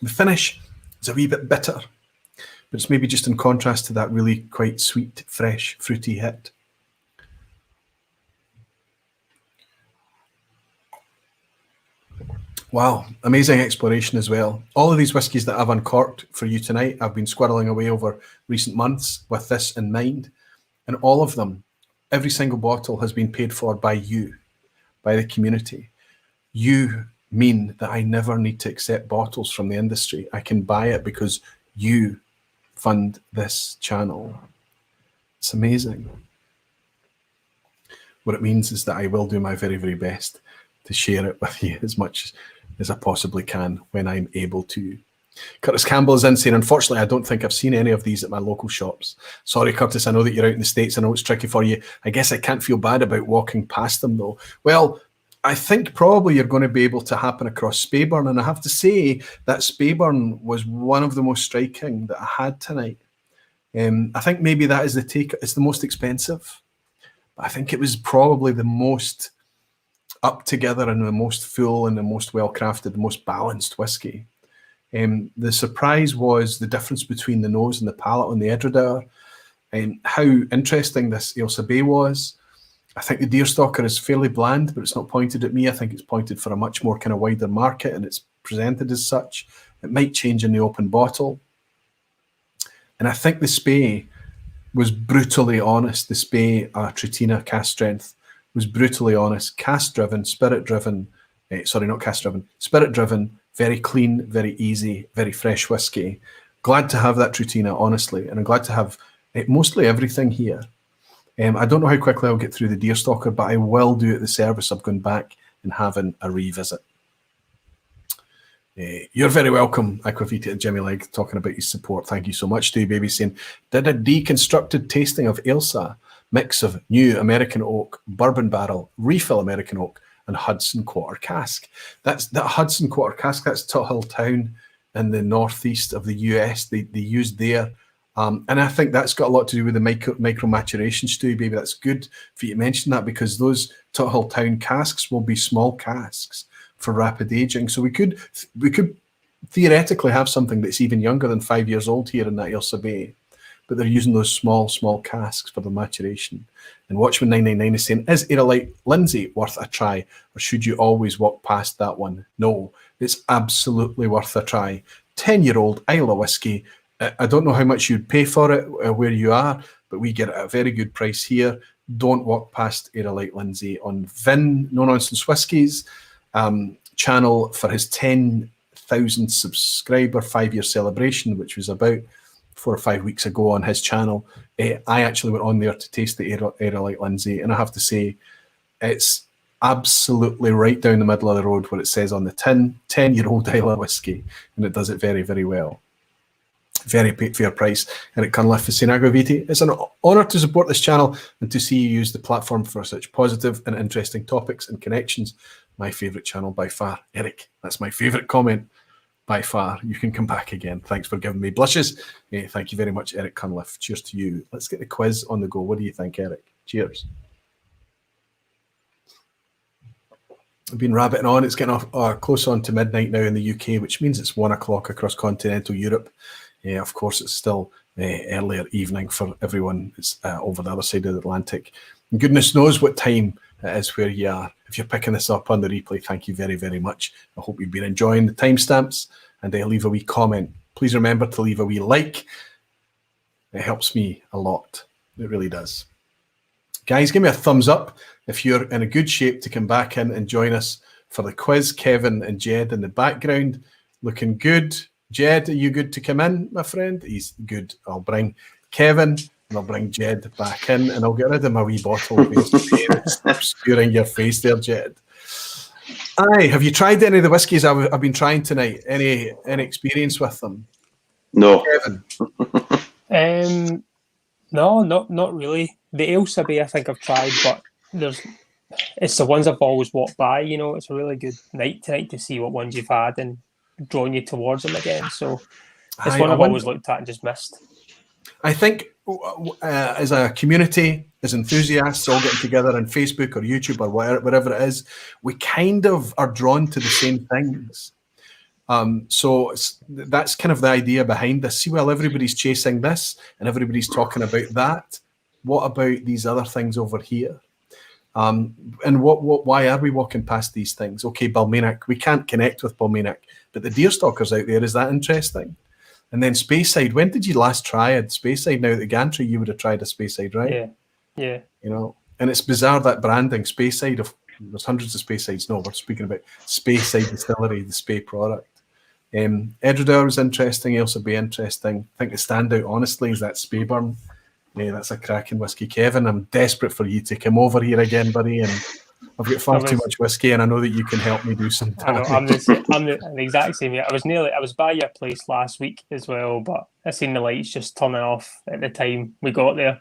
The finish is a wee bit bitter, but it's maybe just in contrast to that really quite sweet, fresh, fruity hit. Wow, amazing exploration as well. All of these whiskies that I've uncorked for you tonight, I've been squirreling away over recent months with this in mind. And all of them, every single bottle has been paid for by you, by the community. You mean that I never need to accept bottles from the industry. I can buy it because you fund this channel. It's amazing. What it means is that I will do my very, very best to share it with you as much as I possibly can when I'm able to. Curtis Campbell is in saying, unfortunately, I don't think I've seen any of these at my local shops. Sorry, Curtis, I know that you're out in the States. I know it's tricky for you. I guess I can't feel bad about walking past them, though. Well, I think probably you're going to be able to happen across Speyburn, and I have to say that Speyburn was one of the most striking that I had tonight. I think maybe that is the take. It's the most expensive. But I think it was probably the most up together and the most full and the most well-crafted, the most balanced whiskey. The surprise was the difference between the nose and the palate on the Edradour, and how interesting this Ailsa Bay was. I think the Deerstalker is fairly bland, but it's not pointed at me. I think it's pointed for a much more kind of wider market, and it's presented as such. It might change in the open bottle. And I think the Spey was brutally honest. The Spey Trutiná cask strength was brutally honest, cask-driven, spirit-driven, sorry, not cask-driven, spirit-driven, very clean, very easy, very fresh whiskey. glad to have that Trutiná, honestly, and I'm glad to have mostly everything here. I don't know how quickly I'll get through the Deerstalker, but I will do it the service of going back and having a revisit. You're very welcome, Aquavita and Jimmy Legg, talking about your support. Thank you so much, Stu Baby, saying, did a deconstructed tasting of Ailsa, mix of new American oak, bourbon barrel, refill American oak, and Hudson Quarter cask. That Hudson Quarter cask, that's Tuthill Town in the northeast of the US. They used there. And I think that's got a lot to do with the micro maturation, Stu Baby. That's good for you to mention that, because those Tuthill Town casks will be small casks for rapid aging. So we could theoretically have something that's even younger than 5 years old here in that Ailsa Bay, but they're using those small casks for the maturation. And Watchman 999 is saying, is Aerolite Lindsay worth a try, or should you always walk past that one? No, it's absolutely worth a try. 10-year-old Islay whiskey. I don't know how much you'd pay for it where you are, but we get it at a very good price here. Don't walk past Aerolite Lindsay on Vin, No Nonsense Whiskies channel for his 10,000 subscriber 5-year celebration, which was about 4 or 5 weeks ago on his channel. I actually went on there to taste the Aerolite Lindsay, and I have to say, it's absolutely right down the middle of the road where it says on the tin, 10-year-old Islay whiskey, and it does it very, very well. Very fair price. Eric Cunliffe is saying, Agraviti, it's an honour to support this channel and to see you use the platform for such positive and interesting topics and connections. My favourite channel by far. Eric, that's my favourite comment by far. You can come back again. Thanks for giving me blushes. Thank you very much, Eric Cunliffe. Cheers to you. Let's get the quiz on the go. What do you think, Eric? Cheers. I've been rabbiting on. It's getting close on to midnight now in the UK, which means it's 1 o'clock across continental Europe. Of course, it's still earlier evening for everyone. It's over the other side of the Atlantic. And goodness knows what time it is where you are. If you're picking this up on the replay, thank you very, very much. I hope you've been enjoying the timestamps, and leave a wee comment. Please remember to leave a wee like. It helps me a lot. It really does. Guys, give me a thumbs up if you're in a good shape to come back in and join us for the quiz. Kevin and Jed in the background, looking good. Jed, are you good to come in, my friend? He's good. I'll bring Kevin and I'll bring Jed back in, and I'll get rid of my wee bottle of obscuring your face there, Jed. Aye, have you tried any of the whiskies I've been trying tonight? Any experience with them? No. Kevin? No, not really. The Ailsa Bay I think I've tried, but it's the ones I've always walked by. You know, it's a really good night tonight to see what ones you've had and drawing you towards them again. So it's one I've always looked at and just missed. I think as a community, as enthusiasts all getting together on Facebook or YouTube or wherever it is, we kind of are drawn to the same things. So that's kind of the idea behind this. See, well, everybody's chasing this and everybody's talking about that. What about these other things over here? And why are we walking past these things? Okay, Balmenach, we can't connect with Balmenach, but the Deerstalker's out there. Is that interesting? And then Speyside. When did you last try a Speyside? Now at the gantry, you would have tried a Speyside, right? Yeah. You know, and it's bizarre that branding. Speyside, there's hundreds of Speysides. No, we're speaking about Speyside Distillery, the Spey product. Edradour was interesting. Ailsa Bay interesting. I think the standout, honestly, is that Speyburn. Yeah, that's a cracking whiskey. Kevin, I'm desperate for you to come over here again, buddy, and I've got far too much whiskey, and I know that you can help me do some damage. I'm the exact same. I was by your place last week as well, but I seen the lights just turning off at the time we got there.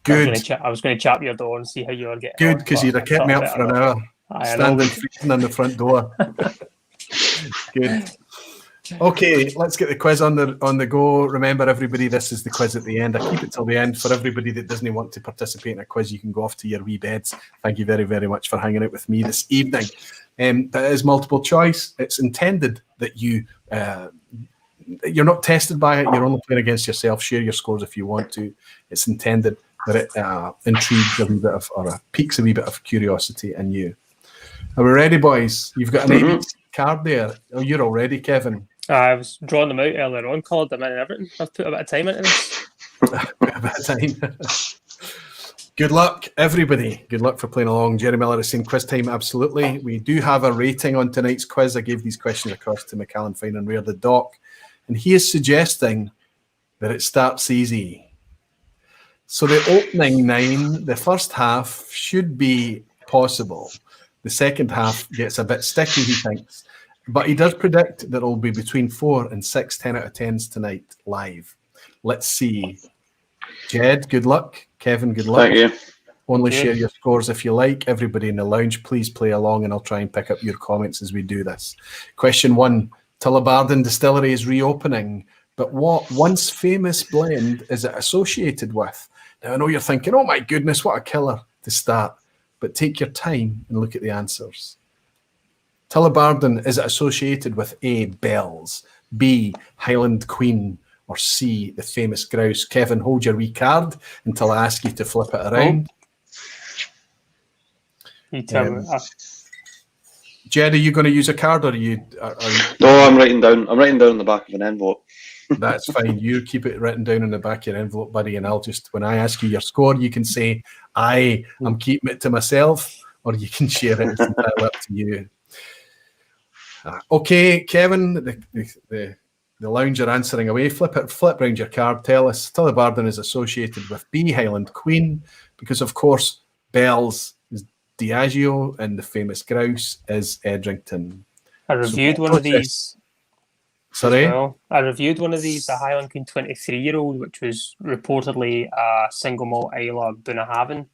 Good. I was going to chap your door and see how you were getting. Good, because you'd have kept me up for an hour, standing freezing on the front door. Good. Okay, let's get the quiz on the go. Remember, everybody, this is the quiz at the end. I keep it till the end. For everybody that doesn't want to participate in a quiz, you can go off to your wee beds. Thank you very, very much for hanging out with me this evening. That is multiple choice. It's intended that you're not tested by it. You're only playing against yourself. Share your scores if you want to. It's intended that it intrigues a wee bit of, or piques a wee bit of curiosity in you. Are we ready, boys? You've got an ABC card there. Oh, you're all ready, Kevin. I was drawing them out earlier on, coloured them in and everything. I've put a bit of time into this. A bit of time. Good luck, everybody. Good luck for playing along. Jerry Miller is saying quiz time. Absolutely. We do have a rating on tonight's quiz. I gave these questions across to McCallum Fine and Rear the Dock, and he is suggesting that it starts easy. So the opening 9, the first half should be possible. The second half gets a bit sticky, he thinks. But he does predict that it'll be between 4 and 6 10 out of 10s tonight live. Let's see. Jed, good luck. Kevin, good luck. Thank you. Only share your scores if you like. Everybody in the lounge, please play along, and I'll try and pick up your comments as we do this. Question 1. Tullibardine Distillery is reopening, but what once famous blend is it associated with? Now, I know you're thinking, oh my goodness, what a killer to start, but take your time and look at the answers. Tullibardine, is it associated with A, Bells, B, Highland Queen, or C, the famous grouse? Kevin, hold your wee card until I ask you to flip it around. You tell me. Jed, are you going to use a card, or are you? No, I'm writing down. I'm writing down on the back of an envelope. That's fine. You keep it written down in the back of your envelope, buddy, and I'll just, when I ask you your score, you can say, I'm keeping it to myself, or you can share it. It's entirely up to you. Okay, Kevin, the lounge are answering away. Flip round your card. Tell us. Tullibardine is associated with B, Highland Queen, because of course Bells is Diageo and the famous grouse is Edrington. I reviewed one of these. Sorry? Well. I reviewed one of these, the Highland Queen 23-year-old, which was reportedly a single malt Islay Bunnahabhain,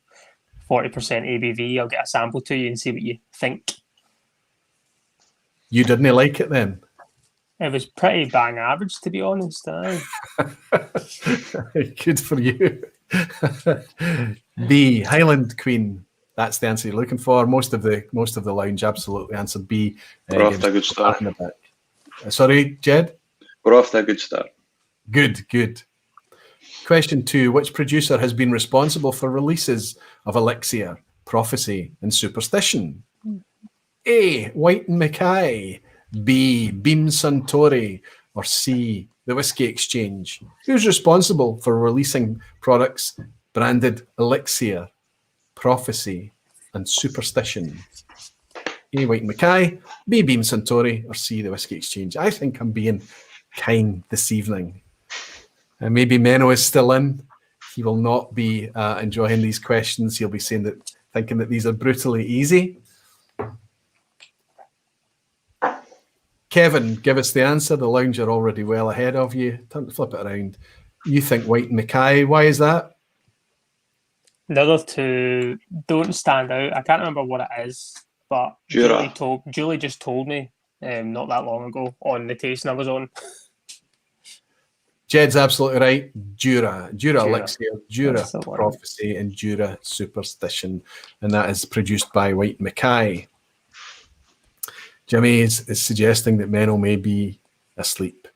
40% ABV. I'll get a sample to you and see what you think. You didn't like it then? It was pretty bang average, to be honest. Good for you. B, Highland Queen. That's the answer you're looking for. Most of the lounge absolutely answered B. We're off to a good start. Sorry, Jed? We're off to a good start. Good. Question 2. Which producer has been responsible for releases of Elixir, Prophecy, and Superstition? A, White and Mackay, B, Beam Suntory, or C, the Whisky Exchange? Who's responsible for releasing products branded Elixir, Prophecy, and Superstition? A, White and Mackay, B, Beam Suntory, or C, the Whisky Exchange? I think I'm being kind this evening. And maybe Menno is still in. He will not be enjoying these questions. He'll be thinking that these are brutally easy. Kevin, give us the answer. The lounge are already well ahead of you. Time to flip it around. You think White and Mackay. Why is that? The other two don't stand out. I can't remember what it is, but Julie just told me not that long ago on the tasting I was on. Jed's absolutely right. Jura Elixir, Jura Prophecy, and Jura Superstition. And that is produced by White and Mackay. Jimmy is suggesting that Menno may be asleep.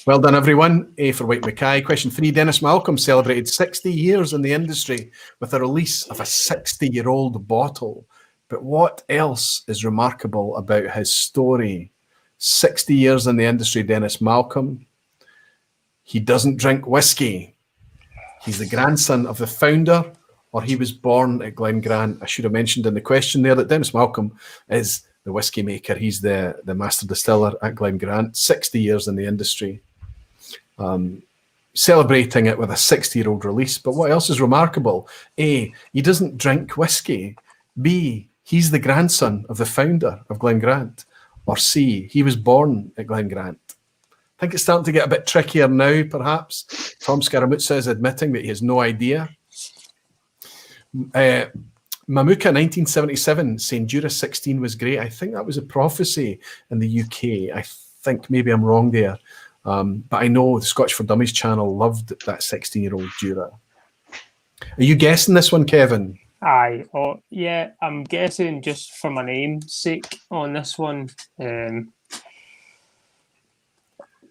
Well done, everyone. A for White Mackay. Question 3. Dennis Malcolm celebrated 60 years in the industry with a release of a 60-year-old bottle. But what else is remarkable about his story? 60 years in the industry, Dennis Malcolm. He doesn't drink whiskey. He's the grandson of the founder, or he was born at Glengrant. I should have mentioned in the question there that Dennis Malcolm is the whiskey maker. He's the master distiller at Glengrant, 60 years in the industry, celebrating it with a 60-year-old release. But what else is remarkable? A, he doesn't drink whiskey. B, he's the grandson of the founder of Glengrant. Or C, he was born at Glengrant. I think it's starting to get a bit trickier now, perhaps. Tom Scaramuzza is admitting that he has no idea. Mamuka 1977 saying Jura 16 was great. I think that was a prophecy in the UK. I think maybe I'm wrong there. But I know the Scotch for Dummies channel loved that 16-year-old Jura. Are you guessing this one, Kevin? Aye. Oh, yeah, I'm guessing just for my name's sake on this one.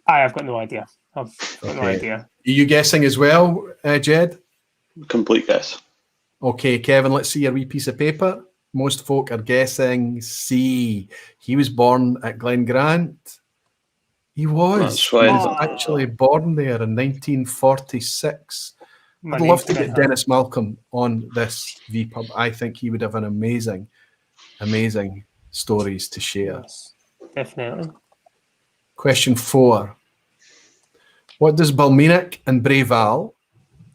I've got no idea. No idea. Are you guessing as well, Jed? Complete guess. Okay, Kevin, let's see your wee piece of paper. Most folk are guessing C. He was born at Glengrant. He was. Actually born there in 1946. I'd love to get Dennis Malcolm on this vPub. I think he would have an amazing stories to share. Yes, definitely. Question 4. What does Balmenach and Breval,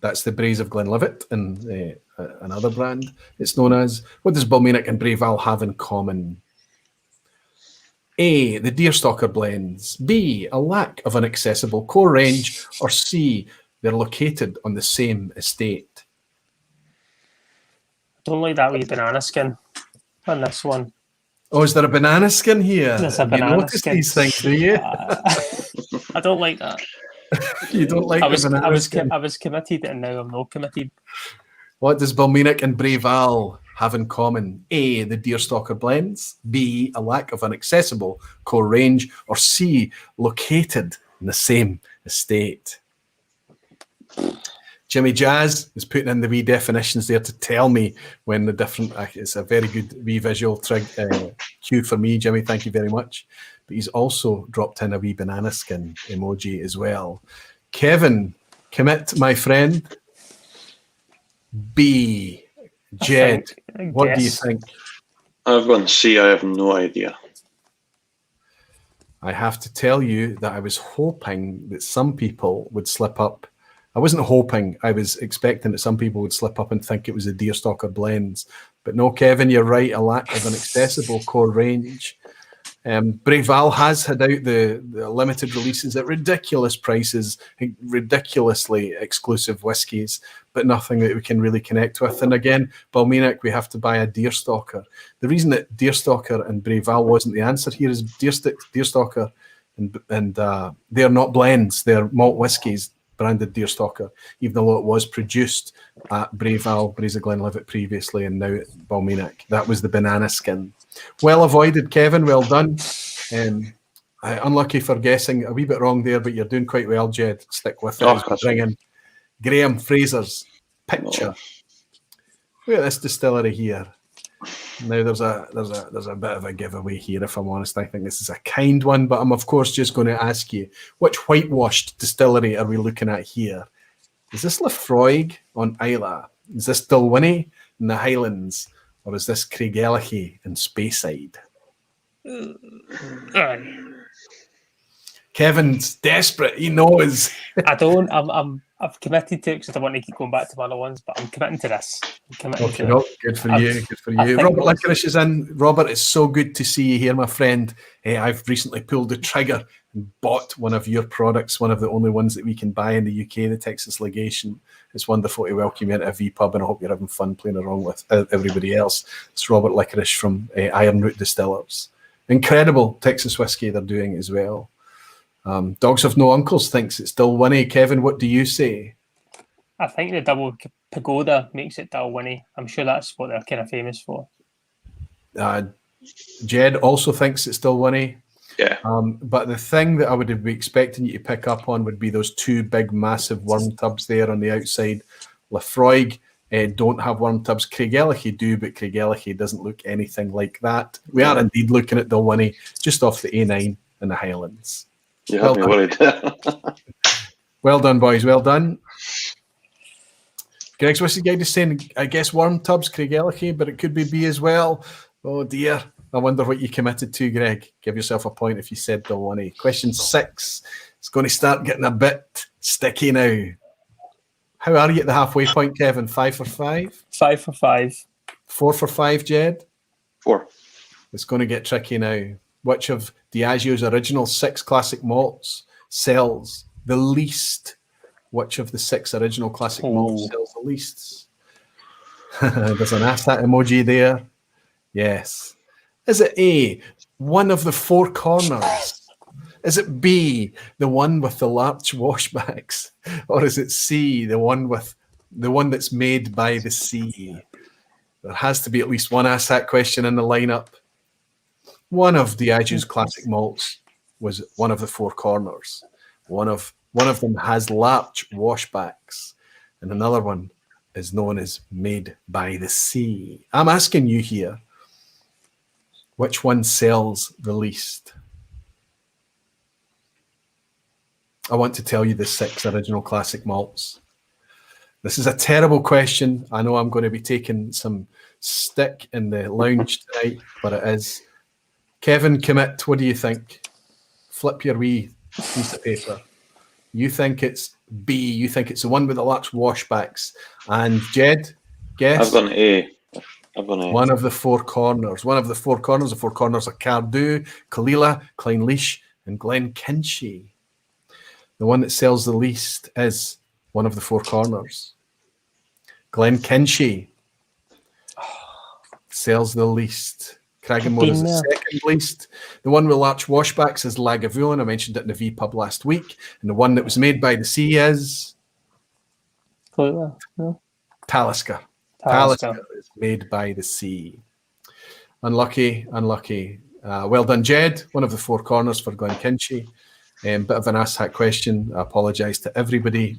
that's the Braes of Glenlivet and another brand it's known as, what does Balmenach and Breval have in common? A, the Deerstalker blends. B, a lack of an accessible core range. Or C, they're located on the same estate. Don't like that wee banana skin on this one. Oh, is there a banana skin here? There's a You banana notice skin. these things, do you? I don't like that. You don't like the banana skin? I was committed and now I'm not committed. What does Balmenach and Breval have in common? A, the Deerstalker blends. B, a lack of an accessible core range. Or C, located in the same estate. Jimmy Jazz is putting in the wee definitions there to tell me when the different... It's a very good wee visual cue for me, Jimmy. Thank you very much. But he's also dropped in a wee banana skin emoji as well. Kevin, commit, my friend. B. Jed, what do you think? I've gone C. I have no idea. I have to tell you that I was hoping that some people would slip up. I wasn't hoping, I was expecting that some people would slip up and think it was the Deerstalker blends. But no, Kevin, you're right, a lack of an accessible core range. Breval has had out the limited releases at ridiculous prices, ridiculously exclusive whiskies, but nothing that we can really connect with. And again, Balmenach, we have to buy a Deerstalker. The reason that Deerstalker and Breval wasn't the answer here is Deerstalker and they're not blends, they're malt whiskies, branded Deerstalker, even though it was produced at Breval, Braes of Glenlivet previously, and now at Balmenach. That was the banana skin. Well avoided, Kevin. Well done. Unlucky for guessing a wee bit wrong there, but you're doing quite well, Jed. Stick with it. Bring in Graham Fraser's picture. Look at this distillery here. Now there's a bit of a giveaway here, if I'm honest. I think this is a kind one, but I'm of course just going to ask you, which whitewashed distillery are we looking at here? Is this Laphroaig on Islay? Is this Dalwhinnie in the Highlands? Or is this Craigellachie in Speyside? Kevin's desperate. He knows. I don't. I've committed to it because I want to keep going back to my other ones, but I'm committing to this. Good for you. Good for you. Robert Licorice is in. Robert, it's so good to see you here, my friend. I've recently pulled the trigger and bought one of your products, one of the only ones that we can buy in the UK, the Texas Legation. It's wonderful to welcome you into a vPub, and I hope you're having fun playing along with everybody else. It's Robert Licorice from Iron Root Distillers. Incredible Texas whiskey they're doing as well. Dogs Have No Uncles thinks it's Dalwhinnie. Kevin, what do you say? I think the double pagoda makes it Dalwhinnie. I'm sure that's what they're kind of famous for. Jed also thinks it's Dalwhinnie. Yeah. But the thing that I would be expecting you to pick up on would be those two big, massive worm tubs there on the outside. Laphroaig don't have worm tubs. Craigellachie do, but Craigellachie doesn't look anything like that. We are indeed looking at Dalwhinnie, just off the A9 in the Highlands. You have me worried. Well done, boys. Well done. Greg's Whiskey Guide is saying, I guess worm tubs, Craigellachie, but it could be B as well. Oh dear. I wonder what you committed to, Greg. Give yourself a point if you said Dalwhinnie. Question 6. It's going to start getting a bit sticky now. How are you at the halfway point, Kevin? 5 for 5? 5 for 5. 4 for 5, Jed? 4. It's going to get tricky now. Which of Diageo's original 6 classic malts sells the least? Which of the 6 original classic malts sells the least? There's an ask that emoji there. Yes. Is it A, one of the 4 corners? Is it B, the one with the large washbacks? Or is it C, the one that's made by the sea? There has to be at least one ask that question in the lineup. One of Diageo's classic malts was one of the 4 corners. One of them has large washbacks, and another one is known as made by the sea. I'm asking you here, which one sells the least? I want to tell you the 6 original classic malts. This is a terrible question. I know I'm going to be taking some stick in the lounge tonight, but it is. Kevin, commit. What do you think? Flip your wee piece of paper. You think it's B. You think it's the one with the large washbacks. And Jed, guess? I've gone A. One of the four corners. One of the four corners. The four corners are Cardew, Kalila, Clynelish, and Glenkinchie. The one that sells the least is one of the four corners. Glenkinchie sells the least. Cragganmore is the second least. The one with large washbacks is Lagavulin. I mentioned it in the vPub last week. And the one that was made by the sea is Talisker. Talisker is made by the sea. Unlucky. Well done, Jed. One of the four corners for Glenkinchie. Bit of an asshat question. I apologise to everybody.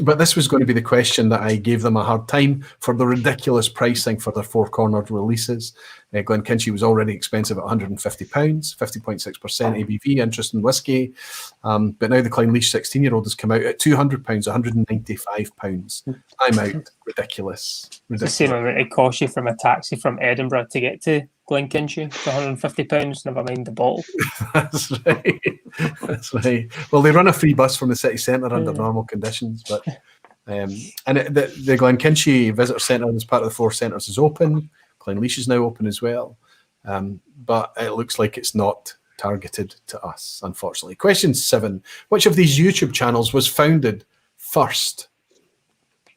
But this was going to be the question that I gave them a hard time for the ridiculous pricing for their four-cornered releases. Glenkinchie was already expensive at £150, 50.6% ABV, interest in whiskey. But now the Clynelish 16-year-old has come out at £200, £195. I'm out. Ridiculous. It's the same amount it costs you from a taxi from Edinburgh to get to Glenkinchie for £150, never mind the bottle. That's right. Well, they run a free bus from the city centre under normal conditions, but the Glenkinchie Visitor Centre as part of the four centres is open. Clynelish is now open as well, but it looks like it's not targeted to us, unfortunately. Question 7. Which of these YouTube channels was founded first?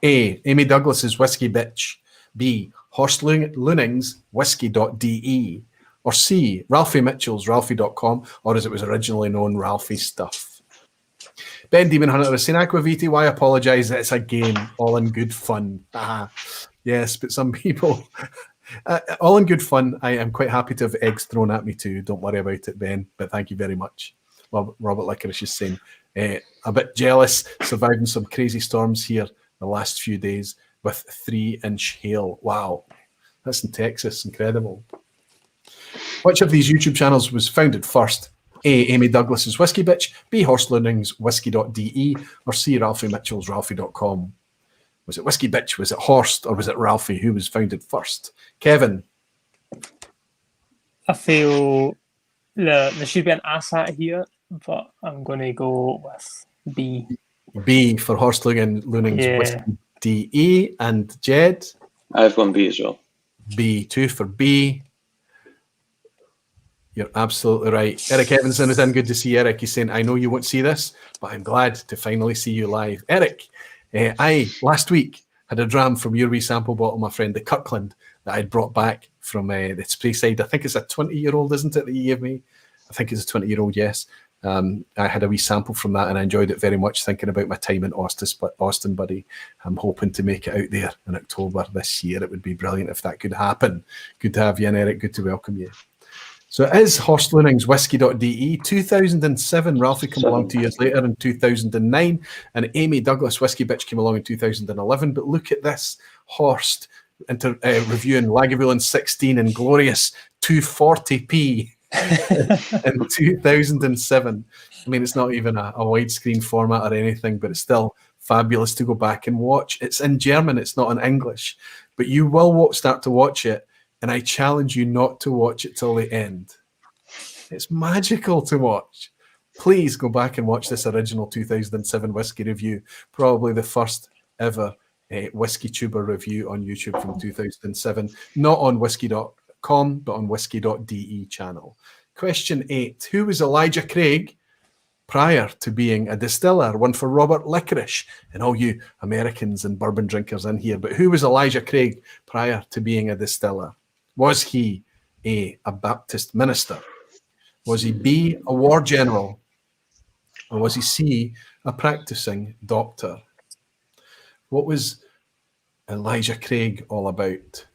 A. Amy Douglas's Whiskey Bitch. B. Horst Luning's Whisky.de. Or C. Ralphie Mitchell's Ralphie.com, or as it was originally known, Ralphie Stuff. Ben Demon Hunter is saying, Aquaviti, why apologise? It's a game, all in good fun. Yes, but some people... all in good fun. I am quite happy to have eggs thrown at me too. Don't worry about it, Ben, but thank you very much. Well, Robert Licorice is saying, a bit jealous, surviving some crazy storms here the last few days with 3-inch hail. Wow, that's in Texas. Incredible. Which of these YouTube channels was founded first? A. Amy Douglas's Whiskey Bitch. B. Horst Luning's Whisky.de. Or C. Ralphie Mitchell's Ralphie.com. Was it Whiskey Bitch? Was it Horst? Or was it Ralphie? Who was founded first? Kevin? I feel there should be an asshat here, but I'm going to go with B. B for Horst Luning's Whisky.de. And Jed? I've gone B as well. B. 2 for B. You're absolutely right. Eric Evanson is in. Good to see Eric. He's saying, I know you won't see this, but I'm glad to finally see you live. Eric, I, last week, had a dram from your wee sample bottle, my friend, the Kirkland, that I'd brought back from the Speyside. I think it's a 20-year-old, isn't it, that you gave me? I think it's a 20-year-old, yes. I had a wee sample from that, and I enjoyed it very much, thinking about my time in Austin, buddy. I'm hoping to make it out there in October this year. It would be brilliant if that could happen. Good to have you in, Eric. Good to welcome you. So it is Horst Luning's Whisky.de. 2007, Ralphie came along 2 years later in 2009, and Amy Douglas Whiskey Bitch came along in 2011. But look at this, Horst reviewing Lagavulin 16 in glorious 240p in 2007. I mean, it's not even a widescreen format or anything, but it's still fabulous to go back and watch. It's in German, it's not in English, but you will start to watch it. And I challenge you not to watch it till the end. It's magical to watch. Please go back and watch this original 2007 whiskey review. Probably the first ever whiskey tuber review on YouTube from 2007. Not on whisky.com, but on whisky.de channel. Question 8. Who was Elijah Craig prior to being a distiller? One for Robert Licorice and all you Americans and bourbon drinkers in here. But who was Elijah Craig prior to being a distiller? Was he A, Baptist minister? Was he B, a war general? Or was he C, a practicing doctor? What was Elijah Craig all about?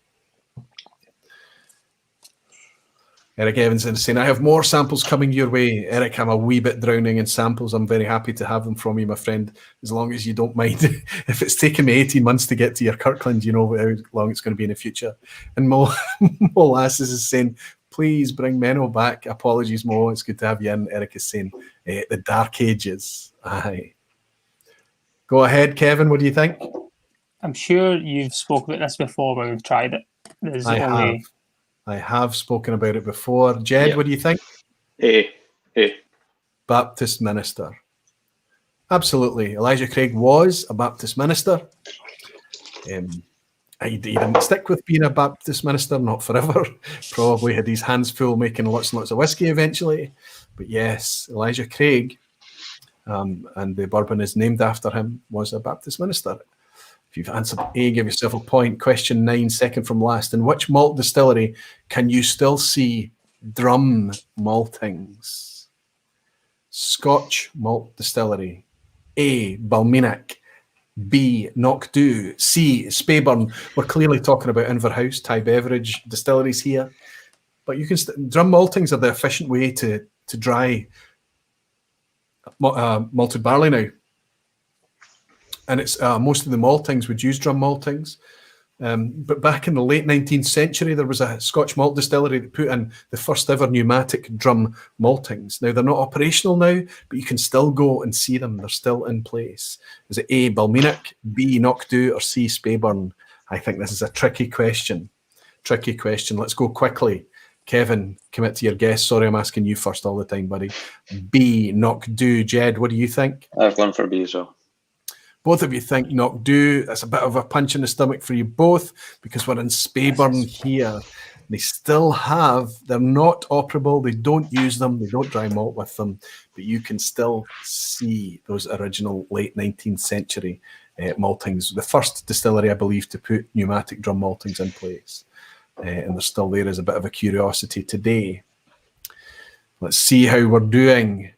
Eric Evanson is saying, I have more samples coming your way. Eric, I'm a wee bit drowning in samples. I'm very happy to have them from you, my friend, as long as you don't mind. If it's taken me 18 months to get to your Kirkland, you know how long it's going to be in the future. And Molasses is saying, please bring Menno back. Apologies, Mo. It's good to have you in. Eric is saying, the Dark Ages. Aye. Go ahead, Kevin. What do you think? I'm sure you've spoken about this before when we've tried it. I have spoken about it before. Jed, What do you think? A. Baptist minister. Absolutely. Elijah Craig was a Baptist minister. He didn't stick with being a Baptist minister, not forever. Probably had his hands full making lots and lots of whiskey eventually. But yes, Elijah Craig, and the bourbon is named after him, was a Baptist minister. If you've answered A, give yourself a point. Question 9, second from last. In which malt distillery can you still see drum maltings? Scotch malt distillery. A, Balmenach. B, Knockdhu. C, Speyburn. We're clearly talking about Inverhouse, Thai beverage distilleries here. But you can drum maltings are the efficient way to dry malted barley now. And it's most of the maltings would use drum maltings. But back in the late 19th century, there was a Scotch malt distillery that put in the first ever pneumatic drum maltings. Now, they're not operational now, but you can still go and see them. They're still in place. Is it A, Balmenach, B, Knockdhu, or C, Speyburn? I think this is a tricky question. Tricky question. Let's go quickly. Kevin, commit to your guess. Sorry, I'm asking you first all the time, buddy. B, Knockdhu. Jed, what do you think? I've gone for B as well. Both of you think Knockdhu. That's a bit of a punch in the stomach for you both because we're in Speyburn here. They still have, they're not operable. They don't use them. They don't dry malt with them. But you can still see those original late 19th century maltings. The first distillery, I believe, to put pneumatic drum maltings in place. And they're still there as a bit of a curiosity today. Let's see how we're doing.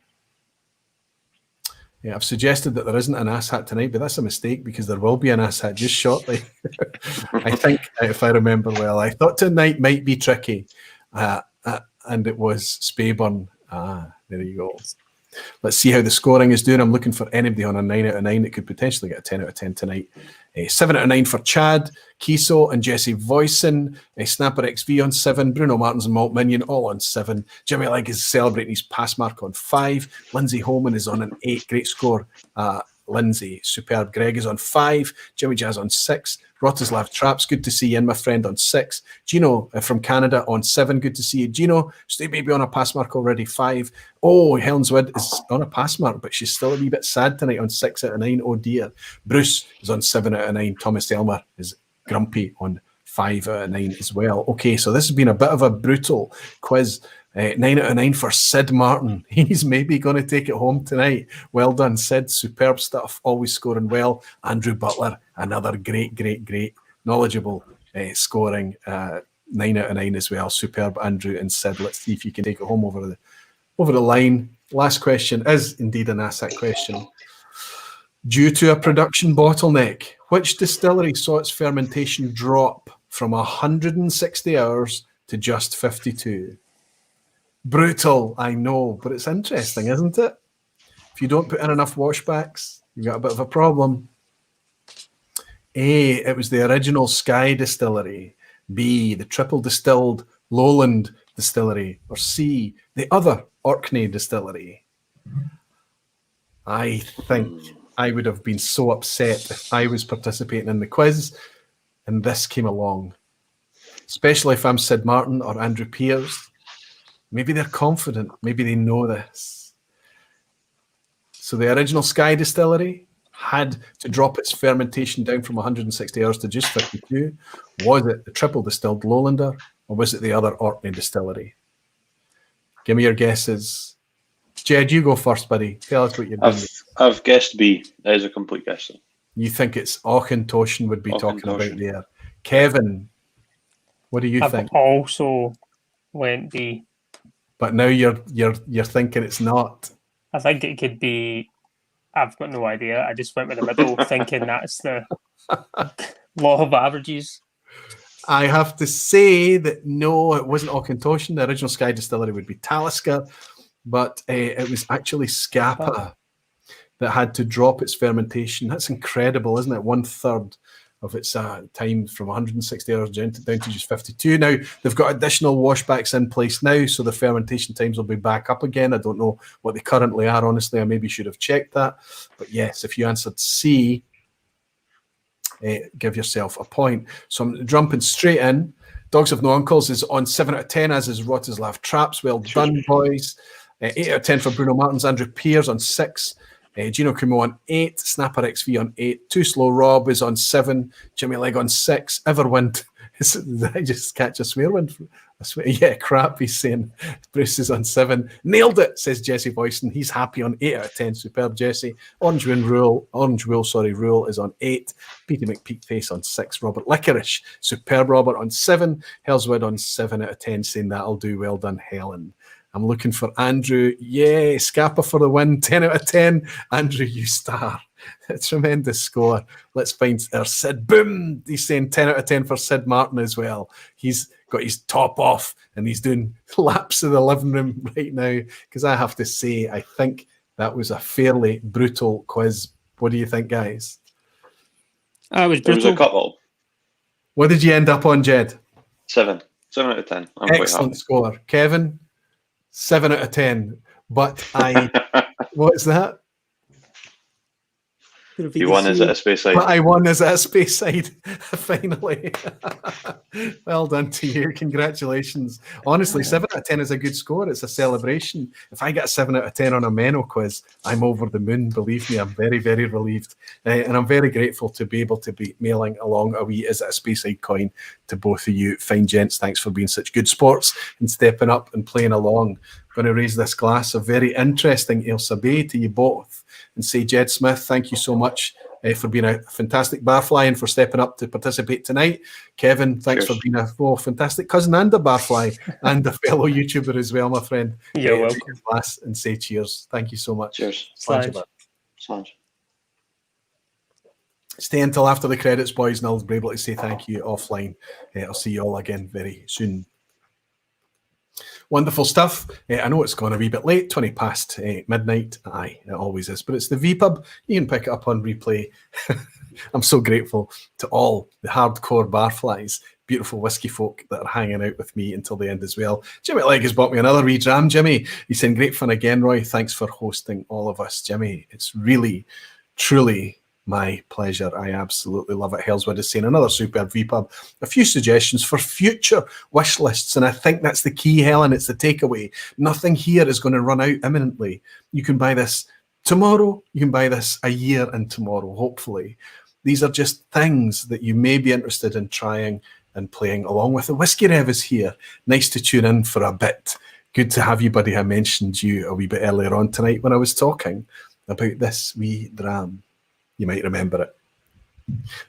Yeah, I've suggested that there isn't an asshat tonight, but that's a mistake because there will be an asshat just shortly. I think, if I remember well, I thought tonight might be tricky, and it was Speyburn. There you go. Let's see how the scoring is doing. I'm looking for anybody on a 9 out of 9 that could potentially get a 10 out of 10 tonight. 7 out of 9 for Chad, Kiso and Jesse Voisin. Snapper XV on 7. Bruno Martins and Malt Minion all on 7. Jimmy Legg is celebrating his pass mark on 5. Lindsay Holman is on an 8. Great score. Lindsay, superb. Greg is on 5. Jimmy Jazz on 6. Rotislav Traps, good to see you in, my friend, on 6. Gino from Canada on 7, good to see you. Gino, stay baby on a pass mark already, 5. Oh, Helen's Wood is on a pass mark, but she's still a wee bit sad tonight on 6 out of 9. Oh dear. Bruce is on 7 out of 9. Thomas Elmer is grumpy on 5 out of 9 as well. Okay, so this has been a bit of a brutal quiz. 9 out of 9 for Sid Martin. He's maybe going to take it home tonight. Well done, Sid. Superb stuff. Always scoring well. Andrew Butler, another great, knowledgeable scoring. 9 out of 9 as well. Superb, Andrew and Sid. Let's see if you can take it home over the line. Last question is indeed an ASAC question. Due to a production bottleneck, which distillery saw its fermentation drop from 160 hours to just 52? Brutal, I know, but it's interesting, isn't it? If you don't put in enough washbacks, you've got a bit of a problem. A, it was the original Skye distillery. B, the triple distilled Lowland distillery. Or C, the other Orkney distillery. I think I would have been so upset if I was participating in the quiz and this came along. Especially if I'm Sid Martin or Andrew Pearce. Maybe they're confident. Maybe they know this. So the original Skye distillery had to drop its fermentation down from 160 hours to just 52. Was it the triple distilled Lowlander or was it the other Orkney distillery? Give me your guesses. Jed, you go first, buddy. Tell us what you're doing. I've guessed B. That is a complete guess. You think it's Auchentoshan would be talking about there. Kevin, what do you think? I've also went B. But now you're thinking it's not. I think it could be. I've got no idea. I just went with the middle, thinking that's the law of averages. I have to say that no, it wasn't Auchentoshan. The original Skye distillery would be Talisker, but it was actually Scapa that had to drop its fermentation. That's incredible, isn't it? 1/3 of its time from 160 hours down to just 52. Now, they've got additional washbacks in place now, so the fermentation times will be back up again. I don't know what they currently are, honestly. I maybe should have checked that. But yes, if you answered C, give yourself a point. So I'm jumping straight in. Dogs Have No Uncles is on 7 out of 10, as is Rotislav Traps. Well done, boys. 8 out of 10 for Bruno Martins. Andrew Pears on 6. Gino Kumo on 8. Snapper XV on 8. Too Slow Rob is on 7. Jimmy Legg on 6. Everwind. Did I just catch a swear wind? Yeah, crap, he's saying. Bruce is on 7. Nailed it, says Jesse Boyson. He's happy on 8 out of 10. Superb, Jesse. Orange Wool, Rule is on 8. Peter McPeakface on 6. Robert Licorice. Superb, Robert on 7. Hellswood on 7 out of 10, saying that'll do. Well done, Helen. I'm looking for Andrew. Yay, Scappa for the win. 10 out of 10. Andrew, you star. A tremendous score. Let's find our Sid. Boom! He's saying 10 out of 10 for Sid Martin as well. He's got his top off and he's doing laps of the living room right now, because I have to say, I think that was a fairly brutal quiz. What do you think, guys? It was There brutal. was a couple. What did you end up on, Jed? 7. 7 out of 10. I'm Excellent quite happy. score. Kevin, 7 out of 10. But what's that? You won as at a Speyside. But I won as at a Speyside, finally. Well done to you. Congratulations. Honestly, 7 out of 10 is a good score. It's a celebration. If I get a 7 out of 10 on a Menno quiz, I'm over the moon. Believe me, I'm very, very relieved. And I'm very grateful to be able to be mailing along a wee Is It a Speyside coin to both of you fine gents. Thanks for being such good sports and stepping up and playing along. I'm going to raise this glass of very interesting Ailsa Bay to you both and say, Jed Smith, thank you so much for being a fantastic barfly and for stepping up to participate tonight. Kevin, thanks for being a fantastic cousin and a barfly and a fellow YouTuber as well, my friend. You're welcome. Glass and say cheers. Thank you so much. Cheers. Slange. Stay until after the credits, boys, and I'll be able to say thank you offline. I'll see you all again very soon. Wonderful stuff. I know it's gone a wee bit late, 20 past midnight. Aye, it always is. But it's the vPub. You can pick it up on replay. I'm so grateful to all the hardcore barflies, beautiful whiskey folk that are hanging out with me until the end as well. Jimmy Legg has bought me another wee dram, Jimmy. He's saying, great fun again, Roy. Thanks for hosting all of us, Jimmy. It's really, truly my pleasure. I absolutely love it. Hellswood is saying another superb vPub. A few suggestions for future wish lists, and I think that's the key, Helen. It's the takeaway. Nothing here is going to run out imminently. You can buy this tomorrow. You can buy this a year and tomorrow, hopefully. These are just things that you may be interested in trying and playing along with. The Whiskey Rev is here. Nice to tune in for a bit. Good to have you, buddy. I mentioned you a wee bit earlier on tonight when I was talking about this wee dram. You might remember it.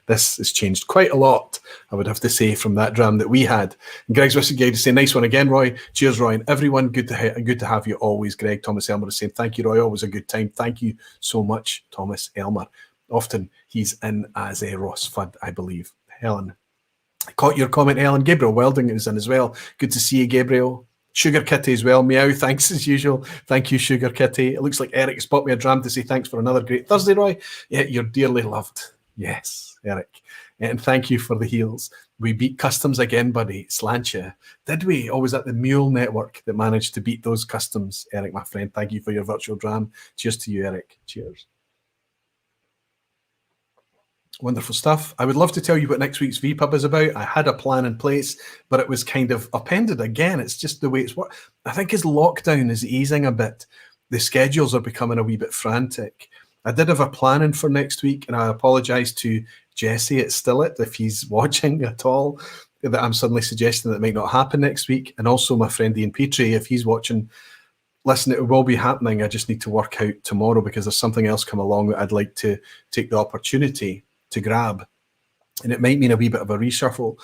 This has changed quite a lot, I would have to say, from that dram that we had. And Greg's Whiskey Guide is saying, nice one again, Roy. Cheers, Roy. And everyone, good to have you always, Greg. Thomas Elmer is saying, thank you, Roy. Always a good time. Thank you so much, Thomas Elmer. Often he's in as a Ross Fudd, I believe. Helen, I caught your comment, Helen. Gabriel Welding is in as well. Good to see you, Gabriel. Sugar Kitty as well. Meow, thanks as usual. Thank you, Sugar Kitty. It looks like Eric has bought me a dram to say thanks for another great Thursday, Roy. Yeah, you're dearly loved. Yes, Eric. And thank you for the heels. We beat Customs again, buddy. Slancha. Did we? Always at the Mule Network that managed to beat those Customs. Eric, my friend, thank you for your virtual dram. Cheers to you, Eric. Cheers. Wonderful stuff. I would love to tell you what next week's vPub is about. I had a plan in place, but it was kind of upended again. It's just the way it's worked. I think as lockdown is easing a bit, the schedules are becoming a wee bit frantic. I did have a plan in for next week, and I apologise to Jesse at Stillet if he's watching at all, that I'm suddenly suggesting that it might not happen next week. And also my friend Ian Petrie, if he's watching, listen, it will be happening. I just need to work out tomorrow because there's something else come along that I'd like to take the opportunity to grab, and it might mean a wee bit of a reshuffle,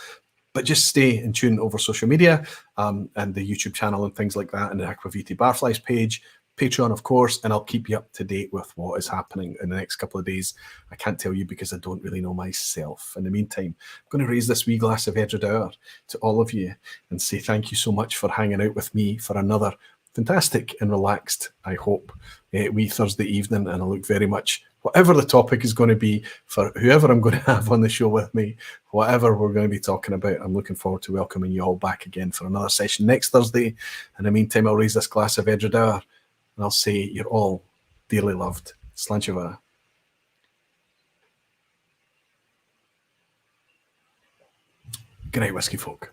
but just stay in tune over social media and the YouTube channel and things like that, and the Aquaviti Barflies page, Patreon, of course, and I'll keep you up to date with what is happening in the next couple of days. I can't tell you because I don't really know myself. In the meantime, I'm going to raise this wee glass of Edradour to all of you and say thank you so much for hanging out with me for another fantastic and relaxed, I hope, wee Thursday evening, and I look very much, whatever the topic is going to be for whoever I'm going to have on the show with me, whatever we're going to be talking about, I'm looking forward to welcoming you all back again for another session next Thursday. In the meantime, I'll raise this glass of Edradour and I'll say you're all dearly loved. Slanchava. Good night, whiskey folk.